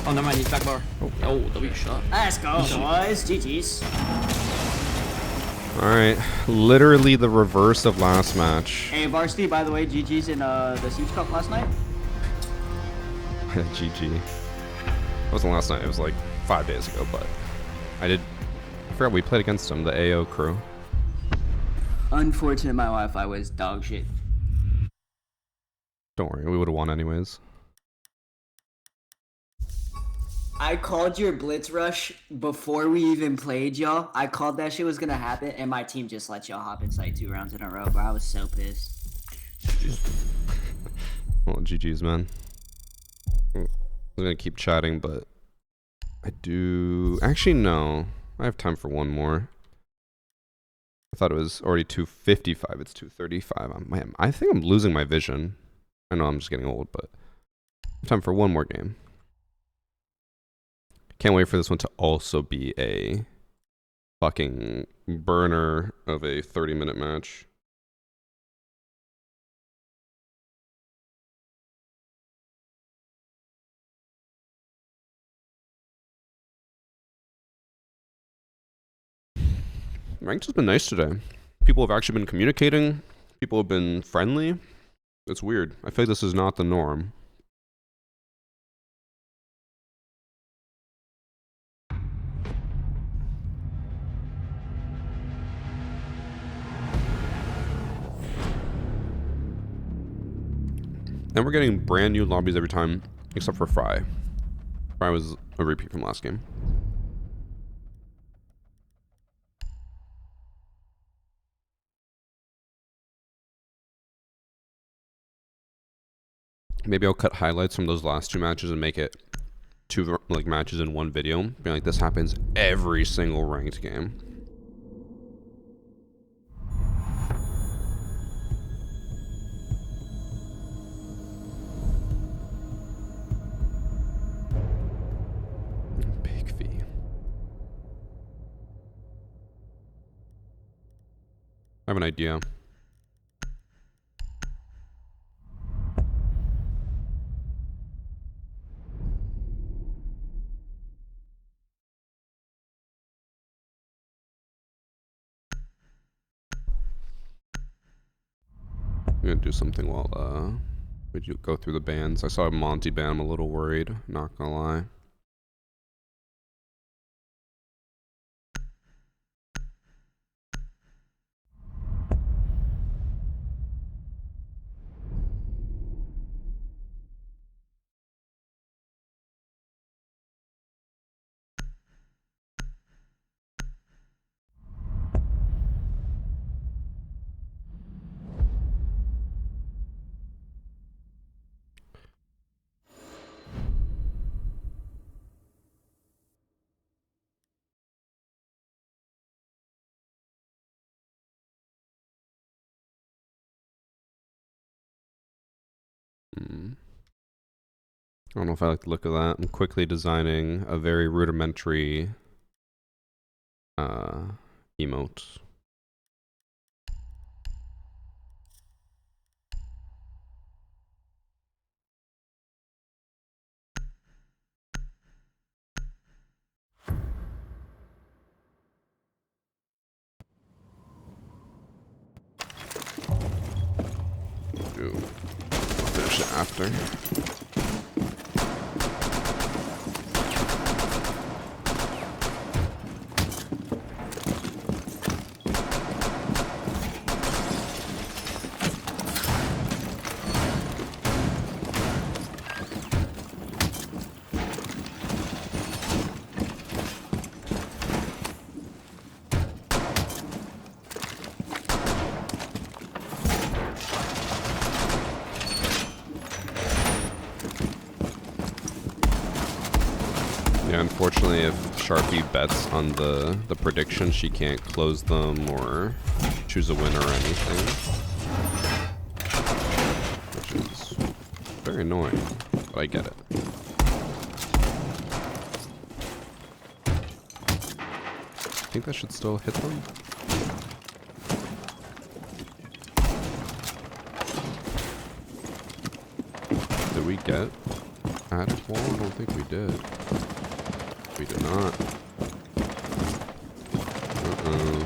Speaker 8: Oh, never mind, he's back bar. Oh, the weak shot.
Speaker 11: Let's go, boys. GG's.
Speaker 1: Alright, literally the reverse of last match.
Speaker 11: Hey, Varsity, by the way, GG's in the Siege Cup last night.
Speaker 1: GG. It wasn't last night, it was like 5 days ago, but I forgot we played against them, the AO crew.
Speaker 11: Unfortunate my Wi-Fi was dog shit.
Speaker 1: Don't worry, we would have won anyways.
Speaker 11: I called your blitz rush before we even played, y'all. I called that shit was gonna happen, and my team just let y'all hop inside 2 rounds in a row, bro. I was so pissed.
Speaker 1: Well, GG's, man. I'm gonna keep chatting, but I do... Actually, no. I have time for one more. I thought it was already 2:55. It's 2:35. I think I'm losing my vision. I know I'm just getting old, but time for one more game. Can't wait for this one to also be a fucking burner of a 30-minute match. Ranked has been nice today. People have actually been communicating. People have been friendly. It's weird. I feel like this is not the norm. And we're getting brand new lobbies every time, except for Fry. Fry was a repeat from last game. Maybe I'll cut highlights from those last 2 matches and make it 2 like matches in one video. Being like, this happens every single ranked game. Big V. I have an idea. I'm gonna do something while we go through the bands. I saw a Monty ban. I'm a little worried, not gonna lie. I don't know if I like the look of that. I'm quickly designing a very rudimentary emote. watch it after. Yeah, unfortunately, if Sharpie bets on the prediction, she can't close them or choose a winner or anything, which is very annoying, but I get it. I think that should still hit them. Did we get attic wall? I don't think we did. We did not. Uh-oh.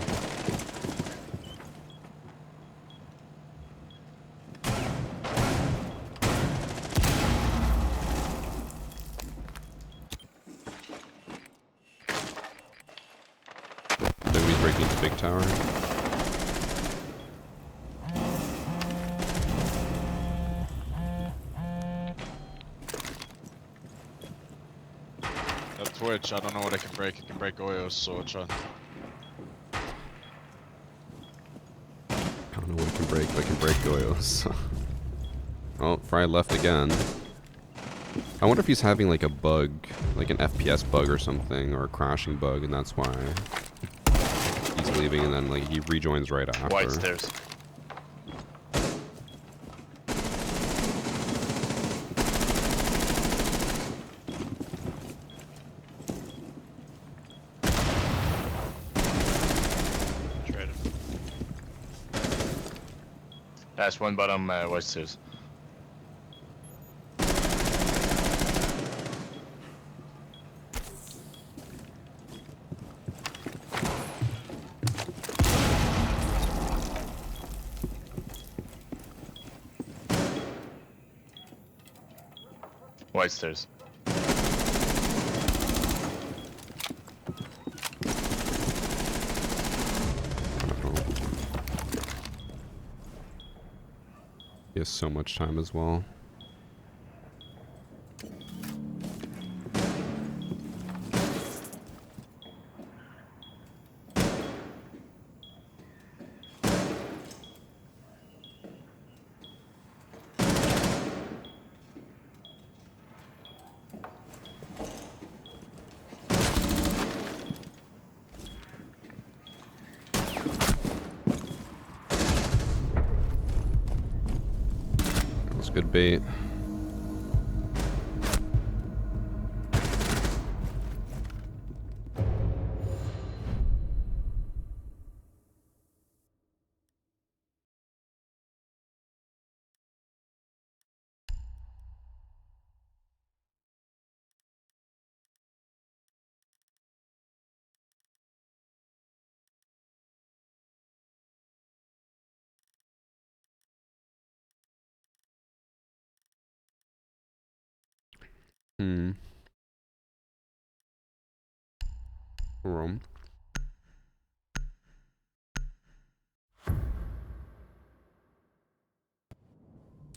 Speaker 1: Enemies breaking into big tower.
Speaker 13: Twitch, I don't know what I can break. It can break oils, so I'll try.
Speaker 1: I don't know what it can break, but I can break Goyos. Oh, Fry left again. I wonder if he's having like a bug, like an FPS bug or something, or a crashing bug, and that's why he's leaving, and then like he rejoins right after.
Speaker 13: White stairs. Last one bottom white stairs. White stairs.
Speaker 1: He has so much time as well. Good bait. Room.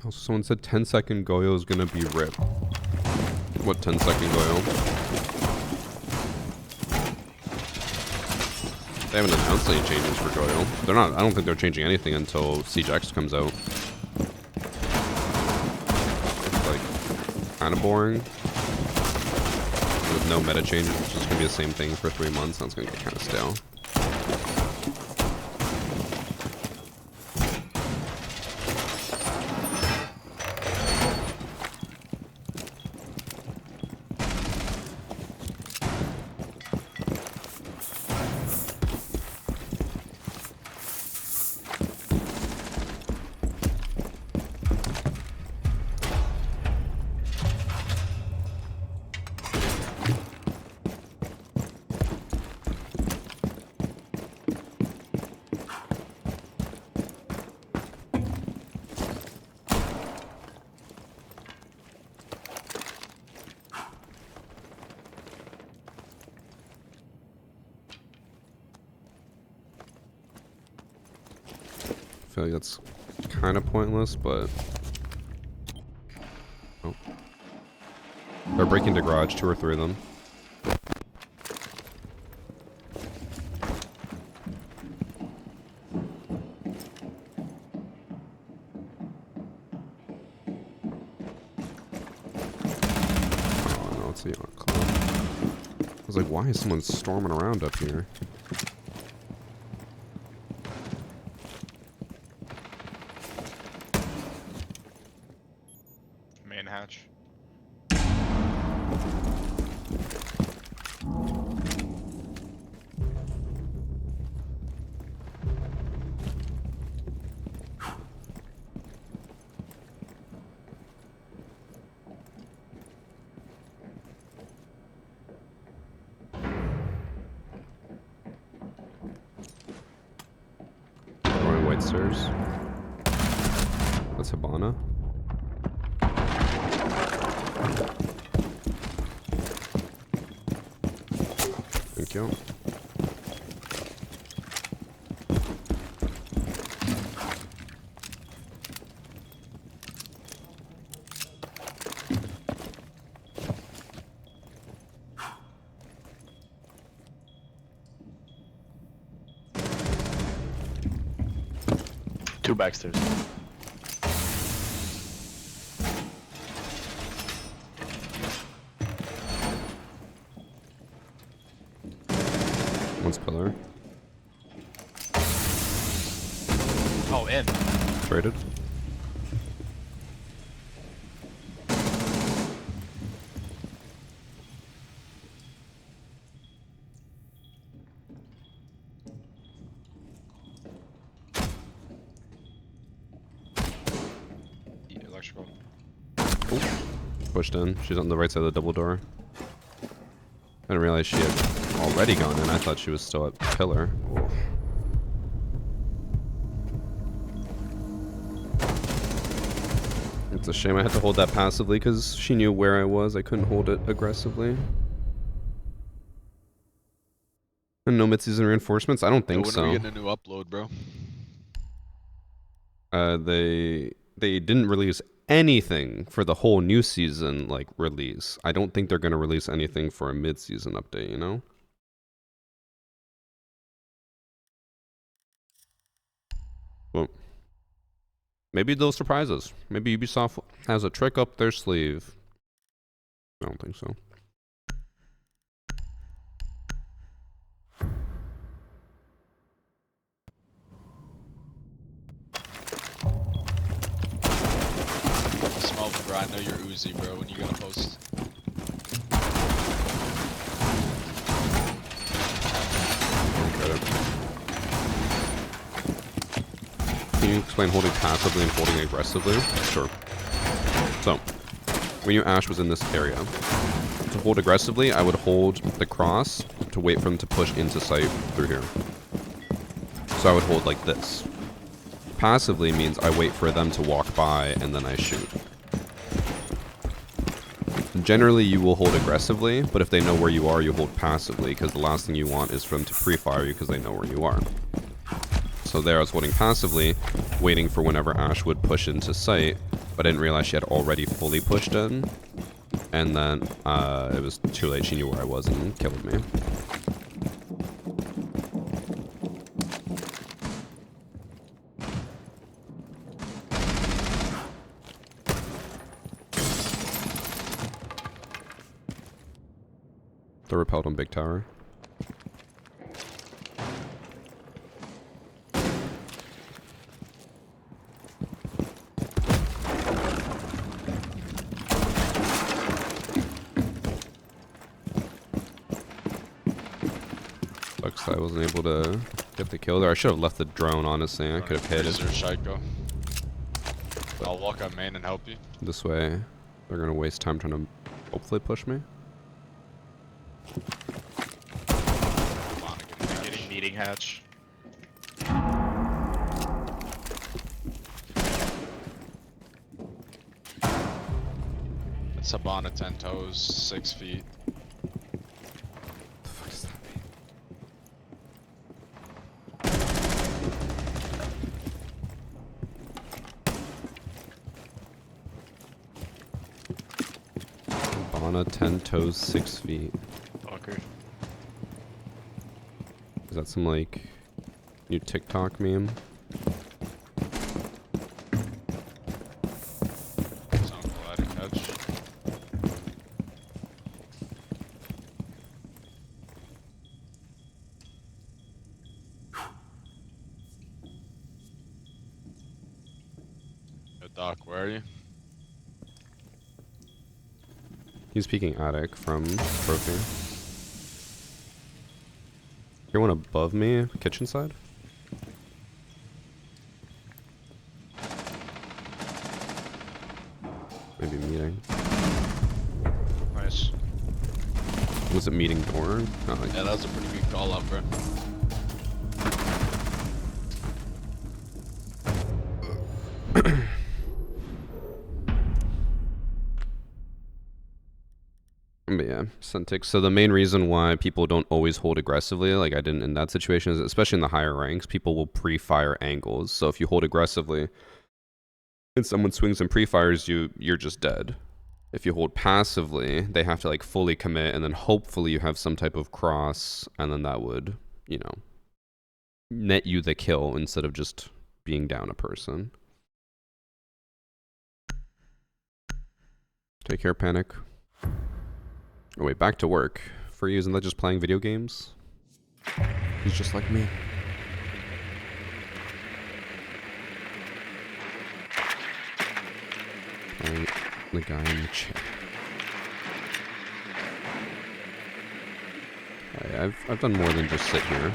Speaker 1: Also, someone said 10-second Goyo is gonna be RIP. What 10-second Goyo? They haven't announced any changes for Goyo. They're not. I don't think they're changing anything until Siege X comes out. It's like kind of boring. With no meta changes, it's just gonna be the same thing for 3 months. That's gonna get kind of stale. feel like that's kind of pointless, but... Oh. They're breaking the garage, 2 or 3 of them. Oh no, it's a yacht club. I was like, why is someone storming around up here?
Speaker 13: Main hatch.
Speaker 1: Going white stairs. That's Habana. Thank you.
Speaker 12: Two backstairs.
Speaker 1: One's pillar.
Speaker 13: Oh, in.
Speaker 1: Traded.
Speaker 13: Electrical.
Speaker 1: Oh. Pushed in. She's on the right side of the double door. I didn't realize she had already gone in. I thought she was still at pillar. Whoa. It's a shame I had to hold that passively because she knew where I was. I couldn't hold it aggressively. And no mid-season reinforcements? I don't think
Speaker 13: when
Speaker 1: so.
Speaker 13: are we getting a new upload, bro?
Speaker 1: They didn't release anything for the whole new season like release. I don't think they're gonna release anything for a mid-season update, you know? Well, maybe they'll surprise us. Maybe Ubisoft has a trick up their sleeve. I don't think so.
Speaker 13: Smell it, bro. I know you're Uzi, bro. When you gonna post?
Speaker 1: Can you explain holding passively and holding aggressively? Sure. So, when your Ash was in this area, to hold aggressively, I would hold the cross to wait for them to push into sight through here. So I would hold like this. Passively means I wait for them to walk by and then I shoot. Generally, you will hold aggressively, but if they know where you are, you hold passively, because the last thing you want is for them to pre-fire you because they know where you are. So there I was holding passively, waiting for whenever Ash would push into sight, but I didn't realize she had already fully pushed in. And then it was too late, she knew where I was and killed me. They're repelled on Big Tower. Sucks I wasn't able to get the kill there. I should have left the drone, honestly. I could have hit it.
Speaker 13: I'll walk on main and help you.
Speaker 1: This way, they're gonna waste time trying to hopefully push me.
Speaker 13: Getting meeting hatch. It's Habana 10 toes, 6 feet.
Speaker 1: The fuck does that mean? Sauna 10 toes 6 feet.
Speaker 12: Fucker.
Speaker 1: Is that some like new TikTok meme?
Speaker 13: Sound gliding catch. Yo, Doc, where are you?
Speaker 1: He's peeking attic from trophy. Here one above me, kitchen side. Maybe meeting.
Speaker 13: Nice.
Speaker 1: Was it meeting door? Oh,
Speaker 13: Yeah, that was a pretty good call out, bro.
Speaker 1: But yeah, Centix. So the main reason why people don't always hold aggressively, like I didn't in that situation, is especially in the higher ranks, people will pre-fire angles. So if you hold aggressively and someone swings and pre-fires you, you're just dead. If you hold passively, they have to like fully commit, and then hopefully you have some type of cross, and then that would, you know, net you the kill instead of just being down a person. Take care, Panic. Oh wait, back to work. For you, isn't that just playing video games? He's just like me. Playing the guy in the chair. Hey, I've done more than just sit here.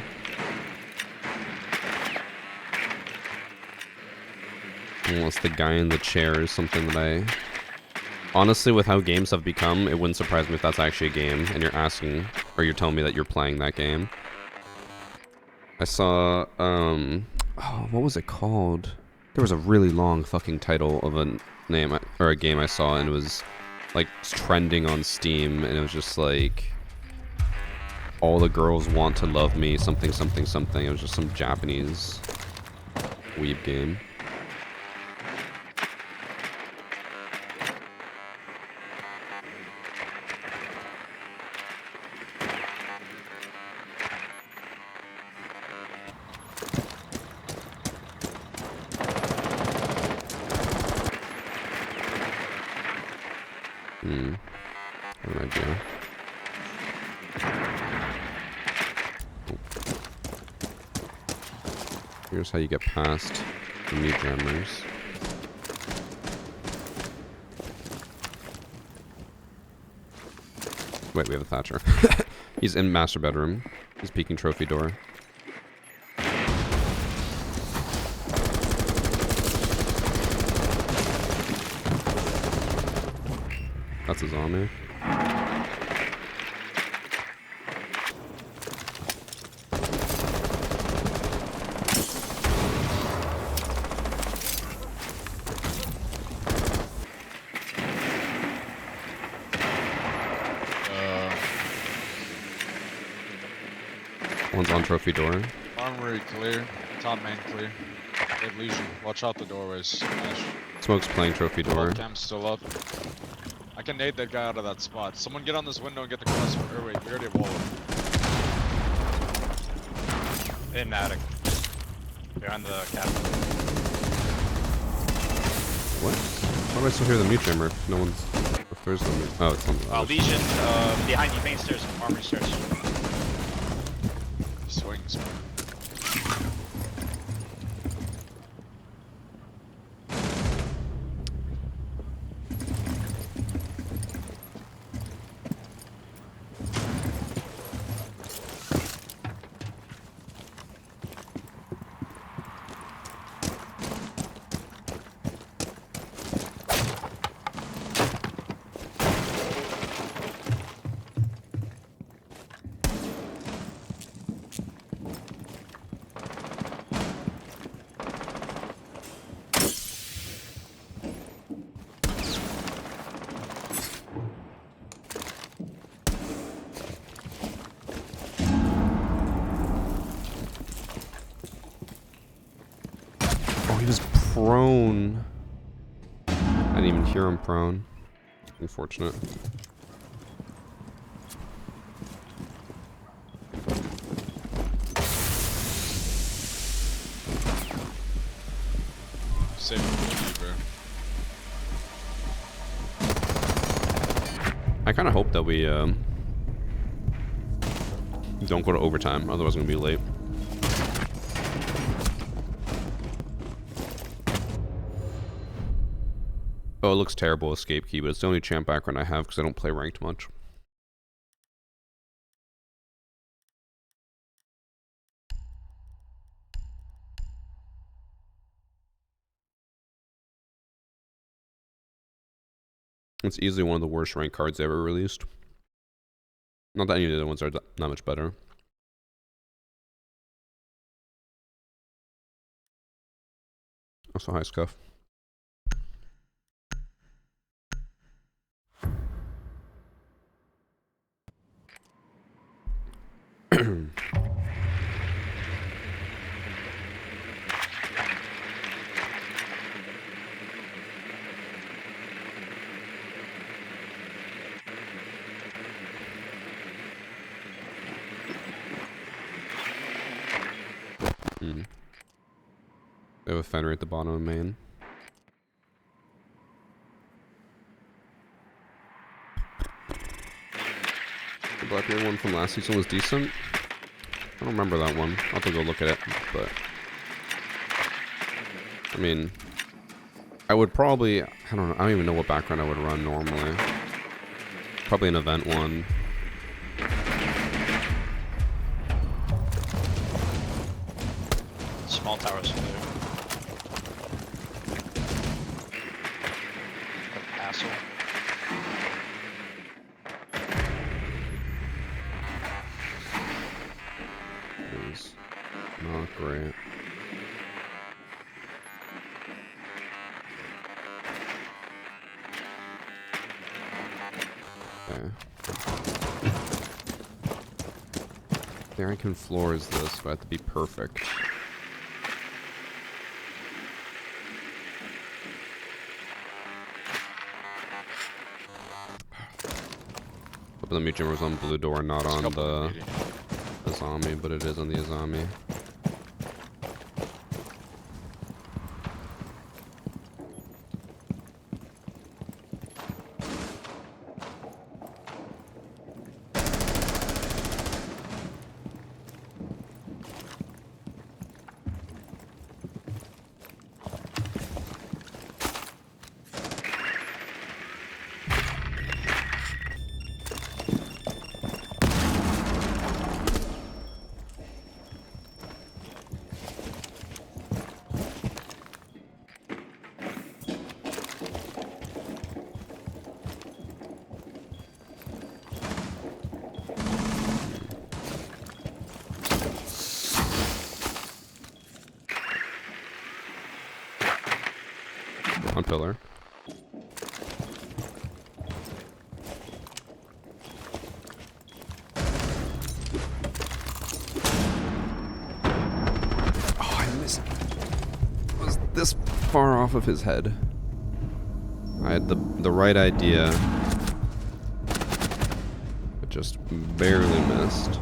Speaker 1: Unless the guy in the chair is something that I... Honestly, with how games have become, it wouldn't surprise me if that's actually a game, and you're asking, or you're telling me that you're playing that game. I saw, oh, what was it called? There was a really long fucking title of a name, or a game I saw, and it was, like, trending on Steam, and it was just like, all the girls want to love me, something, something, something. It was just some Japanese weeb game. What idea. Here's how you get past the meat jammers. Wait, we have a Thatcher. He's in master bedroom. He's peeking trophy door. That's a zombie. One's on trophy door.
Speaker 13: Armory clear. Top main clear. They have Legion. Watch out the doorways. Smash.
Speaker 1: Smoke's playing trophy door.
Speaker 13: Cam's still up. I can nade that guy out of that spot. Someone get on this window and get the cross. Or wait, we already have wall.
Speaker 9: In attic. Behind the cabin.
Speaker 1: What? Why do I still hear the mute jammer if no one's... If there's no mute... Oh, it's on the other.
Speaker 9: Legion, behind you, main stairs, armory stairs.
Speaker 13: Swings.
Speaker 1: He was prone. I didn't even hear him prone. Unfortunate.
Speaker 13: saving for you, bro.
Speaker 1: I kind of hope that we don't go to overtime, otherwise I'm gonna be late. Oh, it looks terrible, escape key, but it's the only champ background I have because I don't play ranked much. It's easily one of the worst ranked cards ever released. Not that any of the other ones are that much better. Also, hi, Scuff. They have a fender at the bottom of main. The Blackbeard one from last season was decent. I don't remember that one. I'll have to go look at it, but I mean, I would probably, I don't even know what background I would run normally. Probably an event one.
Speaker 13: Small towers clear. Castle.
Speaker 1: Is not great. Okay. There I can floors this, but I have to be perfect. But the mute was on blue door, not on the Azami, but it is on the Azami. On pillar. Oh, I missed. I was this far off of his head. I had the right idea, but just barely missed.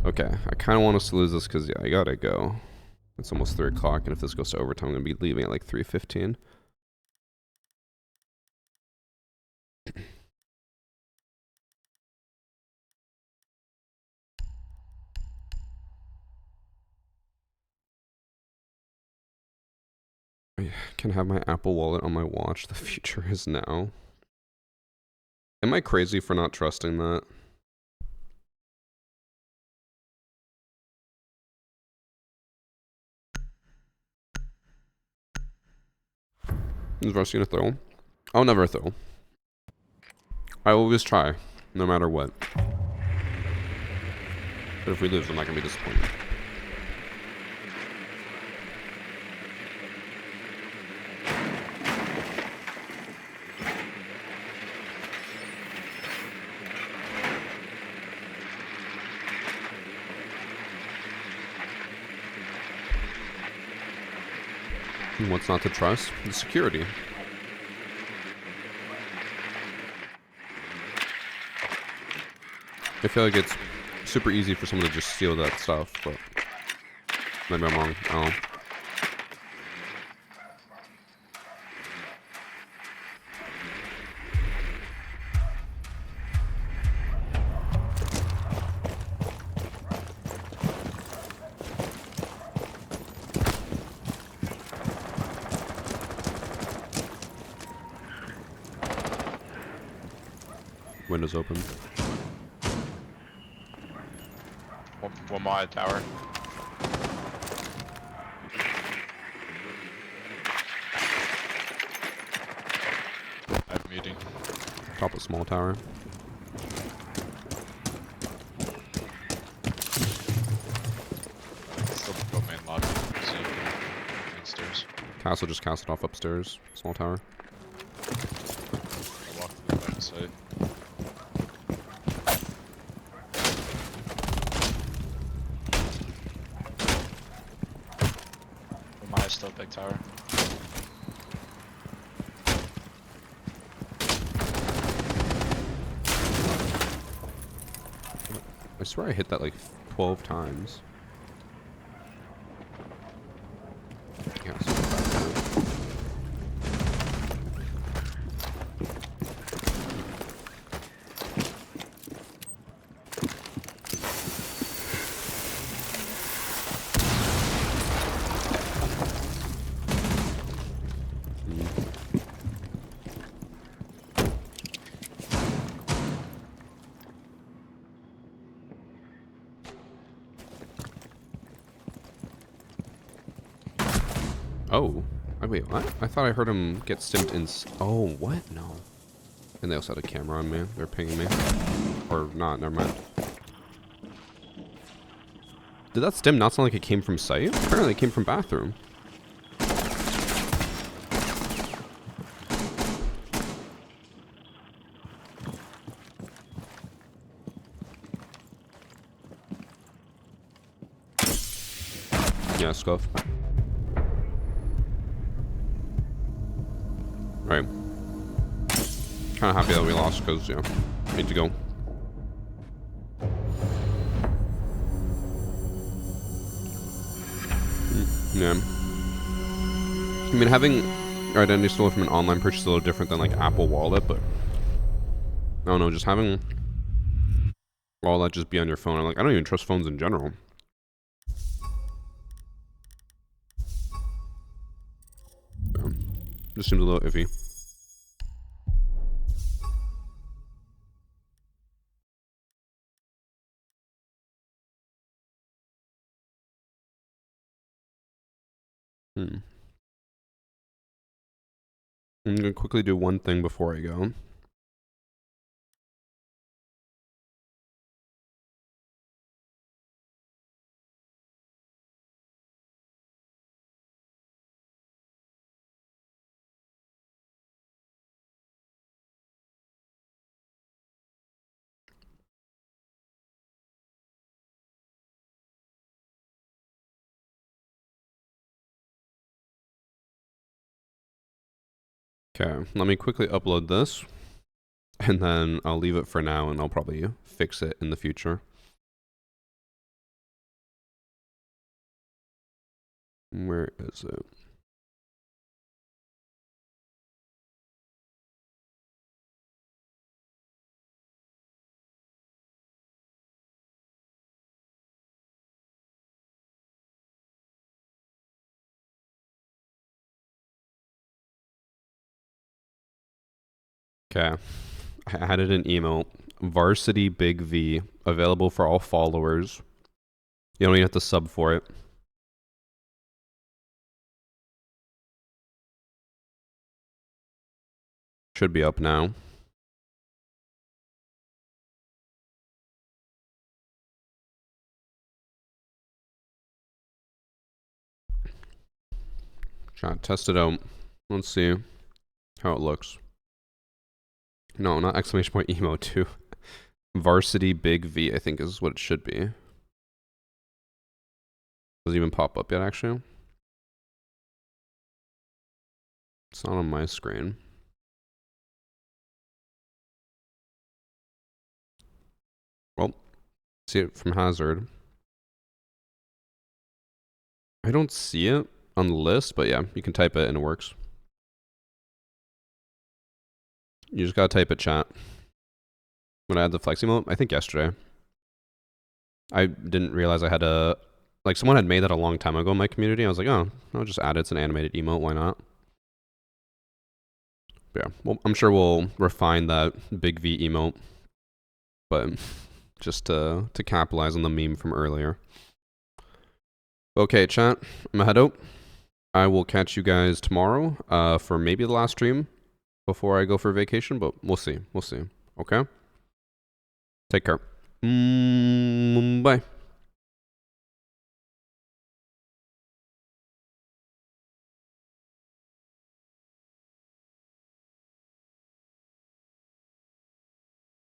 Speaker 1: Okay, I kind of want us to lose this because I gotta go. It's almost 3 o'clock, and if this goes to overtime, I'm going to be leaving at like 3:15. I can have my Apple Wallet on my watch. The future is now. Am I crazy for not trusting that? Is Varsity gonna throw? I'll never throw. I always try, no matter what. But if we lose, I'm not gonna be disappointed. And what's not to trust? The security. I feel like it's super easy for someone to just steal that stuff, but maybe I'm wrong. Oh. Windows open.
Speaker 13: One more tower. I have a meeting.
Speaker 1: Top of small tower.
Speaker 13: Still go main lobby. See you downstairs.
Speaker 1: Castle just cast it off upstairs. Small tower.
Speaker 13: I'll walk through the back side. Maya still big tower.
Speaker 1: I swear I hit that like 12 times. Yeah, so back there. Oh. Oh, wait, what? I thought I heard him get stimmed in... Oh, what? No. And they also had a camera on me. They're pinging me. Or not, never mind. Did that stim not sound like it came from site? Apparently it came from bathroom. Yeah, scuff. Right. Kind of happy that we lost because, yeah, need to go. Yeah. I mean, having your identity stolen from an online purchase is a little different than, like, Apple Wallet, but I don't know, just having all that just be on your phone. I'm like, I don't even trust phones in general. Yeah. Just seems a little iffy. I'm gonna quickly do one thing before I go. Okay, let me quickly upload this, and then I'll leave it for now, and I'll probably fix it in the future. Where is it? Okay, I added an email. Varsity Big V, available for all followers. You don't even have to sub for it. Should be up now. Try to test it out. Let's see how it looks. No, not exclamation point emo 2. Varsity Big V, I think is what it should be. Does it even pop up yet, actually? It's not on my screen. Well, see it from Hazard. I don't see it on the list, but yeah, you can type it and it works. You just gotta type it, chat. When I had the flex emote, I think yesterday. I didn't realize I had a... Like, someone had made that a long time ago in my community. I was like, oh, I'll just add it. It's an animated emote. Why not? But yeah, well, I'm sure we'll refine that Big V emote but just to capitalize on the meme from earlier. Okay, chat. I'm gonna head out. I will catch you guys tomorrow for maybe the last stream before I go for vacation, but we'll see. We'll see. Okay? Take care. Bye.